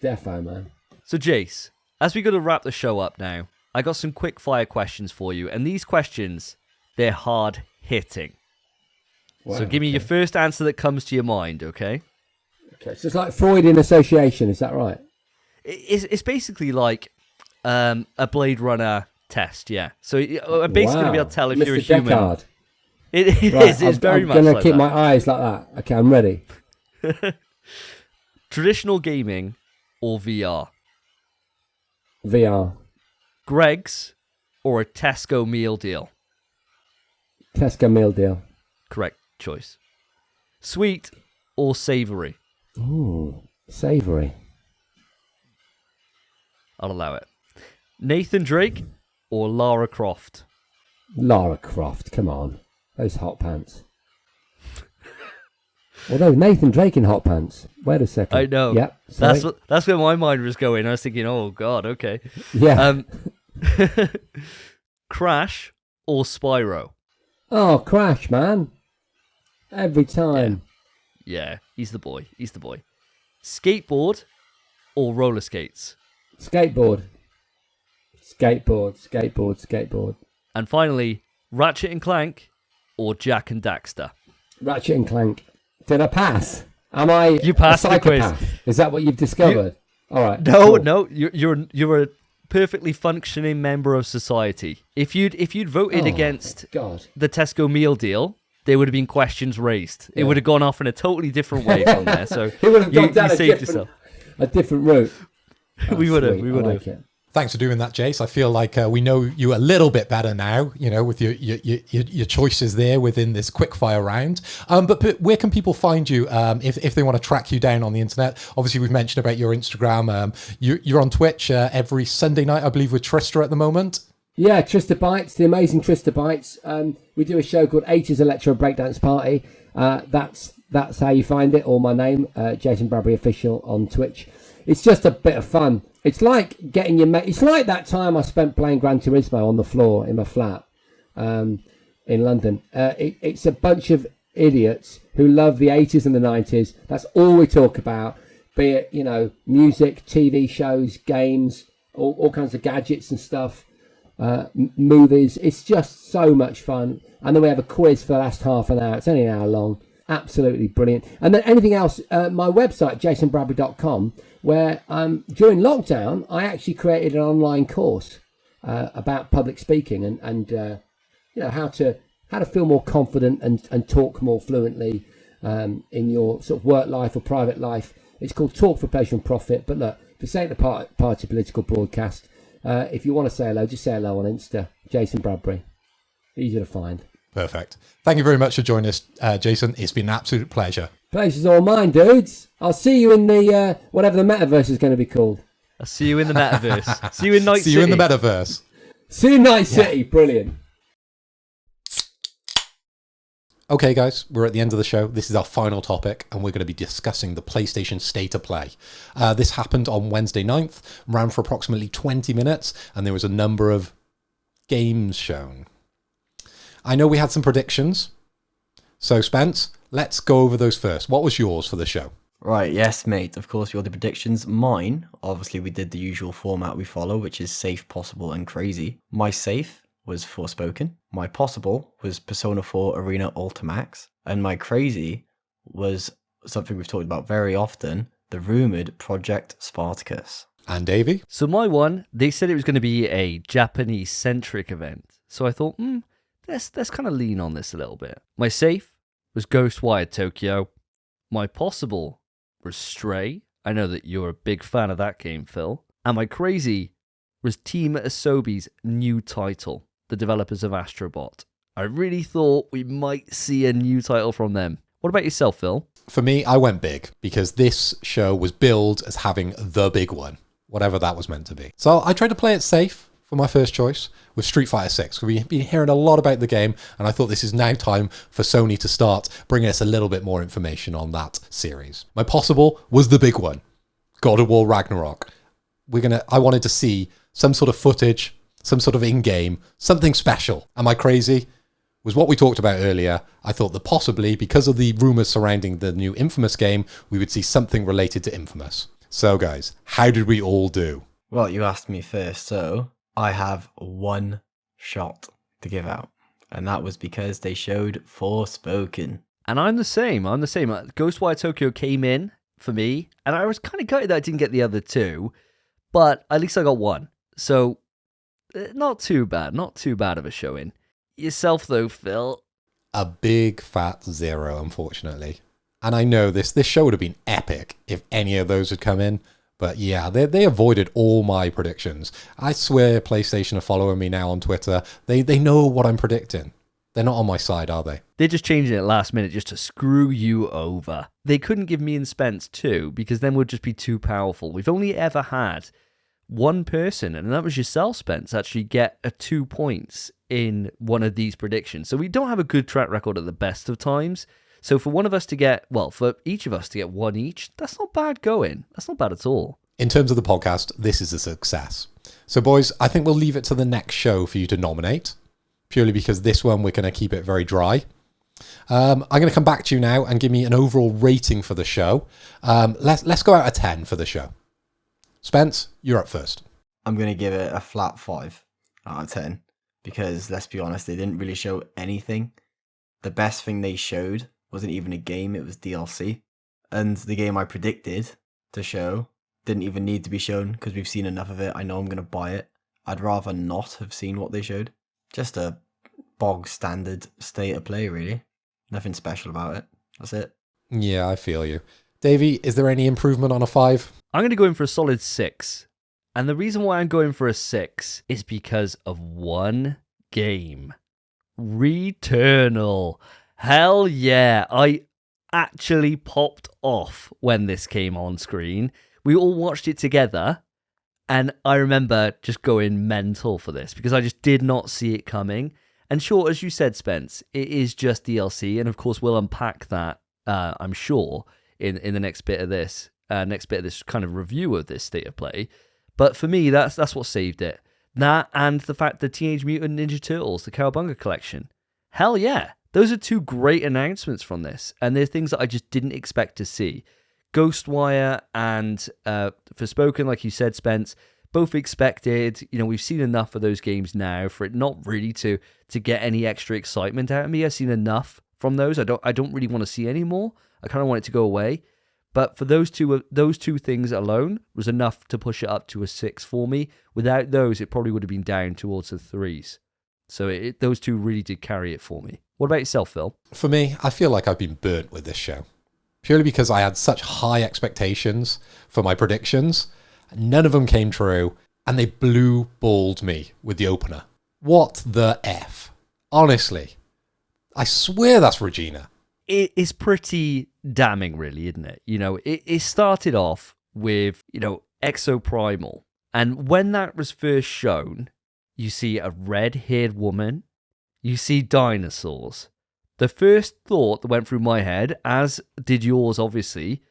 Defo, man. So, Jace, as we got to wrap the show up now, I got some quick fire questions for you. And these questions, they're hard hitting. Wow, so give me your first answer that comes to your mind, okay? Okay, so it's like Freudian association, is that right? It's basically like a Blade Runner test, yeah. So I'm basically going to be able to tell if Mr. you're a human. Deckard. It right, is. It's very much I'm going like to keep that. my eyes like that. Okay, I'm ready. Traditional gaming or VR? VR. Greg's or a Tesco meal deal? Tesco meal deal. Correct choice. Sweet or savoury? Ooh, savoury. I'll allow it. Nathan Drake or Lara Croft? Lara Croft, come on. Those hot pants. Although Nathan Drake in hot pants. Wait a second. I know. Yep. Sorry. That's where my mind was going. I was thinking, oh God, okay. Yeah. Crash or Spyro? Oh, Crash, man. Every time. Yeah, he's the boy. He's the boy. Skateboard or roller skates? Skateboard. Skateboard. And finally, Ratchet and Clank or Jack and Daxter? Ratchet and Clank. Did I pass? Am I You passed a the quiz. psychopath? Is that what you've discovered? All right. No, cool. no, you're a perfectly functioning member of society. If you'd voted against God. the Tesco meal deal, there would have been questions raised. It Yeah. would have gone off in a totally different way from there. So It would have gone down you a saved different, yourself. a different route. We would have. Sweet. We would I have. like it. Thanks for doing that, Jace. I feel like we know you a little bit better now, you know, with your choices there within this quickfire round. But where can people find you if they want to track you down on the internet? Obviously, we've mentioned about your Instagram. You're on Twitch every Sunday night, I believe, with Trista at the moment. Yeah, Trista Bites, the amazing Trista Bites. We do a show called 80s Electro Breakdance Party. That's how you find it, or my name, Jason Bradbury Official on Twitch. It's just a bit of fun. It's like getting your mate. It's like that time I spent playing Gran Turismo on the floor in my flat in London. It's a bunch of idiots who love the 80s and the 90s. That's all we talk about. Be it, you know, music, TV shows, games, all kinds of gadgets and stuff, movies. It's just so much fun. And then we have a quiz for the last half an hour. It's only an hour long. Absolutely brilliant. And then anything else, my website, jasonbradbury.com, where during lockdown, I actually created an online course about public speaking and you know, how to feel more confident and talk more fluently in your sort of work life or private life. It's called Talk for Pleasure and Profit. But look, for sake of the party political broadcast, if you want to say hello, just say hello on Insta. Jason Bradbury. Easy to find. Perfect. Thank you very much for joining us, Jason. It's been an absolute pleasure. Pleasure's all mine, dudes. I'll see you in the whatever the metaverse is going to be called. I'll see you in the metaverse. See you in Night City. See you in the metaverse. See you in Night City. Brilliant. Okay, guys, we're at the end of the show. This is our final topic, and we're going to be discussing the PlayStation State of Play. This happened on Wednesday 9th, ran for approximately 20 minutes, and there was a number of games shown. I know we had some predictions. So, Spence, let's go over those first. What was yours for the show? Right, yes, mate. Of course, all the predictions. Mine, obviously, we did the usual format we follow, which is safe, possible, and crazy. My safe was Forspoken. My possible was Persona 4 Arena Ultimax. And my crazy was something we've talked about very often, the rumoured Project Spartacus. And Davey? So my one, they said it was going to be a Japanese-centric event. So I thought, let's kind of lean on this a little bit. My safe was Ghostwire Tokyo. My possible was Stray. I know that you're a big fan of that game, Phil. And my crazy was Team Asobi's new title, the developers of Astrobot. I really thought we might see a new title from them. What about yourself, Phil? For me, I went big because this show was billed as having the big one, whatever that was meant to be. So I tried to play it safe for my first choice with Street Fighter 6. We've been hearing a lot about the game, and I thought this is now time for Sony to start bringing us a little bit more information on that series. My possible was the big one, God of War Ragnarok. I wanted to see some sort of footage, some sort of in-game, something special. Am I crazy? Was what we talked about earlier. I thought that possibly, because of the rumours surrounding the new Infamous game, we would see something related to Infamous. So guys, how did we all do? Well, you asked me first, so I have one shot to give out. And that was because they showed Forspoken. And I'm the same. Ghostwire Tokyo came in for me, and I was kind of gutted that I didn't get the other two, but at least I got one. So, not too bad of a showing. Yourself, though, Phil? A big fat 0, unfortunately. And I know this show would have been epic if any of those had come in, But yeah, they avoided all my predictions. I swear PlayStation are following me now on Twitter. They know what I'm predicting. They're not on my side, are they? They're just changing it last minute just to screw you over. They couldn't give me and Spence 2 because then we'd just be too powerful. We've only ever had one person, and that was yourself, Spence, actually get a 2 points in one of these predictions. So we don't have a good track record at the best of times. So for one of us to get, well, for each of us to get one each, that's not bad going. That's not bad at all. In terms of the podcast, this is a success. So boys, I think we'll leave it to the next show for you to nominate, purely because this one we're going to keep it very dry. I'm going to come back to you now and give me an overall rating for the show. Let's go out of 10 for the show. Spence, you're up first. I'm going to give it a flat 5 out of 10 because, let's be honest, they didn't really show anything. The best thing they showed wasn't even a game, it was DLC. And the game I predicted to show didn't even need to be shown because we've seen enough of it. I know I'm going to buy it. I'd rather not have seen what they showed. Just a bog standard state of play, really. Nothing special about it. That's it. Yeah, I feel you. Davey, is there any improvement on a 5? I'm going to go in for a solid 6. And the reason why I'm going for a 6 is because of one game. Returnal. Hell yeah. I actually popped off when this came on screen. We all watched it together. And I remember just going mental for this because I just did not see it coming. And sure, as you said, Spence, it is just DLC. And of course, we'll unpack that, I'm sure, in the next bit of this kind of review of this state of play. But for me, that's what saved it. That and the fact that Teenage Mutant Ninja Turtles, the Cowabunga collection. Hell yeah. Those are two great announcements from this. And they're things that I just didn't expect to see. Ghostwire and Forspoken, like you said, Spence, both expected. You know, we've seen enough of those games now for it not really to get any extra excitement out of me. I've seen enough from those. I don't really want to see any more. I kind of want it to go away. But for those two things alone was enough to push it up to a 6 for me. Without those, it probably would have been down towards the 3s. So those two really did carry it for me. What about yourself, Phil? For me, I feel like I've been burnt with this show. Purely because I had such high expectations for my predictions. None of them came true. And they blue-balled me with the opener. What the F? Honestly. I swear that's Regina. It is pretty damning, really, isn't it? You know, it started off with, Exoprimal. And when that was first shown, you see a red-haired woman. You see dinosaurs. The first thought that went through my head, as did yours, obviously,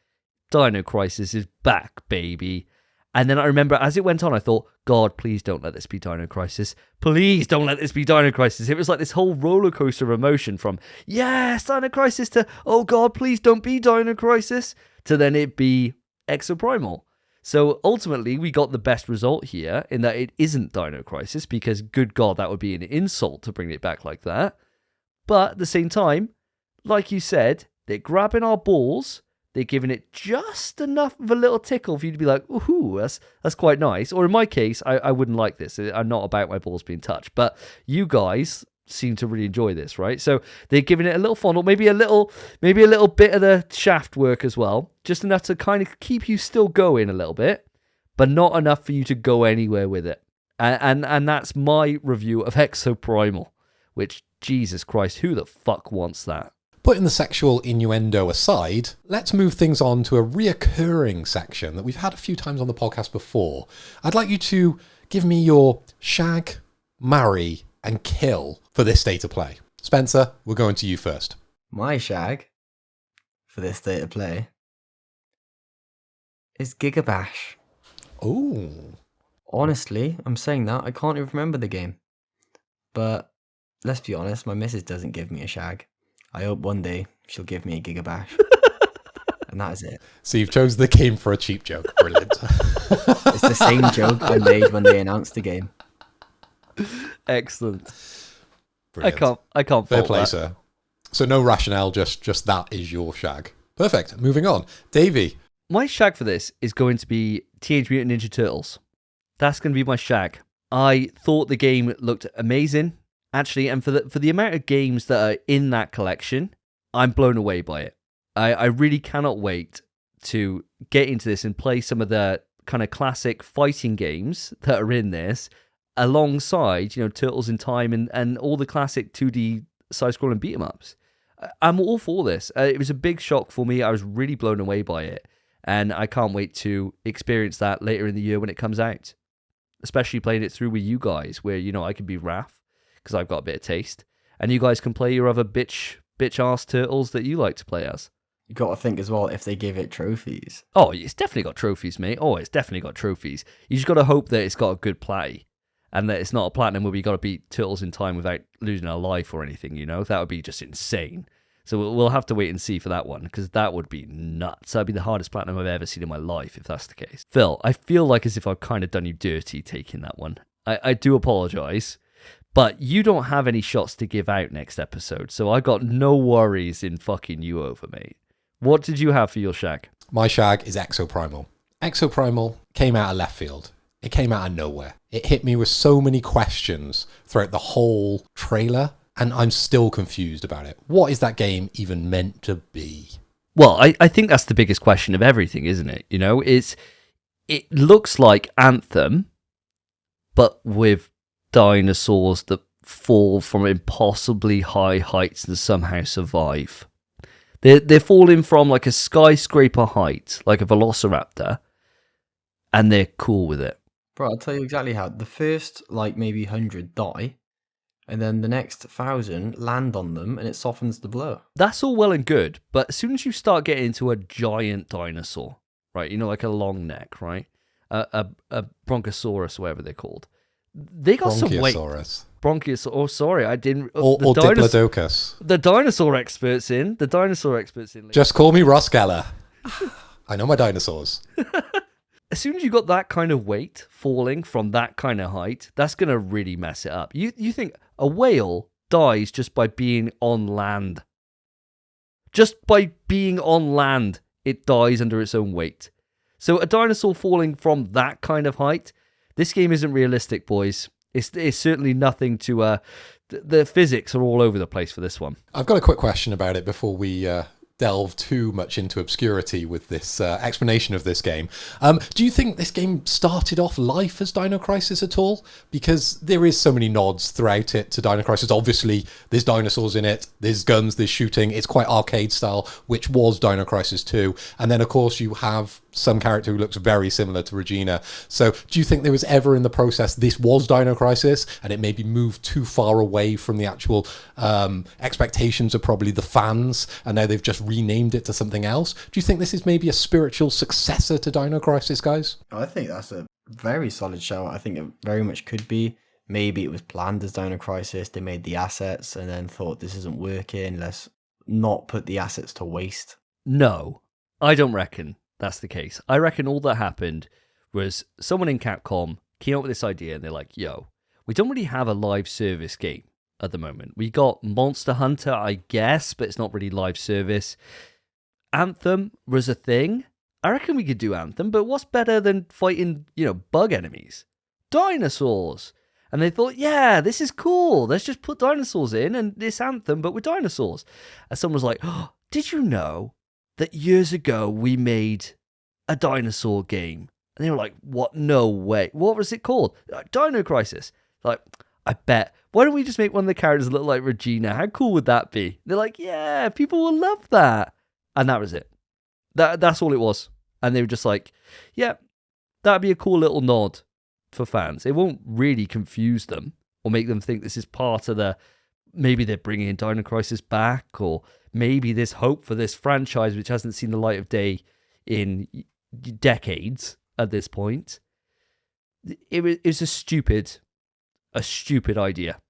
Dino Crisis is back, baby. And then I remember as it went on, I thought, God, please don't let this be Dino Crisis. Please don't let this be Dino Crisis. It was like this whole roller coaster of emotion from, yes, Dino Crisis, to, oh God, please don't be Dino Crisis, to then it be Exoprimal. So ultimately, we got the best result here in that it isn't Dino Crisis, because good God, that would be an insult to bring it back like that. But at the same time, like you said, they're grabbing our balls. They're giving it just enough of a little tickle for you to be like, ooh, that's quite nice. Or in my case, I wouldn't like this. I'm not about my balls being touched. But you guys seem to really enjoy this, right? So they're giving it a little fondle, maybe a little bit of the shaft work as well. Just enough to kind of keep you still going a little bit, but not enough for you to go anywhere with it. And that's my review of Exoprimal, which, Jesus Christ, who the fuck wants that? Putting the sexual innuendo aside, let's move things on to a reoccurring section that we've had a few times on the podcast before. I'd like you to give me your shag, marry, and kill for this state of play. Spencer, we're going to you first. My shag for this state of play is Gigabash. Oh. Honestly, I'm saying that. I can't even remember the game. But let's be honest, my missus doesn't give me a shag. I hope one day she'll give me a Gigabash. And that is it. So you've chosen the game for a cheap joke. Brilliant. It's the same joke I made when they announced the game. Excellent. Brilliant. I can't Fair fault play, that. sir. So no rationale, just that is your shag. Perfect. Moving on. Davey. My shag for this is going to be Teenage Mutant Ninja Turtles. That's going to be my shag. I thought the game looked amazing, actually, and for the amount of games that are in that collection, I'm blown away by it. I really cannot wait to get into this and play some of the kind of classic fighting games that are in this, alongside, Turtles in Time and all the classic 2D side-scrolling beat-em-ups. I'm all for this. It was a big shock for me. I was really blown away by it, and I can't wait to experience that later in the year when it comes out, especially playing it through with you guys, where, I can be Raph, because I've got a bit of taste, and you guys can play your other bitch-ass turtles that you like to play as. You got to think as well if they give it trophies. Oh, it's definitely got trophies, mate. Oh, it's definitely got trophies. You just got to hope that it's got a good play, and that it's not a platinum where we got to beat Turtles in Time without losing our life or anything, That would be just insane. So we'll have to wait and see for that one, because that would be nuts. That'd be the hardest platinum I've ever seen in my life, if that's the case. Phil, I feel like as if I've kind of done you dirty taking that one. I do apologise, but you don't have any shots to give out next episode, so I got no worries in fucking you over, mate. What did you have for your shag? My shag is Exoprimal. Exoprimal came out of left field. It came out of nowhere. It hit me with so many questions throughout the whole trailer, and I'm still confused about it. What is that game even meant to be? Well, I think that's the biggest question of everything, isn't it? It looks like Anthem, but with dinosaurs that fall from impossibly high heights and somehow survive. They're falling from like a skyscraper height, like a velociraptor, and they're cool with it. Bro, I'll tell you exactly how. The first, maybe 100 die, and then the next 1,000 land on them, and it softens the blow. That's all well and good, but as soon as you start getting into a giant dinosaur, right, like a long neck, right, a bronchosaurus, whatever they're called, they got some weight. Bronchiosaurus. Oh, sorry, I didn't. Or Diplodocus. The dinosaur experts in. Just call me Ross Geller. I know my dinosaurs. As soon as you got that kind of weight falling from that kind of height, that's going to really mess it up. You think a whale dies just by being on land. Just by being on land, it dies under its own weight. So a dinosaur falling from that kind of height, this game isn't realistic, boys. It's certainly nothing to... the physics are all over the place for this one. I've got a quick question about it before we delve too much into obscurity with this explanation of this game. Do you think this game started off life as Dino Crisis at all? Because there is so many nods throughout it to Dino Crisis. Obviously, there's dinosaurs in it, there's guns, there's shooting. It's quite arcade style, which was Dino Crisis 2. And then, of course, you have some character who looks very similar to Regina. So do you think there was ever in the process this was Dino Crisis and it maybe moved too far away from the actual expectations of probably the fans, and now they've just renamed it to something else? Do you think this is maybe a spiritual successor to Dino Crisis, guys? I think that's a very solid shout. I think it very much could be. Maybe it was planned as Dino Crisis. They made the assets and then thought, this isn't working, let's not put the assets to waste. No, I don't reckon that's the case. I reckon all that happened was someone in Capcom came up with this idea and they're like, yo, we don't really have a live service game at the moment. We got Monster Hunter, I guess, but it's not really live service. Anthem was a thing. I reckon we could do Anthem, but what's better than fighting, bug enemies? Dinosaurs. And they thought, yeah, this is cool. Let's just put dinosaurs in and this Anthem, but with dinosaurs. And someone was like, oh, did you know that years ago we made a dinosaur game? And they were like, what? No way. What was it called? Dino Crisis. Like, I bet. Why don't we just make one of the characters look like Regina? How cool would that be? They're like, yeah, people will love that. And that was it. That's all it was. And they were just like, yeah, that'd be a cool little nod for fans. It won't really confuse them or make them think this is part of maybe they're bringing Dino Crisis back, or maybe there's hope for this franchise which hasn't seen the light of day in decades at this point. It was a stupid idea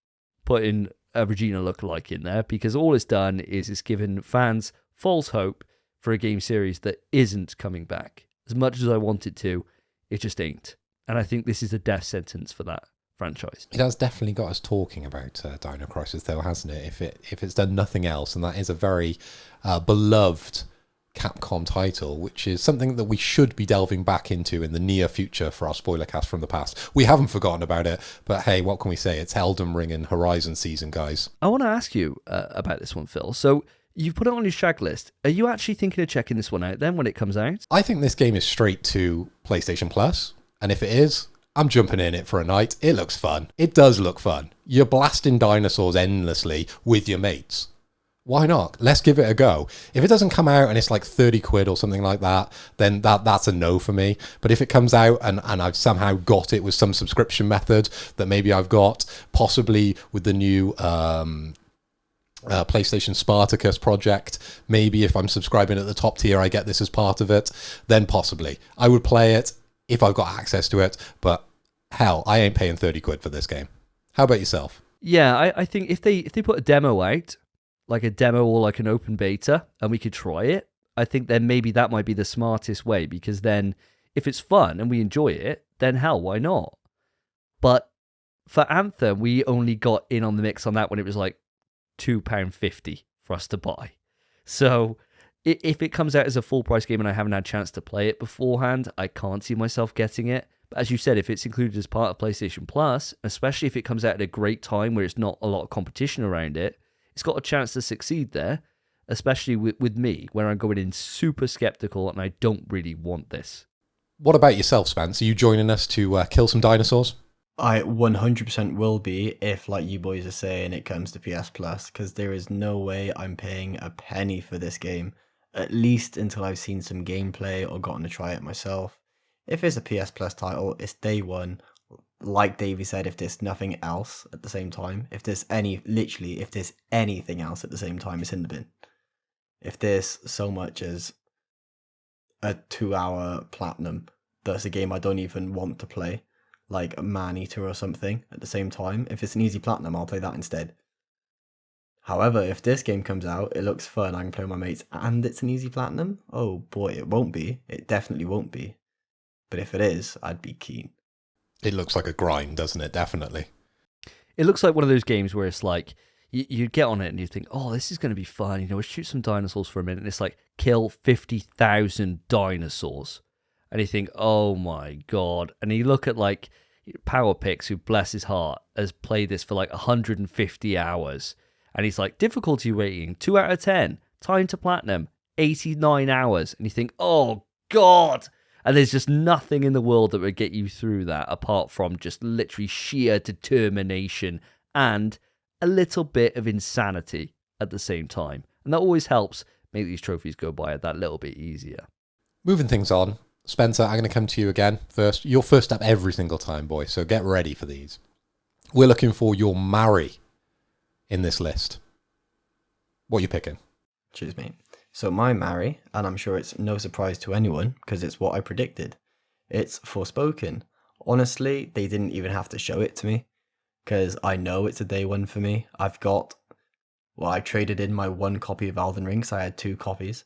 putting a Regina lookalike in there, because all it's done is it's given fans false hope for a game series that isn't coming back. As much as I want it to, it just ain't. And I think this is a death sentence for that franchise. It has definitely got us talking about Dino Crisis, though, hasn't it? If it's done nothing else, and that is a very beloved Capcom title, which is something that we should be delving back into in the near future for our spoiler cast from the past. We haven't forgotten about it, but hey, what can we say? It's Elden Ring and Horizon season, guys. I want to ask you about this one, Phil. So You've put it on your shag list. Are you actually thinking of checking this one out then when it comes out? I think this game is straight to PlayStation Plus, and if it is, I'm jumping in it for a night. It looks fun. It does look fun. You're blasting dinosaurs endlessly with your mates. Why not? Let's give it a go. If it doesn't come out and it's like 30 quid or something like that, then that's a no for me. But if it comes out and I've somehow got it with some subscription method that maybe I've got, possibly with the new PlayStation Spartacus project, maybe if I'm subscribing at the top tier, I get this as part of it, then possibly. I would play it if I've got access to it, but hell, I ain't paying 30 quid for this game. How about yourself? Yeah, I think if they put a demo out, like a demo or like an open beta, and we could try it, I think then maybe that might be the smartest way, because then if it's fun and we enjoy it, then hell, why not? But for Anthem, we only got in on the mix on that when it was like £2.50 for us to buy. So if it comes out as a full price game and I haven't had a chance to play it beforehand, I can't see myself getting it. But as you said, if it's included as part of PlayStation Plus, especially if it comes out at a great time where it's not a lot of competition around it, it's got a chance to succeed there, especially with me, where I'm going in super skeptical and I don't really want this. What about yourself, Spence? Are you joining us to kill some dinosaurs? I 100% will be if, like you boys are saying, it comes to PS Plus, because there is no way I'm paying a penny for this game, at least until I've seen some gameplay or gotten to try it myself. If it's a PS Plus title, it's day one. Like Davey said, if there's nothing else at the same time, if there's anything else at the same time, it's in the bin. If there's so much as a 2-hour platinum, that's a game I don't even want to play, like a Man-Eater or something at the same time. If it's an easy platinum, I'll play that instead. However, if this game comes out, it looks fun, I can play with my mates, and it's an easy platinum, oh boy, it won't be. It definitely won't be. But if it is, I'd be keen. It looks like a grind, doesn't it? Definitely. It looks like one of those games where it's like, you get on it and you think, oh, this is going to be fun. You know, we'll shoot some dinosaurs for a minute. And it's like, kill 50,000 dinosaurs. And you think, oh my God. And you look at like PowerPix, who bless his heart, has played this for like 150 hours. And he's like, difficulty rating, 2 out of 10. Time to platinum, 89 hours. And you think, oh God. And there's just nothing in the world that would get you through that apart from just literally sheer determination and a little bit of insanity at the same time. And that always helps make these trophies go by that little bit easier. Moving things on. Spencer, I'm going to come to you again first. You're first up every single time, boy, so get ready for these. We're looking for your marry in this list. What are you picking? Cheers, mate. So my marry, and I'm sure it's no surprise to anyone because it's what I predicted. It's Forspoken. Honestly, they didn't even have to show it to me because I know it's a day one for me. I traded in my 1 copy of Elden Ring, so I had 2 copies.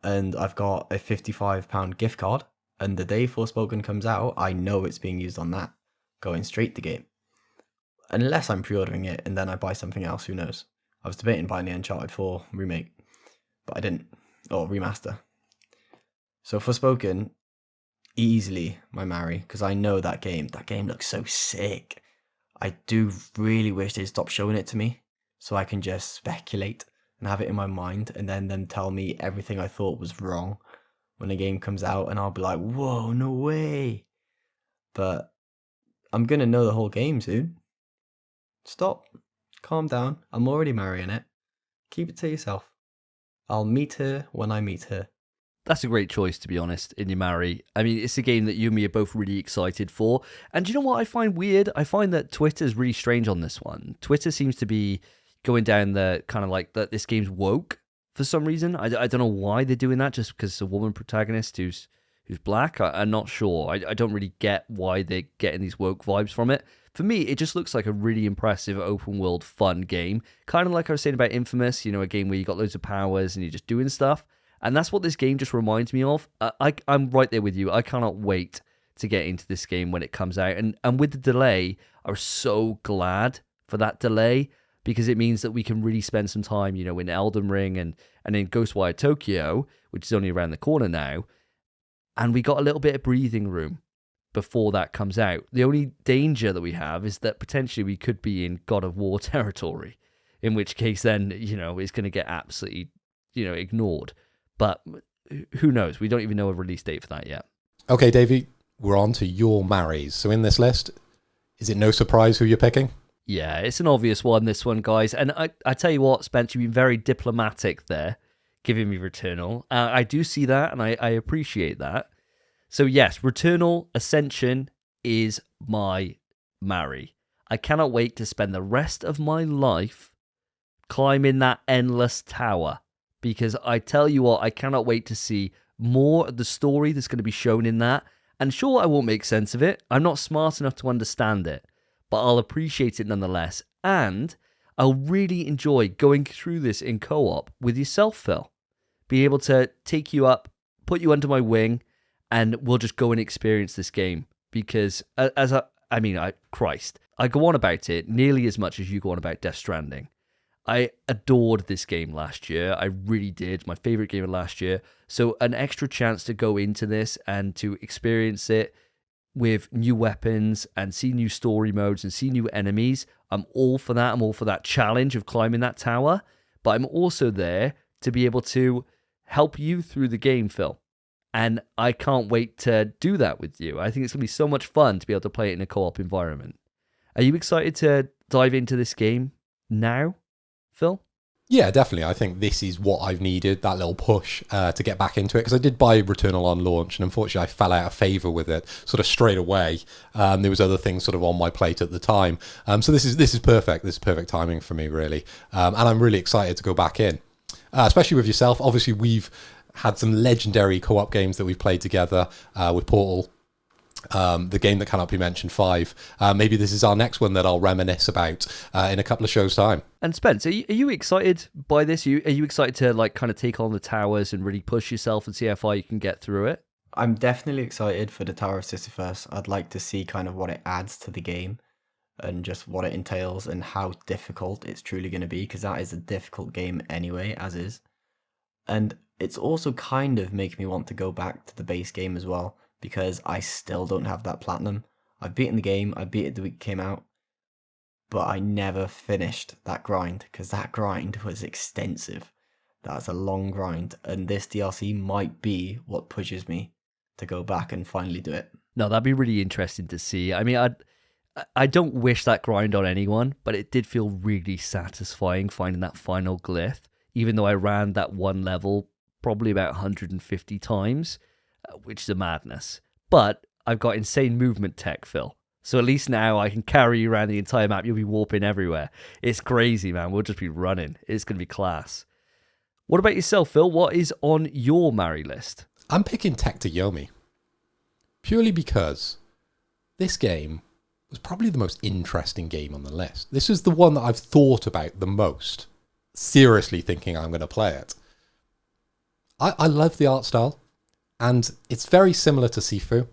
And I've got a £55 gift card. And the day Forspoken comes out, I know it's being used on that. Going straight to game. Unless I'm pre-ordering it and then I buy something else, who knows. I was debating buying the Uncharted 4 remake. But I didn't. Or remaster. So Forspoken, easily my marry, because I know that game looks so sick. I do really wish they'd stop showing it to me, so I can just speculate and have it in my mind, and then them tell me everything I thought was wrong when the game comes out, and I'll be like, whoa, no way. But I'm gonna know the whole game soon. Stop. Calm down. I'm already marrying it. Keep it to yourself. I'll meet her when I meet her. That's a great choice, to be honest, in your marry. I mean, it's a game that you and me are both really excited for. And do you know what I find weird? I find that Twitter's really strange on this one. Twitter seems to be going down the kind of like that this game's woke for some reason. I don't know why they're doing that, just because it's a woman protagonist who's black. I'm not sure. I don't really get why they're getting these woke vibes from it. For me, it just looks like a really impressive open world fun game. Kind of like I was saying about Infamous, you know, a game where you got loads of powers and you're just doing stuff. And that's what this game just reminds me of. I'm right there with you. I cannot wait to get into this game when it comes out. And with the delay, I was so glad for that delay, because it means that we can really spend some time, you know, in Elden Ring and in Ghostwire Tokyo, which is only around the corner now. And we got a little bit of breathing room before that comes out. The only danger that we have is that potentially we could be in God of War territory in which case then, it's going to get absolutely, ignored. But who knows? We don't even know a release date for that yet. Okay, Davey, we're on to your marries. So in this list, is it no surprise who you're picking? Yeah, it's an obvious one, this one, guys. And I tell you what, Spence, you've been very diplomatic there, giving me Returnal. I do see that, and I appreciate that. So yes, Returnal Ascension is my marry. I cannot wait to spend the rest of my life climbing that endless tower, because I tell you what, I cannot wait to see more of the story that's going to be shown in that. And sure, I won't make sense of it. I'm not smart enough to understand it, but I'll appreciate it nonetheless. And I'll really enjoy going through this in co-op with yourself, Phil. Be able to take you up, put you under my wing, and we'll just go and experience this game. Because Christ, I go on about it nearly as much as you go on about Death Stranding. I adored this game last year. I really did. My favorite game of last year. So an extra chance to go into this and to experience it with new weapons and see new story modes and see new enemies. I'm all for that. I'm all for that challenge of climbing that tower. But I'm also there to be able to help you through the game, Phil. And I can't wait to do that with you. I think it's going to be so much fun to be able to play it in a co-op environment. Are you excited to dive into this game now, Phil? Yeah, definitely. I think this is what I've needed, that little push to get back into it. Because I did buy Returnal on launch, and unfortunately I fell out of favour with it sort of straight away. There was other things sort of on my plate at the time. So this is perfect. This is perfect timing for me, really. And I'm really excited to go back in, especially with yourself. Obviously, we've had some legendary co-op games that we've played together with Portal. The game that cannot be mentioned, 5. Maybe this is our next one that I'll reminisce about in a couple of shows' time. And Spence, are you excited by this? Are you excited to kind of take on the towers and really push yourself and see how far you can get through it? I'm definitely excited for the Tower of Sisyphus. I'd like to see kind of what it adds to the game and just what it entails and how difficult it's truly going to be, because that is a difficult game anyway, as is. And it's also kind of making me want to go back to the base game as well, because I still don't have that platinum. I've beaten the game, I beat it the week it came out, but I never finished that grind, because that grind was extensive. That's a long grind, and this DLC might be what pushes me to go back and finally do it. No, that'd be really interesting to see. I mean, I don't wish that grind on anyone, but it did feel really satisfying finding that final glyph, even though I ran that one level probably about 150 times. Which is a madness. But I've got insane movement tech, Phil. So at least now I can carry you around the entire map. You'll be warping everywhere. It's crazy, man. We'll just be running. It's going to be class. What about yourself, Phil? What is on your marry list? I'm picking Tecta Yomi. Purely because this game was probably the most interesting game on the list. This is the one that I've thought about the most. Seriously thinking I'm going to play it. I love the art style. And it's very similar to Sifu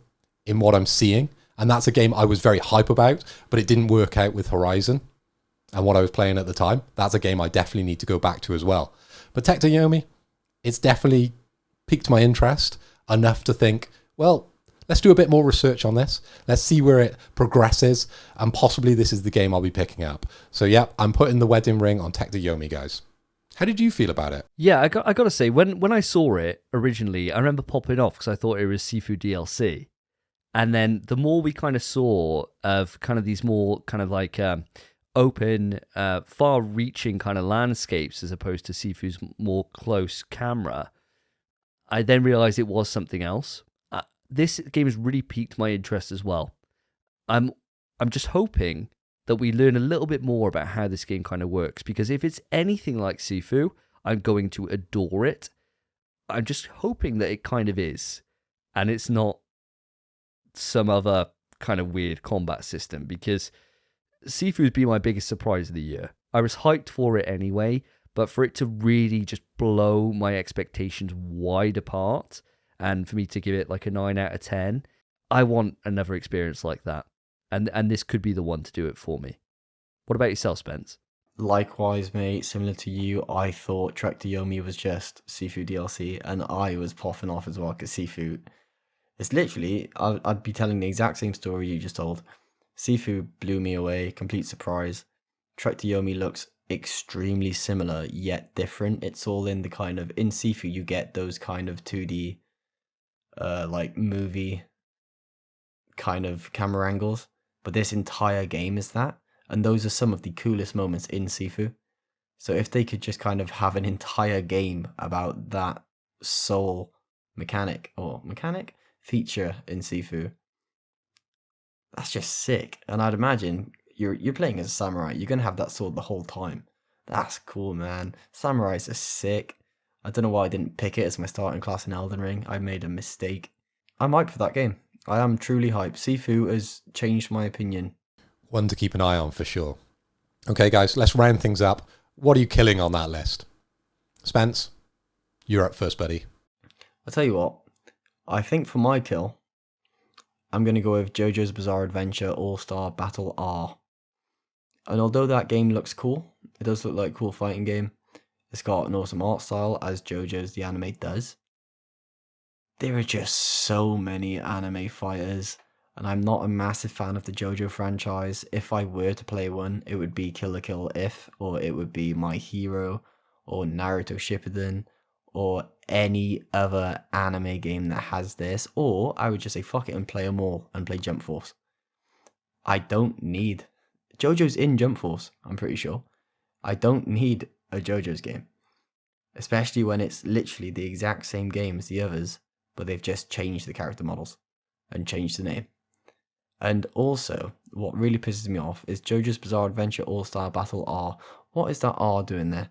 in what I'm seeing. And that's a game I was very hype about, but it didn't work out with Horizon and what I was playing at the time. That's a game I definitely need to go back to as well. But Tecta Yomi, it's definitely piqued my interest enough to think, well, let's do a bit more research on this. Let's see where it progresses. And possibly this is the game I'll be picking up. So yeah, I'm putting the wedding ring on Tecta Yomi, guys. How did you feel about it? Yeah, I got to say, when I saw it originally, I remember popping off because I thought it was Sifu DLC. And then the more we kind of saw of kind of these more kind of like open, far-reaching kind of landscapes as opposed to Sifu's more close camera, I then realized it was something else. This game has really piqued my interest as well. I'm just hoping that we learn a little bit more about how this game kind of works, because if it's anything like Sifu, I'm going to adore it. I'm just hoping that it kind of is, and it's not some other kind of weird combat system, because Sifu's been my biggest surprise of the year. I was hyped for it anyway, but for it to really just blow my expectations wide apart, and for me to give it like a 9 out of 10, I want another experience like that. And this could be the one to do it for me. What about yourself, Spence? Likewise, mate, similar to you, I thought Trek to Yomi was just Sifu DLC, and I was popping off as well, because Sifu, it's literally, I'd be telling the exact same story you just told. Sifu blew me away, complete surprise. Trek to Yomi looks extremely similar yet different. It's all in the kind of, in Sifu you get those kind of 2D like movie kind of camera angles, but this entire game is that, and those are some of the coolest moments in Sifu. So if they could just kind of have an entire game about that soul mechanic feature in Sifu, that's just sick. And I'd imagine you're playing as a samurai, you're gonna have that sword the whole time. That's cool, man. Samurais are sick. I don't know why I didn't pick it as my starting class in Elden Ring. I made a mistake. I'm hyped for that game. I am truly hyped. Sifu has changed my opinion. One to keep an eye on for sure. Okay, guys, let's round things up. What are you killing on that list? Spence, you're up first, buddy. I'll tell you what. I think for my kill, I'm going to go with JoJo's Bizarre Adventure All-Star Battle R. And although that game looks cool, it does look like a cool fighting game. It's got an awesome art style, as JoJo's the anime does. There are just so many anime fighters, and I'm not a massive fan of the JoJo franchise. If I were to play one, it would be Kill la Kill If, or it would be My Hero, or Naruto Shippuden, or any other anime game that has this, or I would just say fuck it and play them all and play Jump Force. I don't need... JoJo's in Jump Force, I'm pretty sure. I don't need a JoJo's game. Especially when it's literally the exact same game as the others, but they've just changed the character models and changed the name. And also, what really pisses me off is JoJo's Bizarre Adventure All-Star Battle R. What is that R doing there?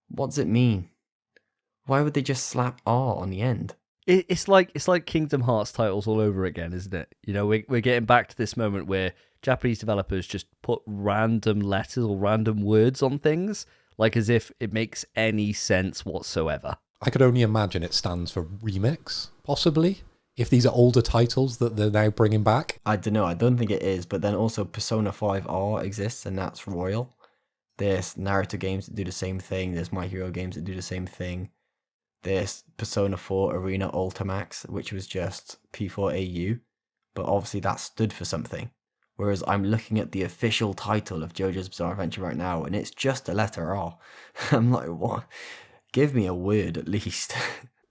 What does it mean? Why would they just slap R on the end? It's like Kingdom Hearts titles all over again, isn't it? You know, we're getting back to this moment where Japanese developers just put random letters or random words on things, like as if it makes any sense whatsoever. I could only imagine it stands for remix, possibly, if these are older titles that they're now bringing back. I don't know, I don't think it is, but then also Persona 5R exists, and that's Royal. There's Naruto games that do the same thing, there's My Hero games that do the same thing. There's Persona 4 Arena Ultimax, which was just P4AU, but obviously that stood for something. Whereas I'm looking at the official title of JoJo's Bizarre Adventure right now, and it's just a letter R. I'm like, what? Give me a word at least.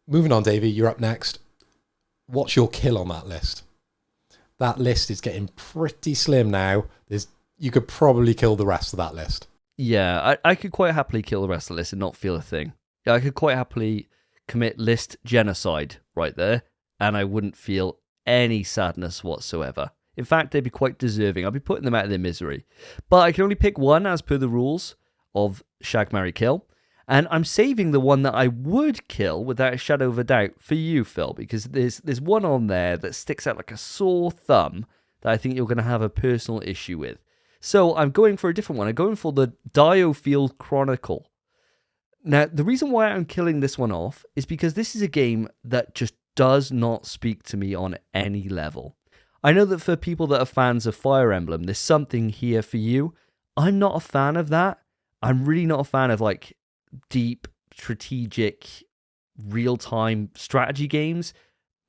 Moving on, Davey, you're up next. What's your kill on that list? That list is getting pretty slim now. You could probably kill the rest of that list. Yeah, I could quite happily kill the rest of the list and not feel a thing. Yeah, I could quite happily commit list genocide right there, and I wouldn't feel any sadness whatsoever. In fact, they'd be quite deserving. I'd be putting them out of their misery. But I can only pick one as per the rules of Shag Marry Kill. And I'm saving the one that I would kill without a shadow of a doubt for you, Phil, because there's one on there that sticks out like a sore thumb that I think you're going to have a personal issue with. So I'm going for a different one. I'm going for the Diofield Chronicle. Now, the reason why I'm killing this one off is because this is a game that just does not speak to me on any level. I know that for people that are fans of Fire Emblem, there's something here for you. I'm not a fan of that. I'm really not a fan of like deep, strategic, real-time strategy games.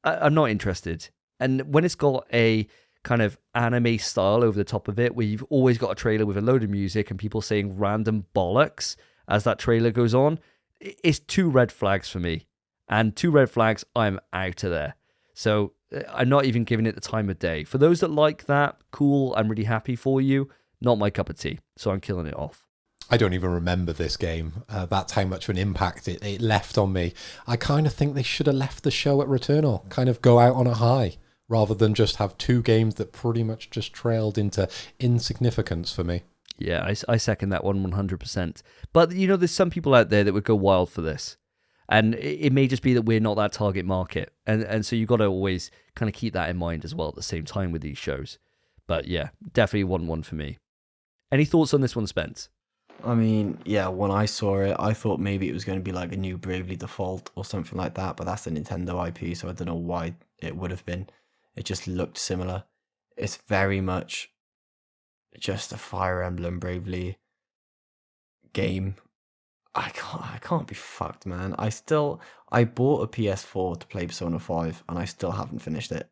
I'm not interested. And when it's got a kind of anime style over the top of it, where you've always got a trailer with a load of music and people saying random bollocks as that trailer goes on, it's 2 red flags for me. And 2 red flags, I'm out of there. So I'm not even giving it the time of day. For those that like that, cool, I'm really happy for you. Not my cup of tea. So I'm killing it off. I don't even remember this game. That's how much of an impact it left on me. I kind of think they should have left the show at Returnal, kind of go out on a high, rather than just have 2 games that pretty much just trailed into insignificance for me. Yeah, I second that one 100%. But, you know, there's some people out there that would go wild for this. And it may just be that we're not that target market. And so you've got to always kind of keep that in mind as well at the same time with these shows. But yeah, definitely 1-1 for me. Any thoughts on this one, Spence? I mean, yeah, when I saw it, I thought maybe it was going to be like a new Bravely Default or something like that, but that's a Nintendo IP, so I don't know why it would have been. It just looked similar. It's very much just a Fire Emblem Bravely game. I can't be fucked, man. I bought a PS4 to play Persona 5, and I still haven't finished it.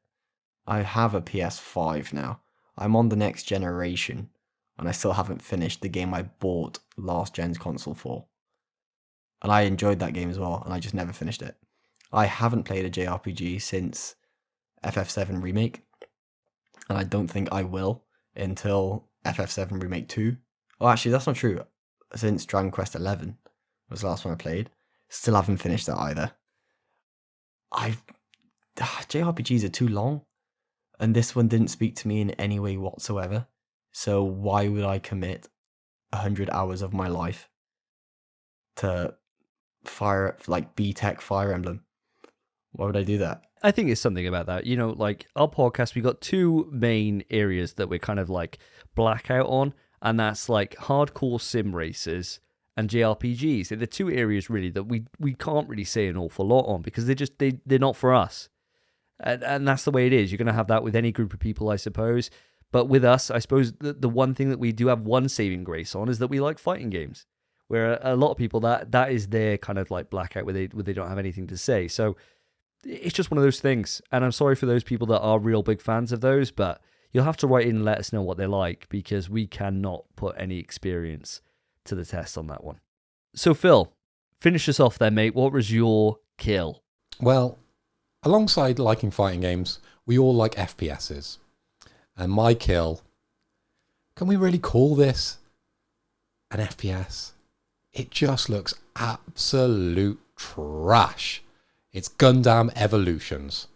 I have a PS5 now. I'm on the next generation and I still haven't finished the game I bought last gen's console for. And I enjoyed that game as well, and I just never finished it. I haven't played a JRPG since FF7 Remake, and I don't think I will until FF7 Remake 2. Oh, actually, that's not true. Since Dragon Quest 11 was the last one I played. Still haven't finished that either. JRPGs are too long, and this one didn't speak to me in any way whatsoever. So why would I commit 100 hours of my life to B-Tech Fire Emblem? Why would I do that? I think it's something about that. You know, like our podcast, we got two main areas that we're kind of like blackout on, and that's like hardcore sim races and JRPGs. They're the two areas really that we can't really say an awful lot on because they're not for us. And that's the way it is. You're going to have that with any group of people, I suppose. But with us, I suppose the one thing that we do have one saving grace on is that we like fighting games. Where a lot of people, that is their kind of like blackout where they don't have anything to say. So it's just one of those things. And I'm sorry for those people that are real big fans of those, but you'll have to write in and let us know what they're like because we cannot put any experience to the test on that one. So Phil, finish us off there, mate. What was your kill? Well, alongside liking fighting games, we all like FPSs. And my kill, can we really call this an FPS? It just looks absolute trash. It's Gundam Evolutions.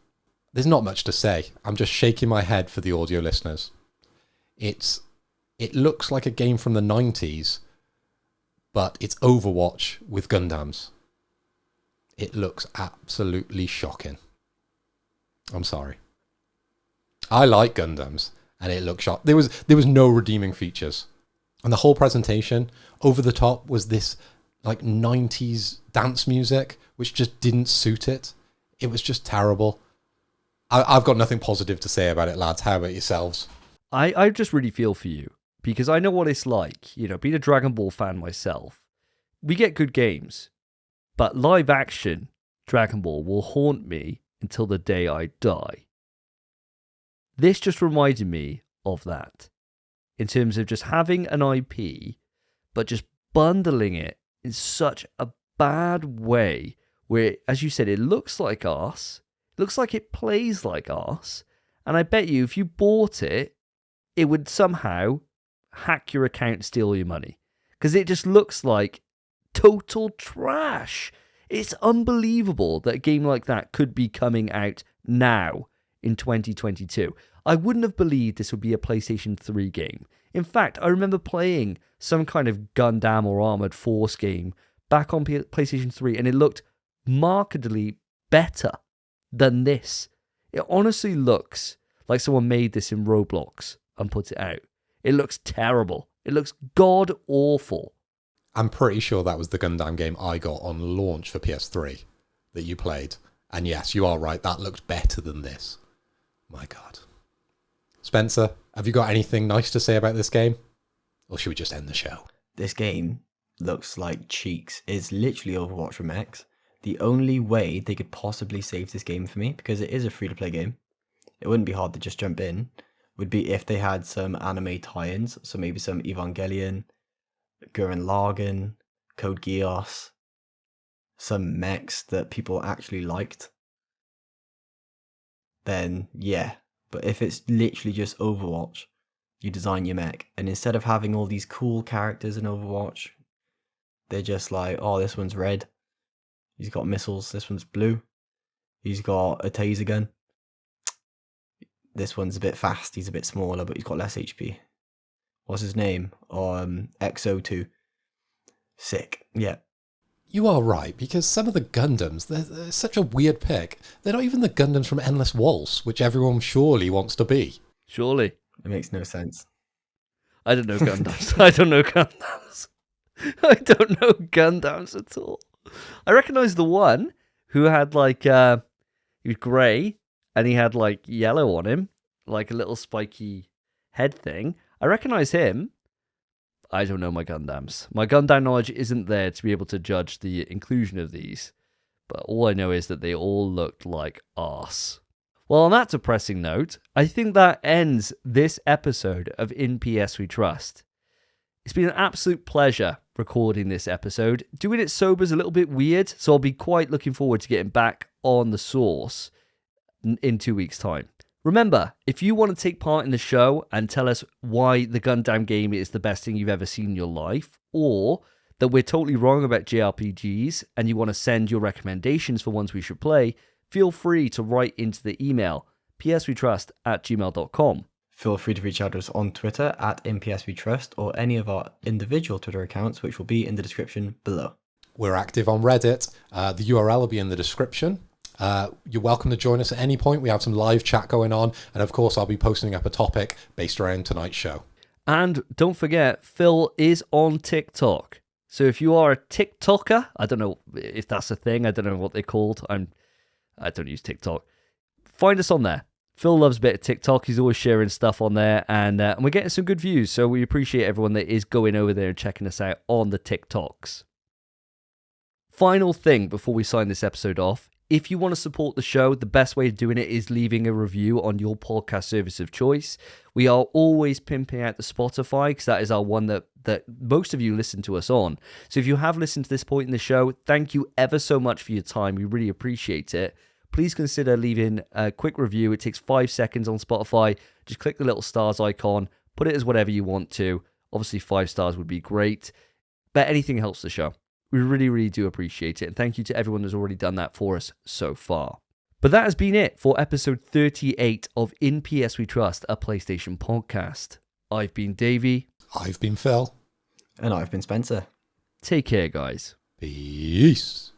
There's not much to say. I'm just shaking my head for the audio listeners. It looks like a game from the 90s, but it's Overwatch with Gundams. It looks absolutely shocking. I'm sorry. I like Gundams, and it looked shocking. There was no redeeming features. And the whole presentation, over the top, was this like 90s dance music, which just didn't suit it. It was just terrible. I've got nothing positive to say about it, lads. How about yourselves? I just really feel for you because I know what it's like. You know, being a Dragon Ball fan myself, we get good games, but live action Dragon Ball will haunt me until the day I die. This just reminded me of that in terms of just having an IP, but just bundling it in such a bad way where, as you said, it looks like arse, looks like it plays like arse, and I bet you if you bought it, it would somehow hack your account and steal your money because it just looks like total trash. It's unbelievable that a game like that could be coming out now in 2022. I wouldn't have believed this would be a PlayStation 3 game. In fact, I remember playing some kind of Gundam or Armored Force game back on PlayStation 3 and it looked markedly better than this. It honestly looks like someone made this in Roblox and put it out. It looks terrible. It looks god awful. I'm pretty sure that was the Gundam game I got on launch for PS3 that you played. And yes, you are right. That looked better than this. My God. Spencer, have you got anything nice to say about this game? Or should we just end the show? This game looks like cheeks. It's literally Overwatch from X. The only way they could possibly save this game for me, because it is a free-to-play game, it wouldn't be hard to just jump in, would be if they had some anime tie-ins. So maybe some Evangelion, Gurren Lagann, Code Geass, some mechs that people actually liked. Then, yeah. But if it's literally just Overwatch, you design your mech, and instead of having all these cool characters in Overwatch, they're just like, oh, this one's red, he's got missiles, this one's blue, he's got a taser gun, this one's a bit fast, he's a bit smaller, but he's got less HP. What's his name? XO2. Sick. Yeah. You are right, because some of the Gundams, they're such a weird pick. They're not even the Gundams from Endless Waltz, which everyone surely wants to be. Surely. It makes no sense. I don't know Gundams. I don't know Gundams. I don't know Gundams at all. I recognise the one who had like, he was grey and he had like yellow on him, like a little spiky head thing. I recognise him. I don't know my Gundams. My Gundam knowledge isn't there to be able to judge the inclusion of these. But all I know is that they all looked like arse. Well, on that depressing note, I think that ends this episode of In PS We Trust. It's been an absolute pleasure recording this episode. Doing it sober is a little bit weird, so I'll be quite looking forward to getting back on the source in 2 weeks' time. Remember, if you want to take part in the show and tell us why the Gundam game is the best thing you've ever seen in your life, or that we're totally wrong about JRPGs and you want to send your recommendations for ones we should play, feel free to write into the email pswetrust@gmail.com. Feel free to reach out to us on Twitter @NPSWeTrust or any of our individual Twitter accounts, which will be in the description below. We're active on Reddit. The URL will be in the description. You're welcome to join us at any point. We have some live chat going on. And of course, I'll be posting up a topic based around tonight's show. And don't forget, Phil is on TikTok. So if you are a TikToker, I don't know if that's a thing. I don't know what they're called. I don't use TikTok. Find us on there. Phil loves a bit of TikTok. He's always sharing stuff on there, and we're getting some good views. So we appreciate everyone that is going over there and checking us out on the TikToks. Final thing before we sign this episode off. If you want to support the show, the best way of doing it is leaving a review on your podcast service of choice. We are always pimping out the Spotify because that is our one that most of you listen to us on. So if you have listened to this point in the show, thank you ever so much for your time. We really appreciate it. Please consider leaving a quick review. It takes 5 seconds on Spotify. Just click the little stars icon. Put it as whatever you want to. Obviously, 5 stars would be great. But anything helps the show. We really, really do appreciate it. And thank you to everyone who's already done that for us so far. But that has been it for episode 38 of In PS We Trust, a PlayStation podcast. I've been Davey. I've been Phil. And I've been Spencer. Take care, guys. Peace.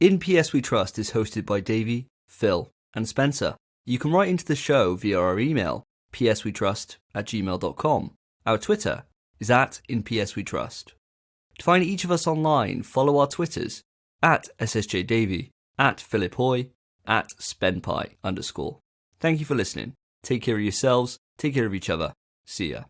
In PS We Trust is hosted by Davey, Phil, and Spencer. You can write into the show via our email, pswetrust@gmail.com. Our Twitter is @InPSWeTrust. To find each of us online, follow our Twitters, @SSJDavey, @PhilipHoy, @SpenPie_. Thank you for listening. Take care of yourselves, take care of each other. See ya.